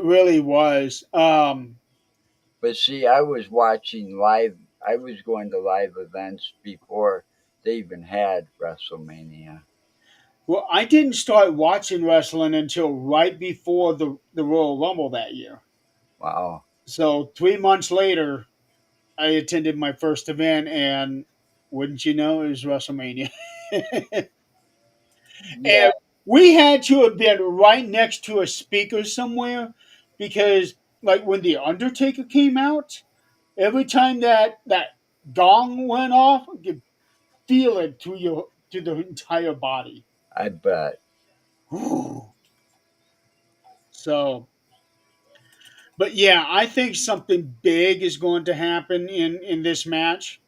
really was. But see, I was watching live, I was going to live events before they even had WrestleMania. Well, I didn't start watching wrestling until right before the Royal Rumble that year. Wow. So 3 months later, I attended my first event, and wouldn't you know, it was WrestleMania. Yeah, And we had to have been right next to a speaker somewhere because, like, when the Undertaker came out, every time that gong went off, you could feel it through the entire body. I bet. So, but yeah, I think something big is going to happen in this match.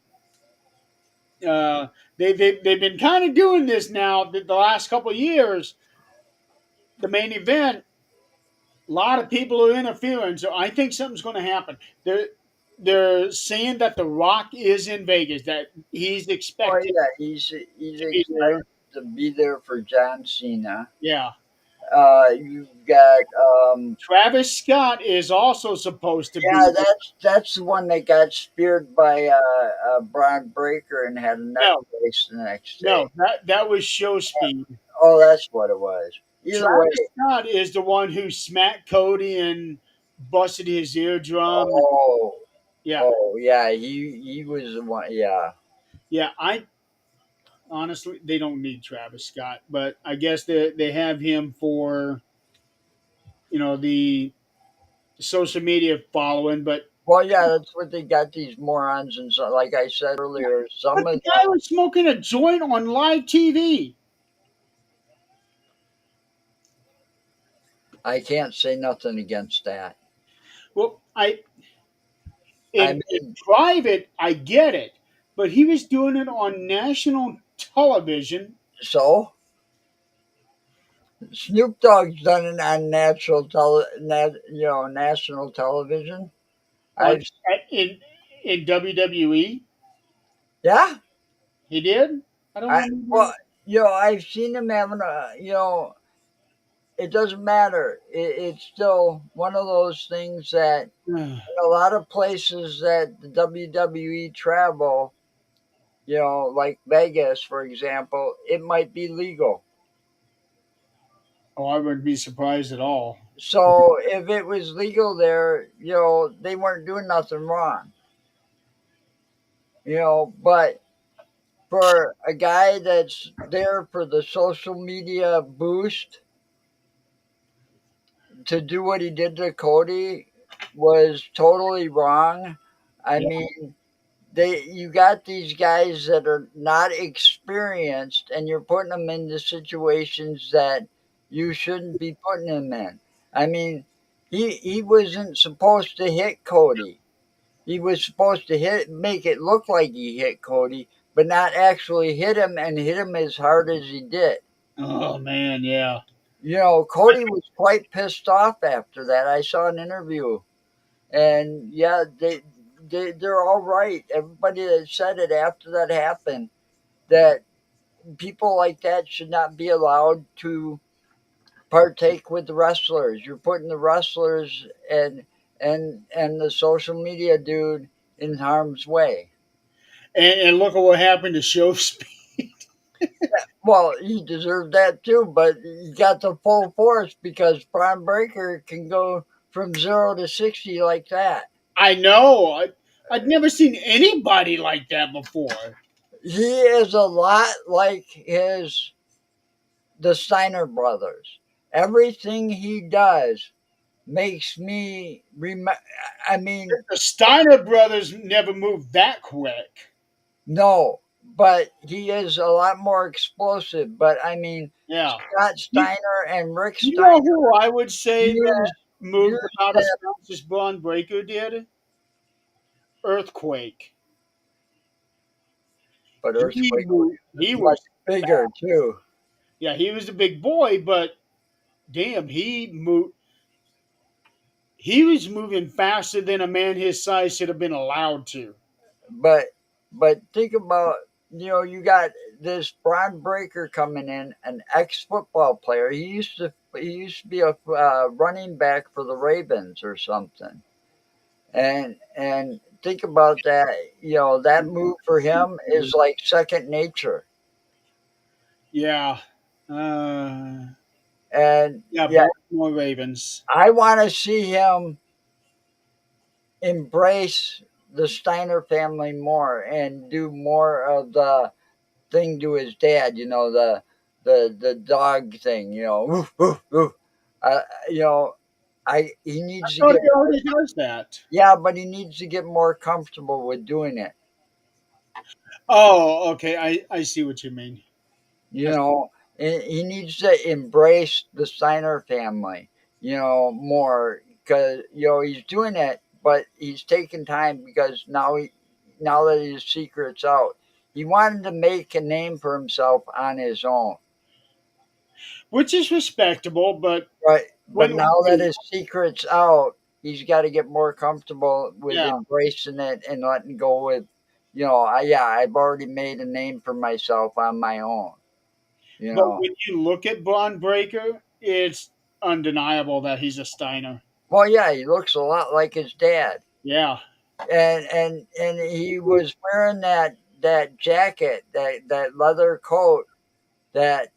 Uh, they've been kind of doing this now the last couple of years. The main event, a lot of people are interfering, so I think something's going to happen. They're saying that The Rock is in Vegas, that he's Oh expected yeah, he's to be there. expected to be there for John Cena. Yeah, You've got Travis Scott is also supposed to yeah, be there. that's the one that got speared by Braun Breaker and had a neck No, brace the next day. no, that was show speed. Oh, that's what it was. Either way, Travis Scott is the one who smacked Cody and busted his eardrum. oh, Yeah, oh yeah, he was the one. Yeah, yeah. I honestly, they don't need Travis Scott, but I guess they have him for the social media following. well, yeah, that's what they got these morons and so. Like I said earlier, some But the of guy was smoking a joint on live TV. I can't say nothing against that. Well, I in mean, private, I get it, but he was doing it on national television so Snoop Dogg's done it on national television. on I've in WWE. Yeah, He did? I don't I remember. well, I've seen him having a, it doesn't matter. It's still one of those things that in a lot of places that the WWE travel, like Vegas, for example, it might be legal. Oh, I wouldn't be surprised at all. So if it was legal there, they weren't doing nothing wrong. But for a guy that's there for the social media boost to do what he did to Cody was totally wrong. I Yeah. mean, you got these guys that are not experienced and you're putting them into situations that you shouldn't be putting them in. I mean, he wasn't supposed to hit Cody. He was supposed to make it look like he hit Cody, but not actually hit him and hit him as hard as he did. Oh man, yeah. Cody was quite pissed off after that. I saw an interview, and yeah, they're all right. Everybody that said it after that happened, that people like that should not be allowed to partake with the wrestlers. You're putting the wrestlers and the social media dude in harm's way. And look at what happened to Show Speed. Well, he deserved that too, but he got the full force because Braun Breaker can go from 0 to 60 like that. I know. I'd never seen anybody like that before. He is a lot like the Steiner brothers. Everything he does makes me remember. I mean, The Steiner brothers never moved that quick. no, but he is a lot more explosive. But I mean, Yeah. Scott You, Steiner and Rick you Steiner know who I would say that used moved used about as that, fast as Braun Breaker did? Earthquake. but He Earthquake moved. was He much was bigger fast. too. Yeah, he was a big boy, but damn, he moved. He was moving faster than a man his size should have been allowed to. But think about, you got this Braun Breaker coming in, an ex football player. He used to be a running back for the Ravens or something. And think about that. That move for him is like second nature. Yeah. Uh, And yeah, yeah, Baltimore Ravens. I want to see him embrace the Steiner family more and do more of the thing to his dad, the dog thing, woof, woof, woof. Uh, you know, he I needs to thought get he already does that. yeah, but he needs to get more comfortable with doing it. Oh, okay. I see what you mean. You Yes. know, and he needs to embrace the Steiner family, more because he's doing it, but he's taking time because now that his secret's out, he wanted to make a name for himself on his own. Which is respectable, but Right, but when now that his secret's out, he's got to get more comfortable with yeah, embracing it and letting go with, I've already made a name for myself on my own. You but know, when you look at Bond Breaker, it's undeniable that he's a Steiner. well, yeah, he looks a lot like his dad, Yeah. and he was wearing that jacket, that leather coat that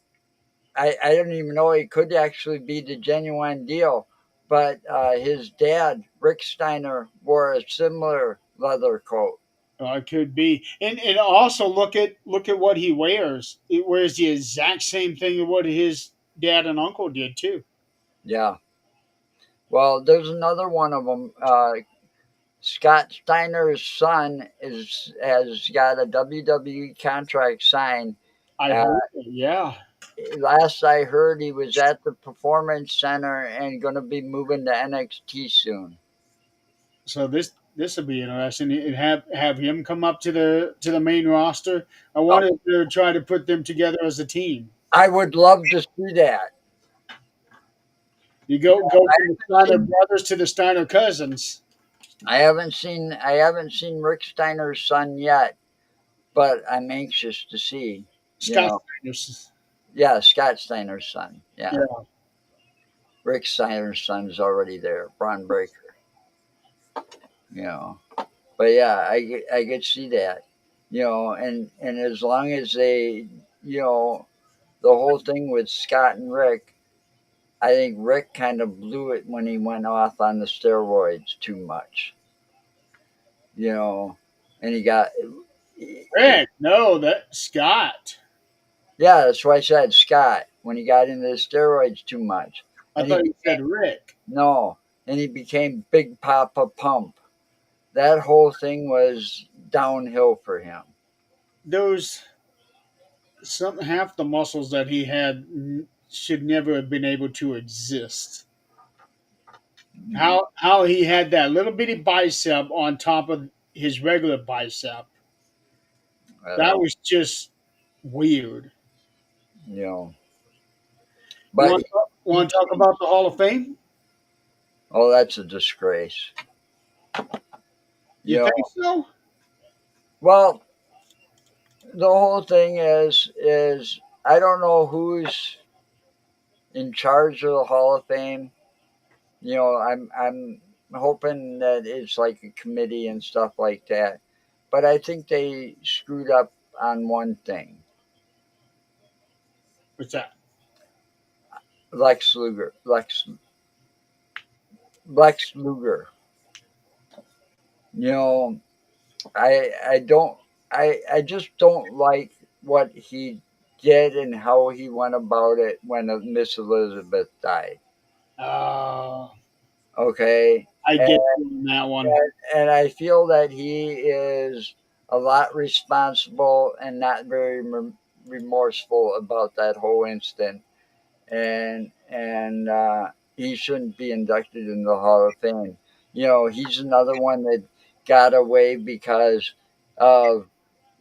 I don't even know it could actually be the genuine deal. But his dad, Rick Steiner, wore a similar leather coat. It could be, and also look at what he wears. It wears the exact same thing of what his dad and uncle did too. Yeah. Well, there's another one of them. Scott Steiner's son has got a WWE contract signed. I Uh, heard it. Yeah. Last I heard, he was at the Performance Center and going to be moving to NXT soon. So this will be interesting. And have him come up to the main roster. I Oh, wanted to try to put them together as a team. I would love to see that. You go I from the haven't Steiner seen brothers to the Steiner cousins. I haven't seen Rick Steiner's son yet, but I'm anxious to see. You Scott know, Steiner's. yeah, Scott Steiner's son. Yeah, Yeah, Rick Steiner's son is already there. Braun Breaker. You know, but yeah, I could see that. And as long as they, you know, the whole thing with Scott and Rick, I think Rick kind of blew it when he went off on the steroids too much. You know, and he got. Rick. No, that Scott. Yeah, that's why I said Scott when he got into the steroids too much, I and he thought you became said Rick. no, and he became Big Papa Pump. That whole thing was downhill for him. Those some half the muscles that he had should never have been able to exist. How he had that little bitty bicep on top of his regular bicep. I That don't, was just weird. you know, You but he want to talk about the Hall of Fame? oh, that's a disgrace. You You think know, so? well, the whole thing is I don't know who's in charge of the Hall of Fame. I'm hoping that it's like a committee and stuff like that. But I think they screwed up on one thing. What's that? Lex Luger, Lex Luger. You know, I don't I just don't like what he did and how he went about it when Miss Elizabeth died. Uh, Okay, I get you on that one. and I feel that he is a lot responsible and not very remorseful about that whole incident, and he shouldn't be inducted in the Hall of Fame. He's another one that got away because of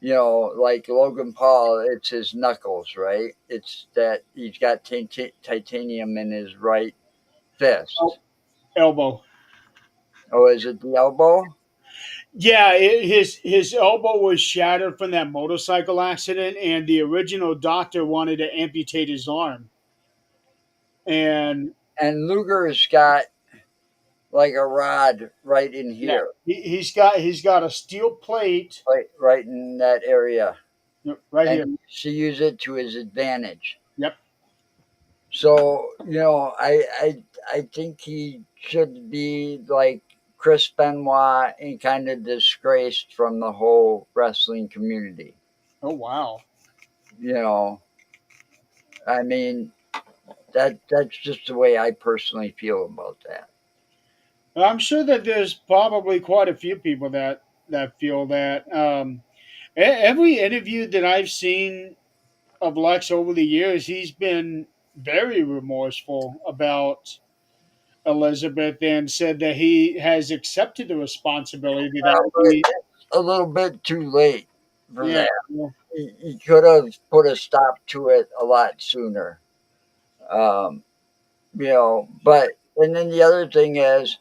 like Logan Paul. It's his knuckles, right? It's that he's got titanium in his right Oh, fist. elbow. Oh, is it the elbow? Yeah, his elbow was shattered from that motorcycle accident, and the original doctor wanted to amputate his arm. And And Luger's got like a rod right in yeah, here, he's got a steel plate right in that area, right and here. he used to use it to his advantage. Yep. So I think he should be like Chris Benoit and kind of disgraced from the whole wrestling community. Oh wow. You know, I mean that's just the way I personally feel about that. I'm sure that there's probably quite a few people that feel that. Every interview that I've seen of Lex over the years, he's been very remorseful about Elizabeth and said that he has accepted the responsibility that But he, it's a little bit too late for yeah, that. well, He could have put a stop to it a lot sooner. Um, but and then the other thing is,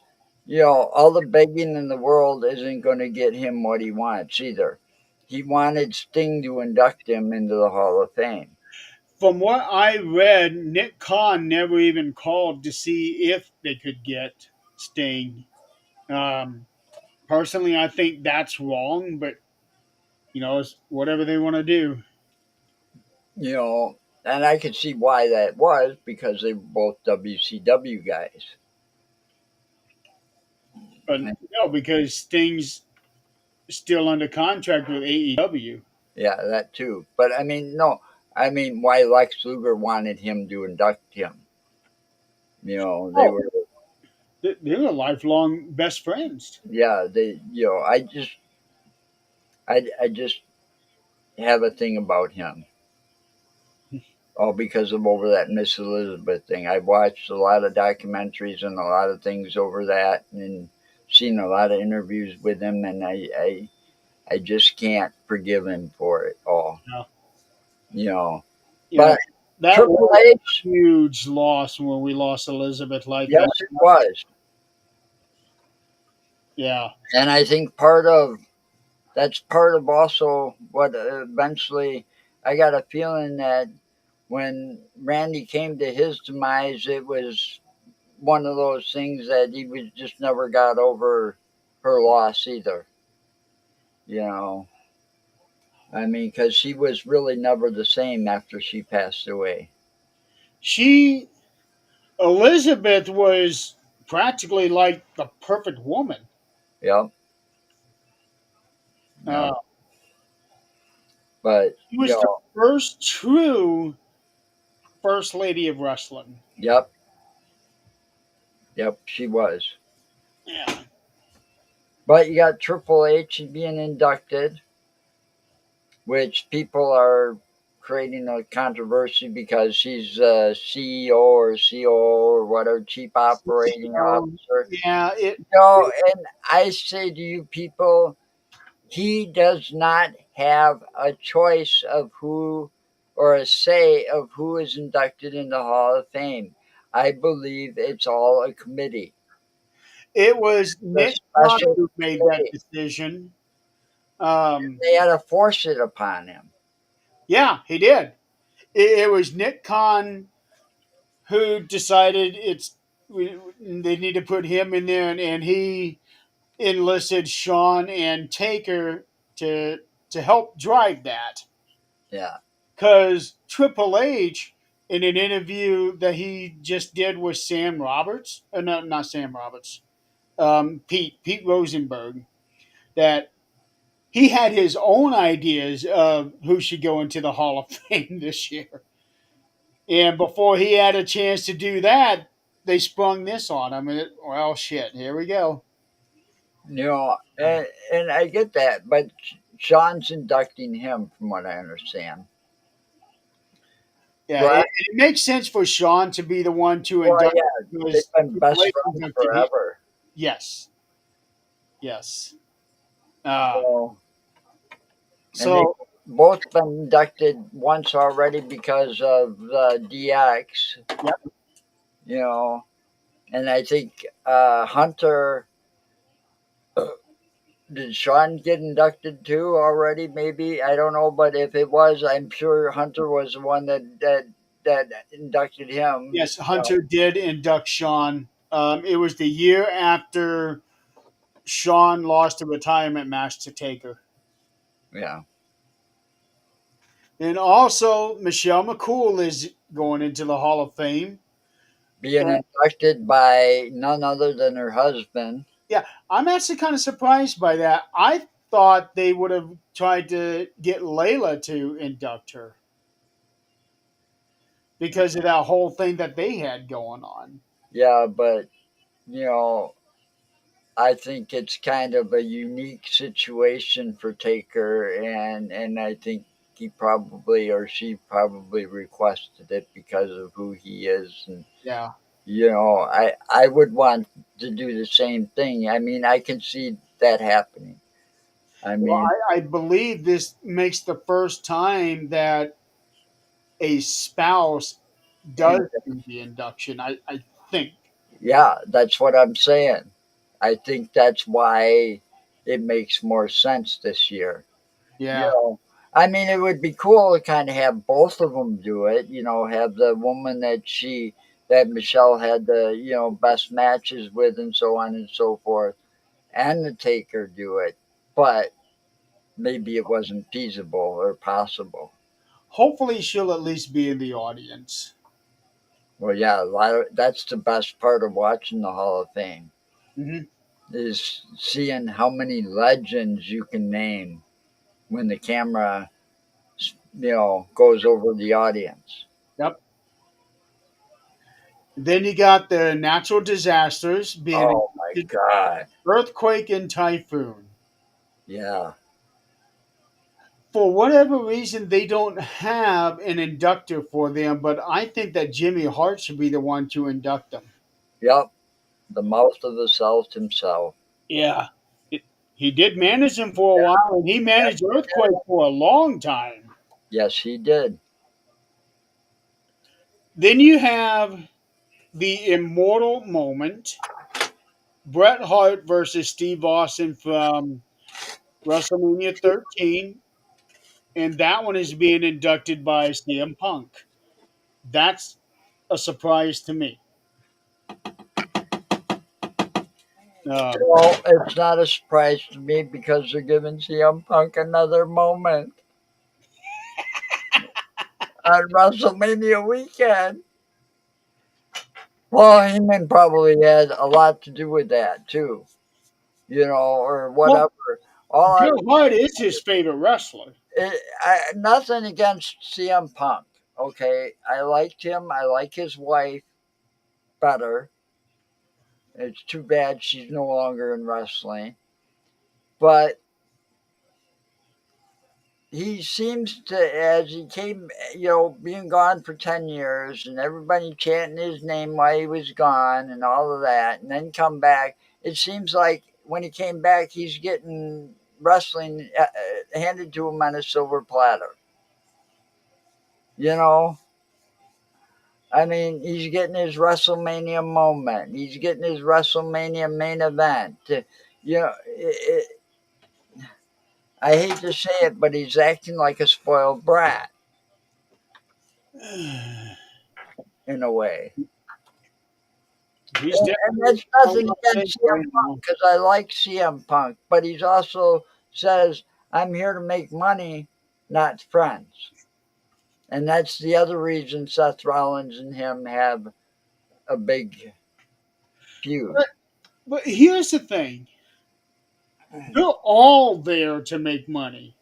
all the begging in the world isn't going to get him what he wants either. He wanted Sting to induct him into the Hall of Fame. from what I read, Nick Khan never even called to see if they could get Sting. Um, Personally, I think that's wrong, but it's whatever they want to do. You know, and I could see why that was because they were both WCW guys. But no, because Sting's still under contract with AEW. Yeah, that too. But I mean, no, I mean why Lex Luger wanted him to induct him. They Oh, were, they were lifelong best friends. yeah, I just have a thing about him. All because of over that Miss Elizabeth thing. I watched a lot of documentaries and a lot of things over that, and seen a lot of interviews with him, and I just can't forgive him for it all. Yeah. You know, You know but that Triple was H, a huge loss when we lost Elizabeth like yes, that. it was, Yeah, and I think part of that's part of also what eventually I got a feeling that when Randy came to his demise, it was one of those things that he was just never got over her loss either. You know, I mean, because she was really never the same after she passed away. She Elizabeth was practically like the perfect woman. Yep, Uh, yep. But she was the first true first lady of wrestling. yep, yep, she was. Yeah. But you got Triple H being inducted, which people are creating a controversy because he's a CEO or COO or whatever, chief operating So, officer. yeah, And I say to you people, he does not have a choice of who or a say of who is inducted in the Hall of Fame. I believe it's all a committee. it was The Nick Khan special who made that committee. decision. Um, They had to force it upon him. yeah, he did. It was Nick Khan who decided they need to put him in there, and he enlisted Sean and Taker to help drive that. Yeah. Because Triple H, in an interview that he just did with Sam Roberts, no, not Sam Roberts, Pete Rosenberg, that he had his own ideas of who should go into the Hall of Fame this year. And before he had a chance to do that, they sprung this on him. And well, shit, here we go. And I get that, but Sean's inducting him from what I understand. Yeah, Correct? it makes sense for Sean to be the one to Well, induct yeah, they've because been Triple best H friends inducted him. forever. Yes, yes. Uh, So, and they've so both been inducted once already because of the DX, yeah, you know. And I think Hunter, did Sean get inducted too already? Maybe I don't know, but if it was, I'm sure Hunter was the one that inducted him. yes, Hunter did induct Sean. It was the year after Sean lost a retirement match to Taker. Yeah, And also, Michelle McCool is going into the Hall of Fame. being And inducted by none other than her husband. yeah, I'm actually kind of surprised by that. I thought they would have tried to get Layla to induct her because of that whole thing that they had going on. Yeah, but you know, I think it's kind of a unique situation for Taker, and I think he probably or she probably requested it because of who he is, and Yeah. I would want to do the same thing. I mean, I can see that happening. I Well, mean, I believe this makes the first time that a spouse and does do the induction. I think. yeah, that's what I'm saying. I think that's why it makes more sense this year. You Yeah. know, I mean, it would be cool to kind of have both of them do it. Have the woman that Michelle had the best matches with, and so on and so forth, and the Taker do it. But maybe it wasn't feasible or possible. Hopefully, she'll at least be in the audience. Well, yeah, that's the best part of watching the Hall of Fame Hmm. is seeing how many legends you can name when the camera goes over the audience. Yep. Then you got the natural disasters being Oh my God. earthquake and typhoon. Yeah. For whatever reason, they don't have an inductor for them, but I think that Jimmy Hart should be the one to induct them. Yep. The mouth of the South himself. Yeah. He did manage them for a while, and he managed Earthquake for a long time. Yes, he did. Then you have the immortal moment Bret Hart versus Steve Austin from WrestleMania 13, and that one is being inducted by CM Punk. That's a surprise to me. Um, Well, it's not a surprise to me because they're giving CM Punk another moment on WrestleMania weekend. Well, Heyman probably had a lot to do with that too, or well, whatever. All I Bret Hart is his favorite wrestler. nothing against CM Punk. Okay, I liked him. I like his wife better. It's too bad she's no longer in wrestling, but he seems to, as he came, being gone for 10 years and everybody chanting his name while he was gone and all of that, and then come back. It seems like when he came back, he's getting wrestling handed to him on a silver platter. You know, I mean, he's getting his WrestleMania moment, he's getting his WrestleMania main event. I hate to say it, but he's acting like a spoiled brat in a way. He's And definitely that's on nothing my against take CM right Punk now. because I like CM Punk, but he's also says, I'm here to make money, not friends. And that's the other reason Seth Rollins and him have a big feud. But, but here's the thing: they're all there to make money.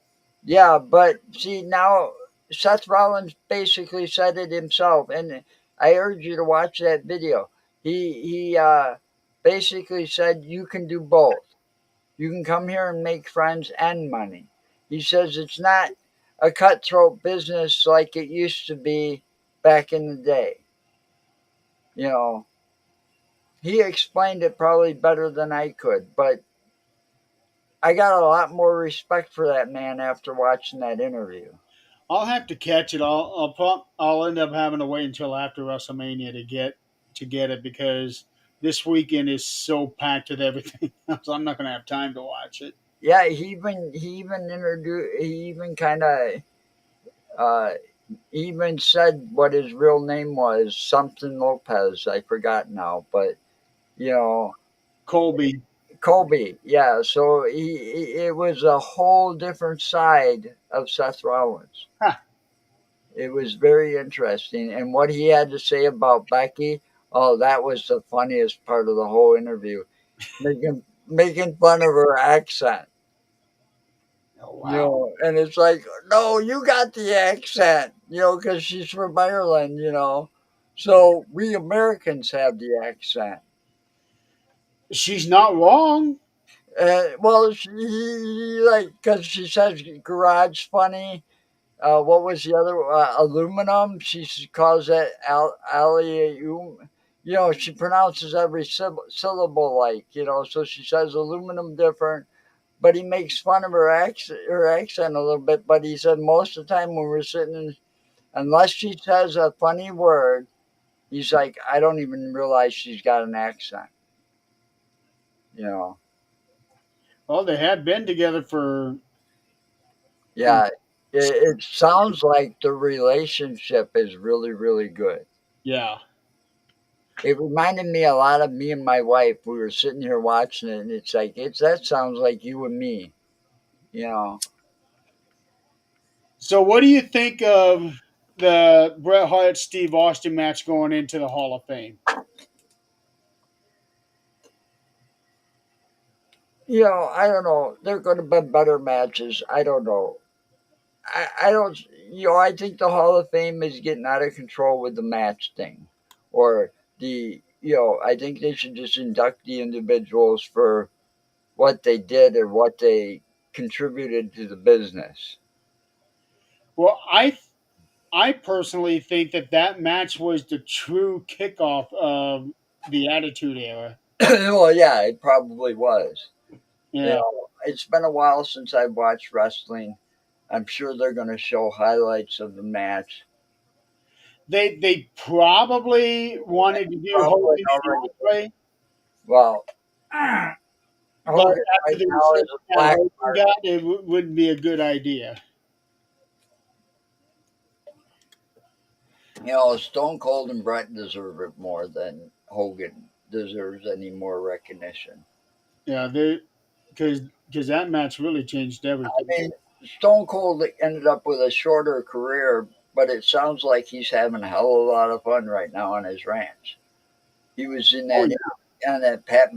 Yeah, but see, now Seth Rollins basically said it himself, and I urge you to watch that video. He basically said you can do both. You can come here and make friends and money. He says it's not a cutthroat business like it used to be back in the day. You know, he explained it probably better than I could, but I got a lot more respect for that man after watching that interview. I'll have to catch it. I'll end up having to wait until after WrestleMania to get it because this weekend is so packed with everything else. I'm not going to have time to watch it. Yeah, he even introduced he even kind of uh, even said what his real name was, something Lopez. I forgot now, but you know, Colby, Colby, yeah. So it was a whole different side of Seth Rollins. huh, It was very interesting, and what he had to say about Becky, oh, that was the funniest part of the whole interview, making fun of her accent. oh, wow. And it's like, no, you got the accent, because she's from Ireland. So we Americans have the accent. She's not wrong. Well, like, because she says garage funny. What was the other? Aluminum. She calls it allium. She pronounces every syllable so she says aluminum different, but he makes fun of her accent a little bit. But he said most of the time when we're sitting, unless she says a funny word, he's like, I don't even realize she's got an accent. You know, Well, they had been together for yeah. It sounds like the relationship is really, really good. yeah. It reminded me a lot of me and my wife. We were sitting here watching it, and it's like that sounds like you and me. You know, So, what do you think of the Bret Hart Steve Austin match going into the Hall of Fame? I don't know. There could have been better matches. I don't know. I don't. I think the Hall of Fame is getting out of control with the match thing, or the. I think they should just induct the individuals for what they did or what they contributed to the business. Well, I personally think that match was the true kickoff of the Attitude Era. Well, yeah, it probably was. Yeah, It's been a while since I've watched wrestling. I'm sure they're going to show highlights of the match. they probably wanted to do Probably Hogan already. and Andre. Well, but Hogan after right the now reception is a that black Hogan mark. got, it wouldn't be a good idea. Stone Cold and Brett deserve it more than Hogan deserves any more recognition. Yeah, they because that match really changed I everything. mean, Stone Cold ended up with a shorter career, but it sounds like he's having a hell of a lot of fun right now on his ranch. He was in Oh that yeah, on that Pat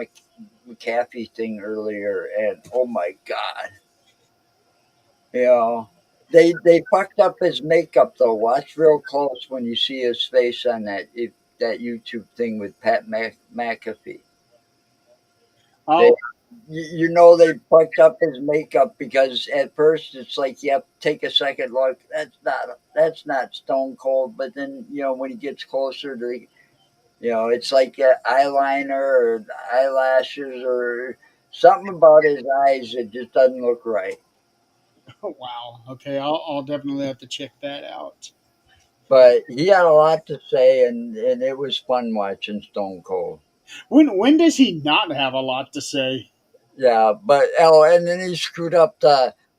McAfee thing earlier, and oh my god, you know, they fucked up his makeup though. Watch real close when you see his face on that YouTube thing with Pat McAfee. They, I'll they fucked up his makeup because at first it's like you have to take a second look. That's not Stone Cold, but then when he gets closer to it's like eyeliner or eyelashes or something about his eyes that just doesn't look right. oh, wow. Okay, I'll definitely have to check that out. But he had a lot to say, and it was fun watching Stone Cold. When does he not have a lot to say? Yeah, but and then he screwed up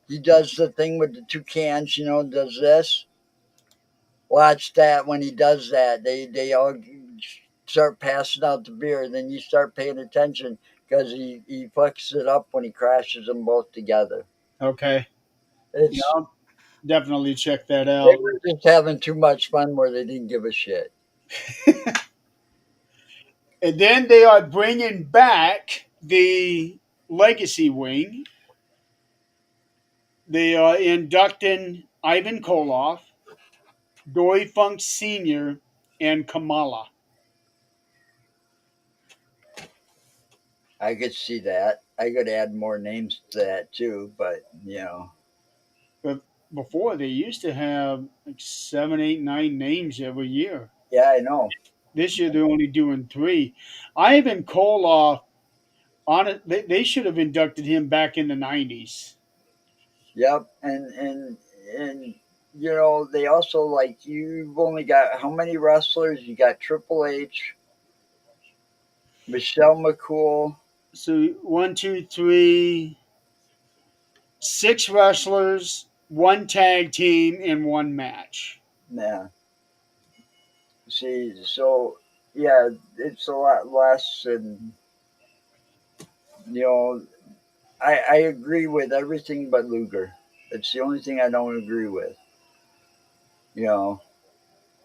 he does the thing with the two cans, does this. Watch that when he does that. They all start passing out the beer. Then you start paying attention because he fucks it up when he crashes them both together. Okay, yeah, It's I'll definitely check that They out. were just having too much fun where they didn't give a shit. And then they are bringing back the legacy wing. They are inducting Ivan Koloff, Dory Funk Sr., and Kamala. I could see that. I could add more names to that too, but But before they used to have like 7, 8, 9 names every year. yeah, I know. This year they're only doing three. Ivan Koloff, on it, they should have inducted him back in the '90s. Yep, and they also like you've only got how many wrestlers? You got Triple H, Michelle McCool. So one, two, three, six wrestlers, one tag team, and one match. Yeah, see, so yeah, it's a lot less, and you know, I agree with everything but Luger. It's the only thing I don't agree with. You know,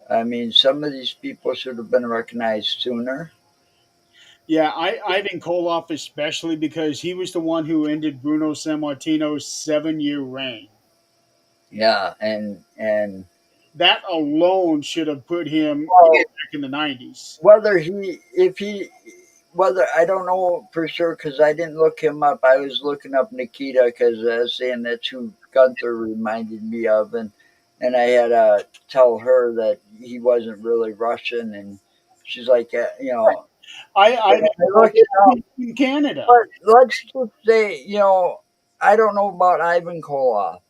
I mean, some of these people should have been recognized sooner. Yeah, Ivan Koloff especially because he was the one who ended Bruno Sammartino's 7 year reign. Yeah, and That alone should have put him well, back in the '90s. whether he, if he, whether I don't know for sure because I didn't look him up. I was looking up Nikita because I was saying that's who Gunther reminded me of, and I had to tell her that he wasn't really Russian, and she's like, But Ivan I Koloff looked it up. is in Canada. But let's just say, I don't know about Ivan Koloff,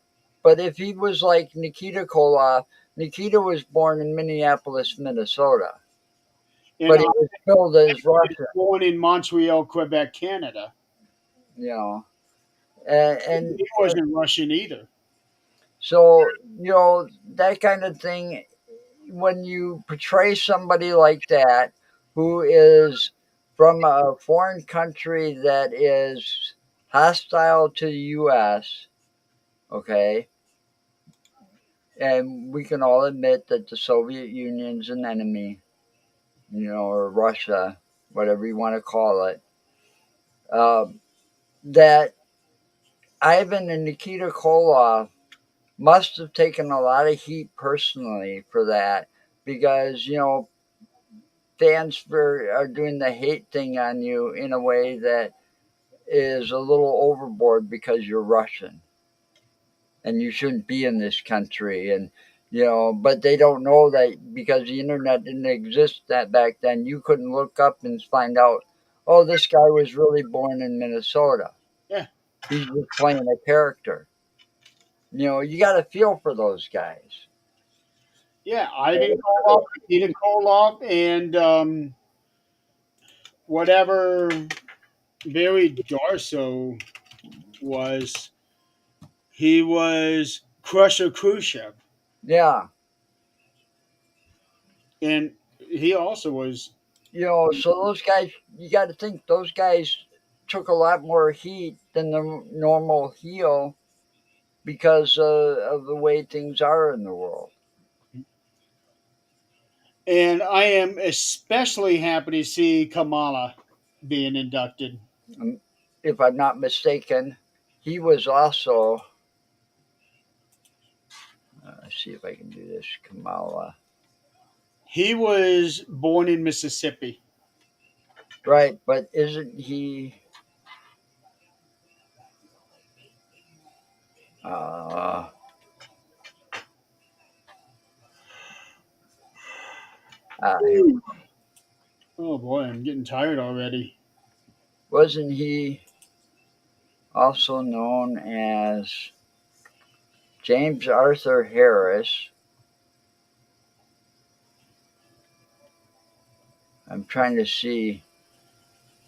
but if he was like Nikita Koloff, Nikita was born in Minneapolis, Minnesota, And but he Ivan was billed as is Russian, born in Montreal, Quebec, Canada. you know. And, and, He and wasn't Russian either. so, that kind of thing, when you portray somebody like that who is from a foreign country that is hostile to the U.S., okay, and we can all admit that the Soviet Union's an enemy, or Russia, whatever you want to call it. That Ivan and Nikita Koloff must have taken a lot of heat personally for that because fans are doing the hate thing on you in a way that is a little overboard because you're Russian and you shouldn't be in this country and but they don't know that because the internet didn't exist that back then you couldn't look up and find out, oh, this guy was really born in Minnesota, Yeah, he's just playing a character. You got to feel for those guys. yeah. Ivan Koloff, Nikita Koloff, and whatever. Barry Darso was he was Crusher Khrushchev, Yeah, and he also was. so those guys, you got to think those guys took a lot more heat than the normal heel because of the way things are in the world. And I am especially happy to see Kamala being inducted. Um, if I'm not mistaken, he was also. Let's see if I can do this. Kamala. He was born in Mississippi. Right, but isn't he? Uh, here, Oh boy, I'm getting tired already. wasn't he also known as James Arthur Harris? I'm trying to see.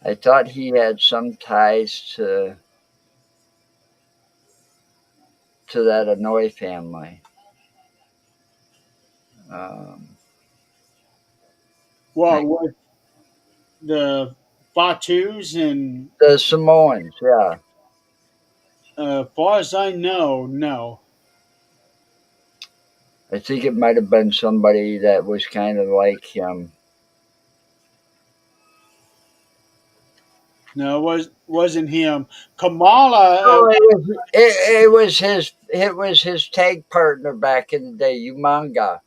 I thought he had some ties to that Hanoi family. Um, Well, with the Batus and the Samoans, yeah. far as I know, no. I think it might have been somebody that was kind of like him. No, wasn't him. Kamala, No, it was his tag partner back in the day, Umanga.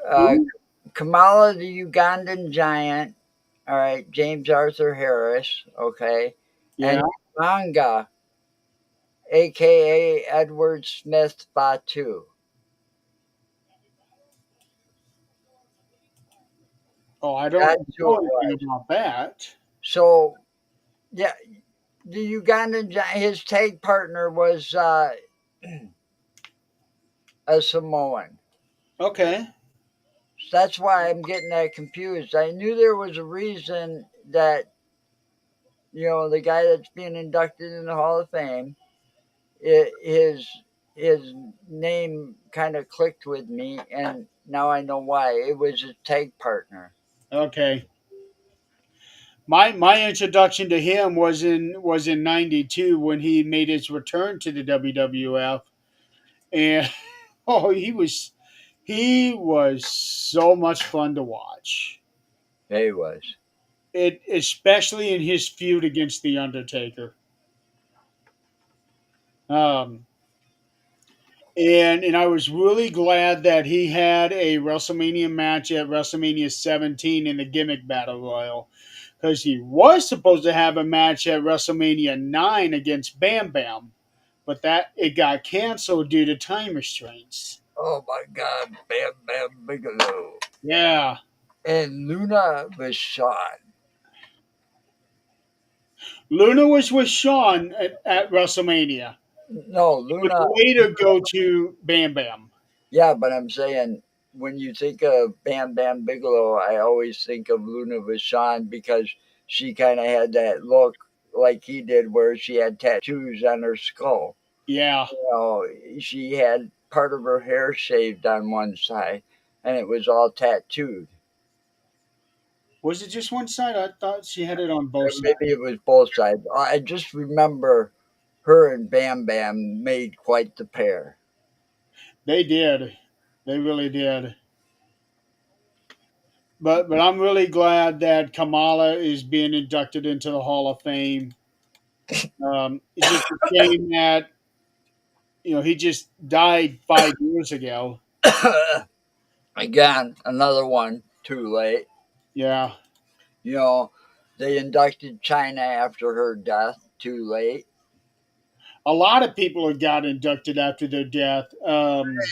Uh, who? Kamala the Ugandan giant, all right, James Arthur Harris, okay, Yeah. and Umanga, aka Edward Smith Batu. Oh, I don't That's who know it anything was. about that. So yeah, the Ugandan his tag partner was a Samoan. Okay. So that's why I'm getting that confused. I knew there was a reason that the guy that's being inducted in the Hall of Fame, his name kind of clicked with me, and now I know why. It was his tag partner. Okay. My introduction to him was in '92 when he made his return to the WWF, and oh, he was so much fun to watch. Yeah, he was. It especially in his feud against the Undertaker. Um, and I was really glad that he had a WrestleMania match at WrestleMania 17 in the Gimmick Battle Royal, because he was supposed to have a match at WrestleMania 9 against Bam Bam, but that it got canceled due to time restraints. Oh my God, Bam Bam Bigelow Yeah, and Luna Vachon. Luna was with Shawn at WrestleMania. No, But Luna. later go to Bam Bam. Yeah, but I'm saying when you think of Bam Bam Bigelow, I always think of Luna Vachon because she kind of had that look like he did, where she had tattoos on her skull. Yeah. She had part of her hair shaved on one side, and it was all tattooed. Was it just one side? I thought she had it on both Or sides. maybe it was both sides. I just remember her and Bam Bam made quite the pair. They did. They really did. But I'm really glad that Kamala is being inducted into the Hall of Fame. It's just a shame that he just died 5 years ago. Again, another one too late. Yeah, You know, they inducted China after her death too late. a lot of people have got inducted after their death.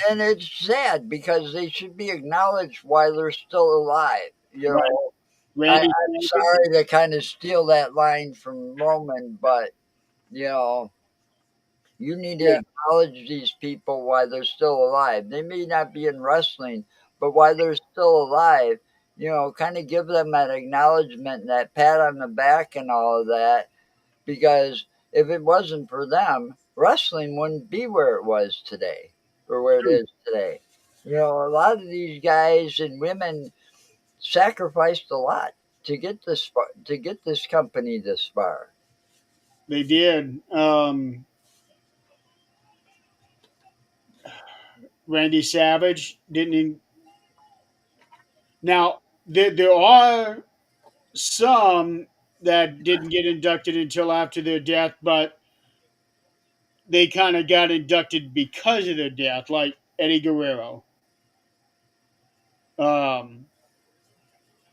And it's sad because they should be acknowledged while they're still alive. Right, I'm Randy Savage. sorry to kind of steal that line from Roman, but you know, you need to Yeah, acknowledge these people while they're still alive. They may not be in wrestling, but while they're still alive, kind of give them that acknowledgement and that pat on the back and all of that. Because if it wasn't for them, wrestling wouldn't be where it was today or where it True. is today. A lot of these guys and women sacrificed a lot to get this company this far. They did. Randy Savage didn't. Now there are some that didn't get inducted until after their death, but they kind of got inducted because of their death, like Eddie Guerrero, um,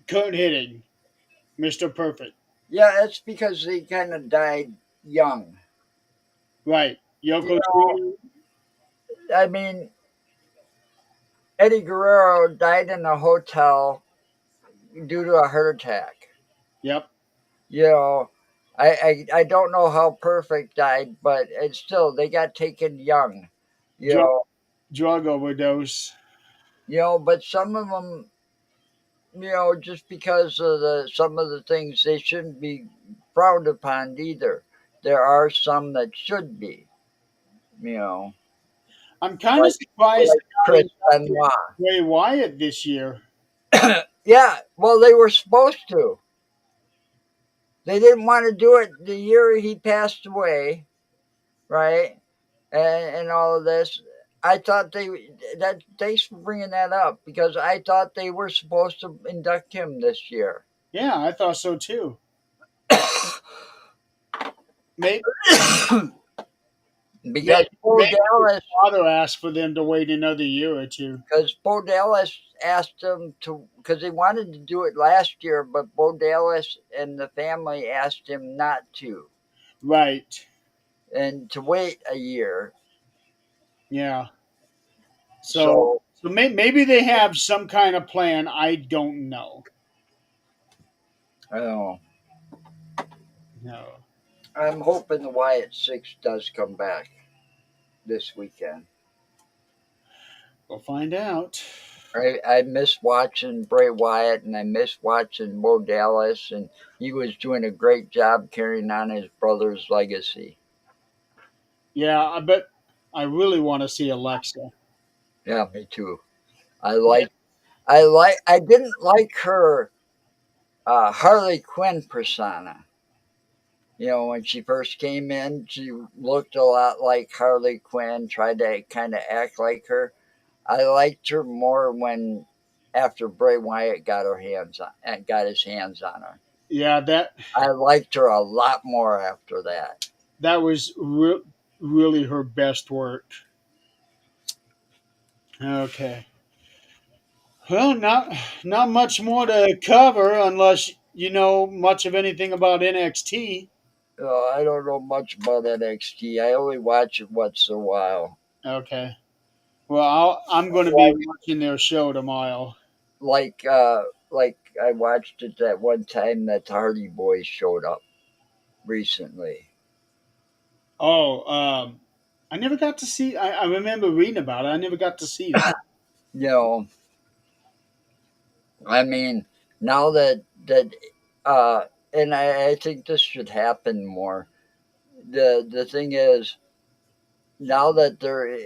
Kurt Hitting, Mr. Perfect, Yeah, that's because they kind of died young. right? You Yokozuna. know, I mean, Eddie Guerrero died in a hotel due to a heart attack. Yep. You know, I don't know how Perfect died, but it's still they got taken young. You Drug, know, drug overdose. but some of them, just because of some of the things they shouldn't be frowned upon either. There are some that should be. You know, I'm kind of like surprised like they Chris got inducted Benoit. Bray Wyatt this year. Yeah, well, they were supposed to. They didn't want to do it the year he passed away, right? And all of this. I thought thanks for bringing that up because I thought they were supposed to induct him this year. Yeah, I thought so too. Maybe, because maybe, Bo maybe his Dallas father asked for them to wait another year or two. because Bo Dallas asked them to because they wanted to do it last year, but Bo Dallas and the family asked him not to Right. and to wait a year. Yeah. So, So maybe they have some kind of plan. I don't know. I don't know. No. I'm hoping the Wyatt Six does come back this weekend. We'll find out. I miss watching Bray Wyatt and I miss watching Bo Dallas, and he was doing a great job carrying on his brother's legacy. Yeah, I bet I really want to see Alexa. Yeah, me too. I didn't like her Harley Quinn persona. When she first came in, she looked a lot like Harley Quinn, tried to kind of act like her. I liked her more when after Bray Wyatt got his hands on her. Yeah, I liked her a lot more after that. that was really her best work. Okay. Well, not much more to cover unless you know much of anything about NXT. I don't know much about NXT. I only watch it once in a while. Okay. Well, I'm going to be Like watching their show tomorrow. like uh like I watched it that one time that the Hardy Boys showed up recently. Oh, I never got to see. I remember reading about it. I never got to see that. You know, I mean, now that and I think this should happen more. The thing is, now that they're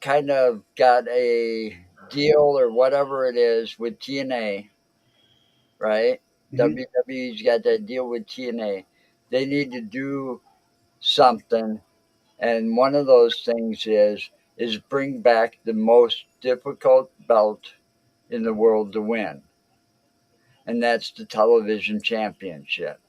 kind of got a deal or whatever it is with TNA, right? Mhm. WWE's got that deal with TNA. They need to do something, and one of those things is bring back the most difficult belt in the world to win, and that's the television championship.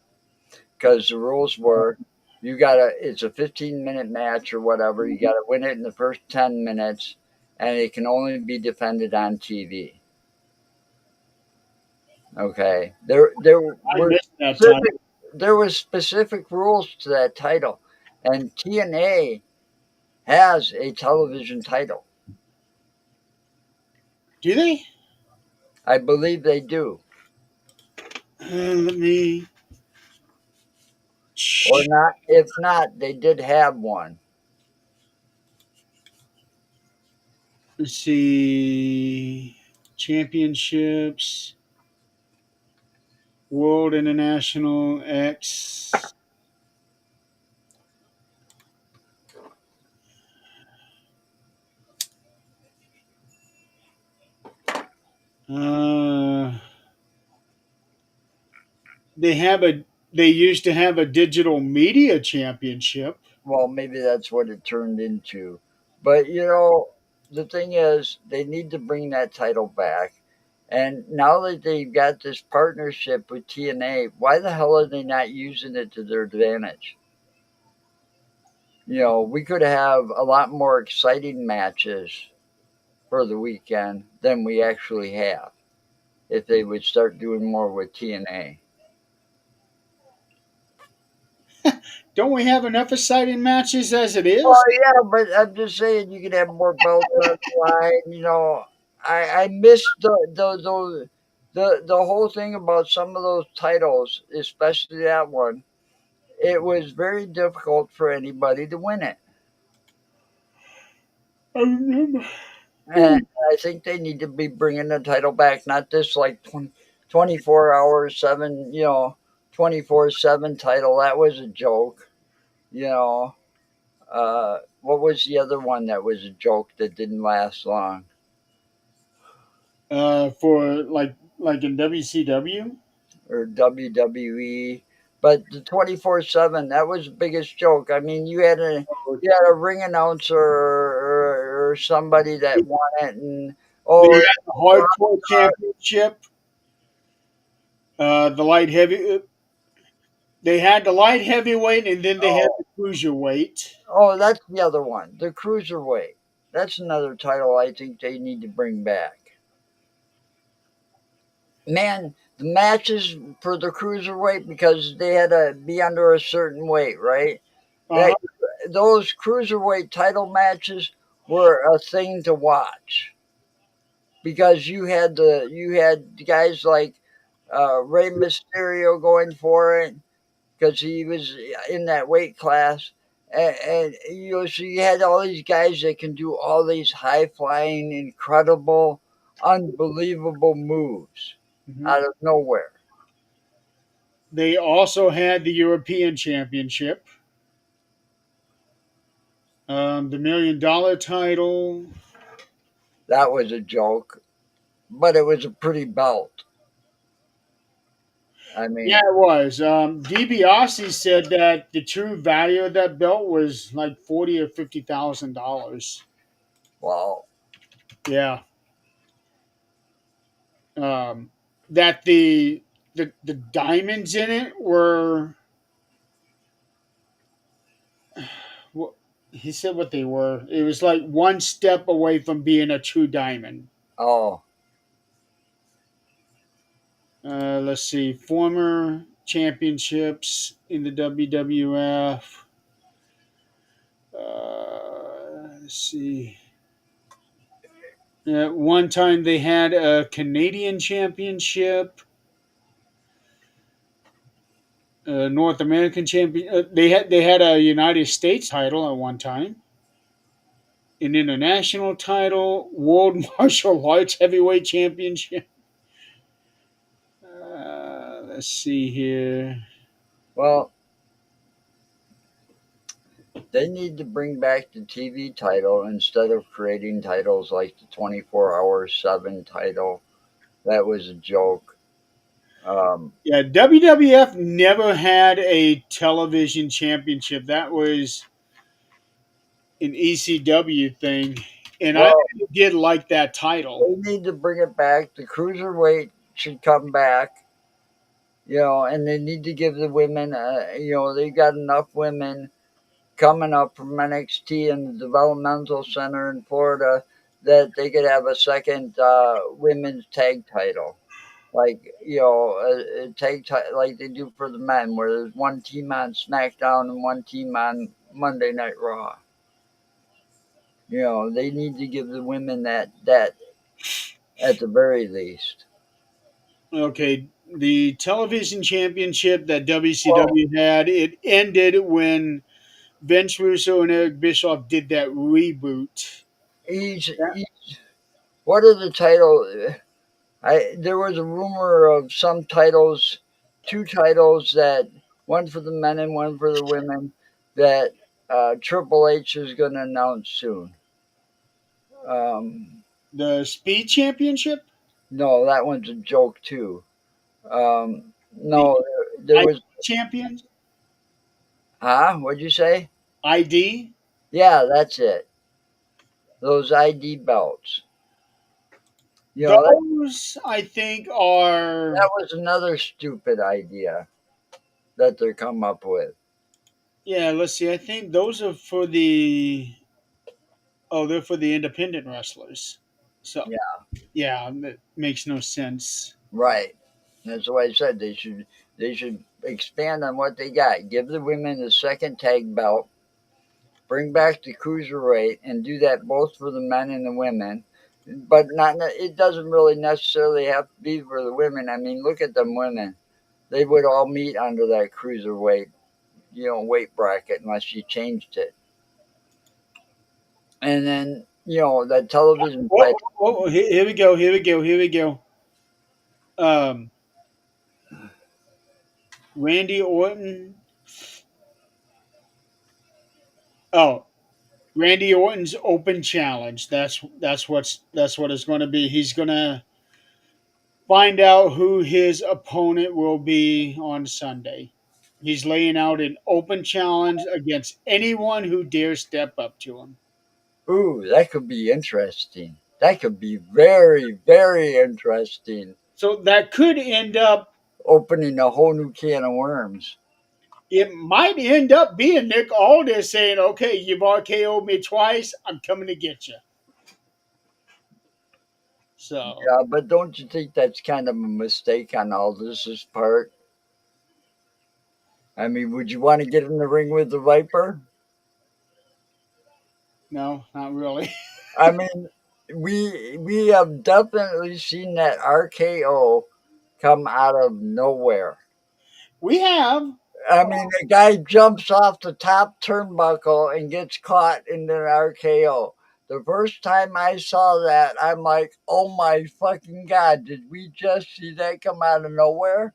Because the rules were, it's a 15-minute match or whatever. You got to win it in the first 10 minutes, and it can only be defended on TV. Okay, I missed that time. specific, there were specific rules to that title, and TNA has a television title. Do they? I believe they do, Let me. or not. If not, they did have one. Let's see. Championships. World International X. Uh, they have a. They used to have a digital media championship. Well, maybe that's what it turned into. But the thing is, they need to bring that title back. And now that they've got this partnership with TNA, why the hell are they not using it to their advantage? We could have a lot more exciting matches for the weekend than we actually have if they would start doing more with TNA. Don't we have enough exciting matches as it Well, is? yeah, but I'm just saying you can have more belts on the line. I missed the whole thing about some of those titles, especially that one. It was very difficult for anybody to win it, I remember. and I think they need to be bringing the title back, not this like 24 hours, 24/7 title. That was a joke. You know, what was the other one that was a joke that didn't last long? For like in WCW. Or WWE. But the 24/7, that was the biggest joke. I mean, you had a ring announcer or somebody that won it, and They oh, had the hardcore championship. The light heavy. They had the light heavyweight, and then they had oh, the cruiserweight. oh, that's the other one, the cruiserweight. That's another title I think they need to bring back. Man, the matches for the cruiserweight because they had to be under a certain weight, right? Uh That huh. those cruiserweight title matches were a thing to watch because you had guys like Rey Mysterio going for it because he was in that weight class, and so you had all these guys that can do all these high flying, incredible, unbelievable moves Hmm. out of nowhere. They also had the European Championship, the $1 million title. That was a joke, but it was a pretty belt. I Yeah, mean, it was. DiBiase said that the true value of that belt was like $40,000 or $50,000. well, Yeah. Um, that the diamonds in it were what he said what they were. It was like one step away from being a true diamond. oh, Let's see, former championships in the WWF. Let's see. One time they had a Canadian championship, a North American champion. They had a United States title at one time, an international title, World Martial Arts Heavyweight Championship. Let's see here. well, they need to bring back the TV title instead of creating titles like the 24-hour 7 title. That was a joke. Um, Yeah, WWF never had a television championship. That was an ECW thing, and I well, did like that title. they need to bring it back. The cruiserweight should come back, and they need to give the women, they got enough women coming up from NXT and the developmental center in Florida that they could have a second women's tag title. Like a tag like they do for the men, where there's one team on SmackDown and one team on Monday Night Raw. They need to give the women that at the very least. Okay, the television championship that Well, WCW had, it ended when Vince Russo and Eric Bischoff did that reboot. he's, Yeah. he, what are the title? I There was a rumor of some titles two titles that one for the men and one for the women that Triple H is going to announce soon. Um, The Speed Championship, no, that one's a joke too. the No, there ID was, champions, huh? What'd you say? ID. Yeah, that's it. Those ID belts. You know, Those I think are, that was another stupid idea that they come up with. yeah. Let's see. I think those are for the, oh, they're for the independent wrestlers. So Yeah, yeah, that makes no sense. right. That's why I said they should expand on what they got. Give the women the second tag belt, bring back the cruiserweight, and do that both for the men and the women. But not it doesn't really necessarily have to be for the women. I mean, look at them women. They would all meet under that cruiserweight, weight bracket unless you changed it. And then, that television Whoa, title. whoa, whoa, here we go. Here we go. Here we go. Um, Randy Orton. Oh, Randy Orton's open challenge. That's what it's going to be. He's going to find out who his opponent will be on Sunday. He's laying out an open challenge against anyone who dares step up to him. Ooh, that could be interesting. That could be very, very interesting. So that could end up, Opening a whole new can of worms. it might end up being Nick Aldis saying, "Okay, you've RKO'd me twice. I'm coming to get you." So Yeah, but don't you think that's kind of a mistake on Aldous' part? I mean, would you want to get in the ring with the Viper? no, not really. I mean, we have definitely seen that RKO come out of nowhere. We have. I mean, the guy jumps off the top turnbuckle and gets caught in an RKO. The first time I saw that, I'm like, oh my fucking God, did we just see that come out of nowhere?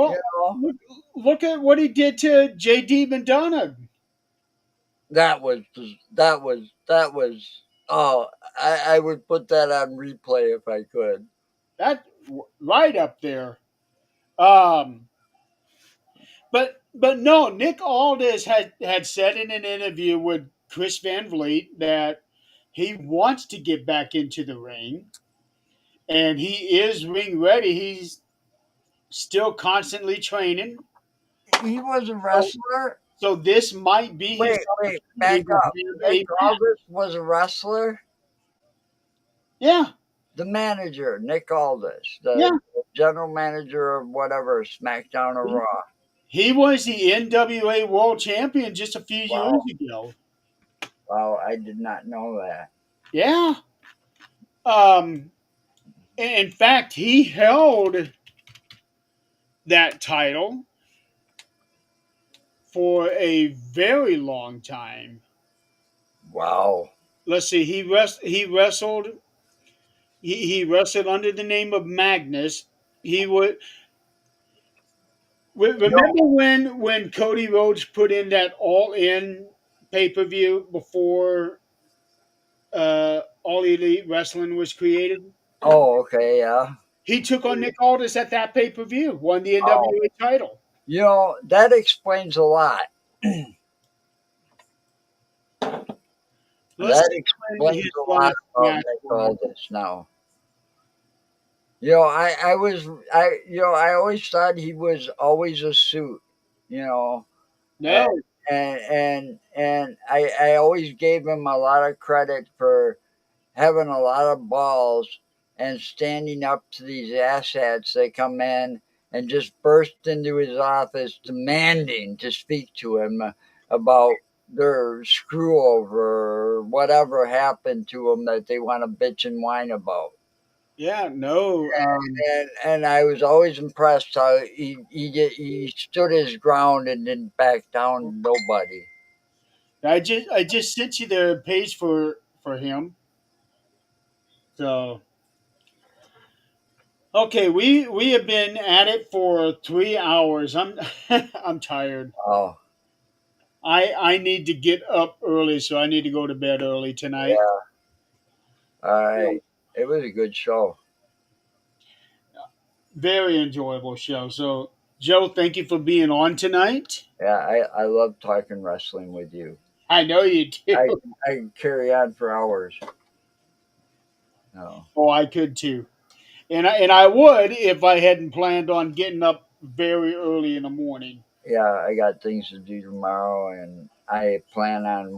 You Well, know, look at what he did to JD McDonough. that was, oh, I would put that on replay if I could. That right up there. Um, but no, Nick Aldis had said in an interview with Chris Van Vliet that he wants to get back into the ring and he is ring ready. He's still constantly training. He was a So, wrestler? so this might be his Wait, opportunity back to up. have Nick a match. Aldis was a wrestler? Yeah, The manager, Nick Aldis, yeah. the general manager of whatever, SmackDown or He, Raw. he was the NWA World Champion just a few years Wow. ago. Wow, I did not know that. Yeah. Um, in fact, he held that title for a very long time. Wow. Let's see, he wrestled under the name of Magnus. He would You know, remember when Cody Rhodes put in that All In pay per view before All Elite Wrestling was created. oh, okay, yeah. He took on Nick Aldis at that pay per view, won the Oh, NWA title. that explains a lot. Let's That see when explains his a lot last about match Nick was. Aldis now. I always thought he was always a suit, you know, and No, I always gave him a lot of credit for having a lot of balls and standing up to these asshats that come in and just burst into his office demanding to speak to him about their screw over or whatever happened to them that they want to bitch and whine about. yeah, no. And I was always impressed how he stood his ground and didn't back down to nobody. I just sent you the page for him. So Okay, we have been at it for 3 hours. I'm I'm tired. Oh, I need to get up early, so I need to go to bed early tonight. yeah. All right. It was a good show. Very enjoyable show. So, Joe, thank you for being on tonight. Yeah, I love talking wrestling with you. I know you do. I I can carry on for hours. No. Oh, I could too. And I would if I hadn't planned on getting up very early in the morning. Yeah, I got things to do tomorrow, and I plan on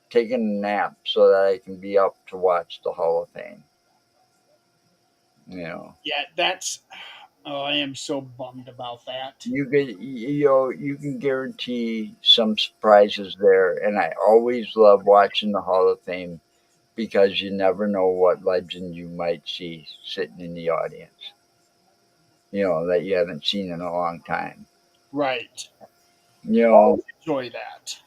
taking a nap so that I can be up to watch the Hall of Fame. You know, Yeah, that's. Oh, I am so bummed about that. you can guarantee some surprises there, and I always love watching the Hall of Fame because you never know what legend you might see sitting in the audience. You know that you haven't seen in a long time. Right. You know, Always enjoy that.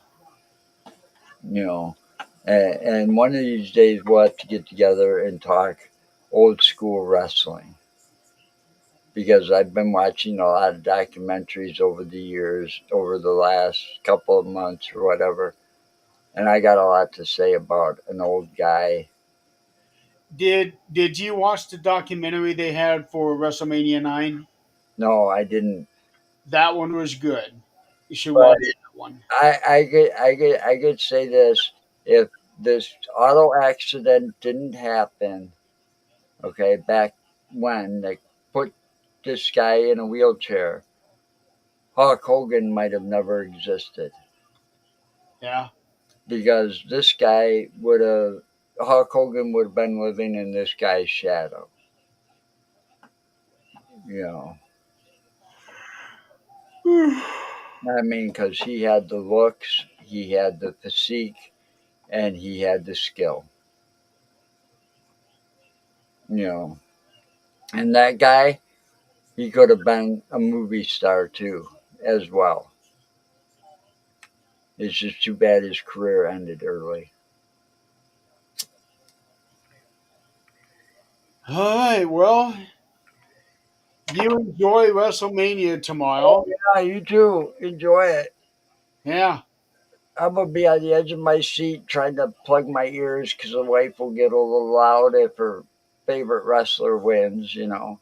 you know, and one of these days we'll have to get together and talk old school wrestling because I've been watching a lot of documentaries over the years, over the last couple of months or whatever, and I got a lot to say about an old guy. Did you watch the documentary they had for WrestleMania 9? No, I didn't, That one was good. You should but watch that one. I could say this: if this auto accident didn't happen, okay, back when they put this guy in a wheelchair, Hulk Hogan might have never existed Yeah. because this guy would have Hulk Hogan would have been living in this guy's shadow. You know, I mean, because he had the looks, he had the physique, and he had the skill. You know, and that guy, he could have been a movie star too, as well. It's just too bad his career ended early. All right. Well, you enjoy WrestleMania Oh tomorrow. yeah, you too. Enjoy it. Yeah. I'm gonna be on the edge of my seat trying to plug my ears because the wife will get a little loud if her favorite wrestler wins. You know,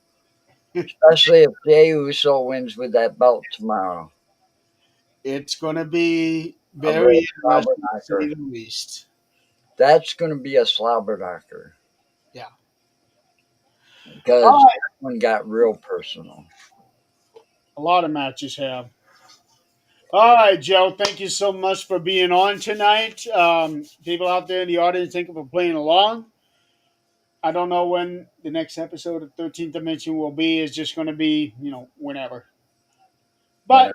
especially if Jey Uso wins with that belt tomorrow. It's going to be A real very slobber interesting to say knocker. the least. That's gonna be a slobber knocker Yeah. All because right. that one got real personal. A lot of matches have. All right, Joe. Thank you so much for being on tonight. People out there in the audience, thank you for playing along. I don't know when the next episode of 13th Dimension will be. It's just going to be, whenever. When But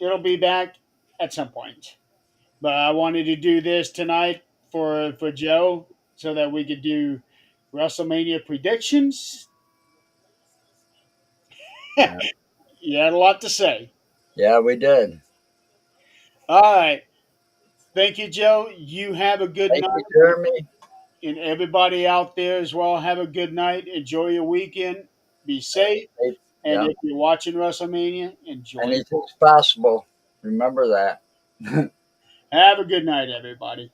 it'll be back at some point. But I wanted to do this tonight for Joe so that we could do WrestleMania predictions. yeah, You had a lot to say. yeah, we did. All right. Thank you, Joe. You have a good Thank night. you, Jeremy. And everybody out there as well, have a good night. Enjoy your weekend. Be safe. And Yeah, if you're watching WrestleMania, enjoy. anything's possible. Remember that. Have a good night, everybody.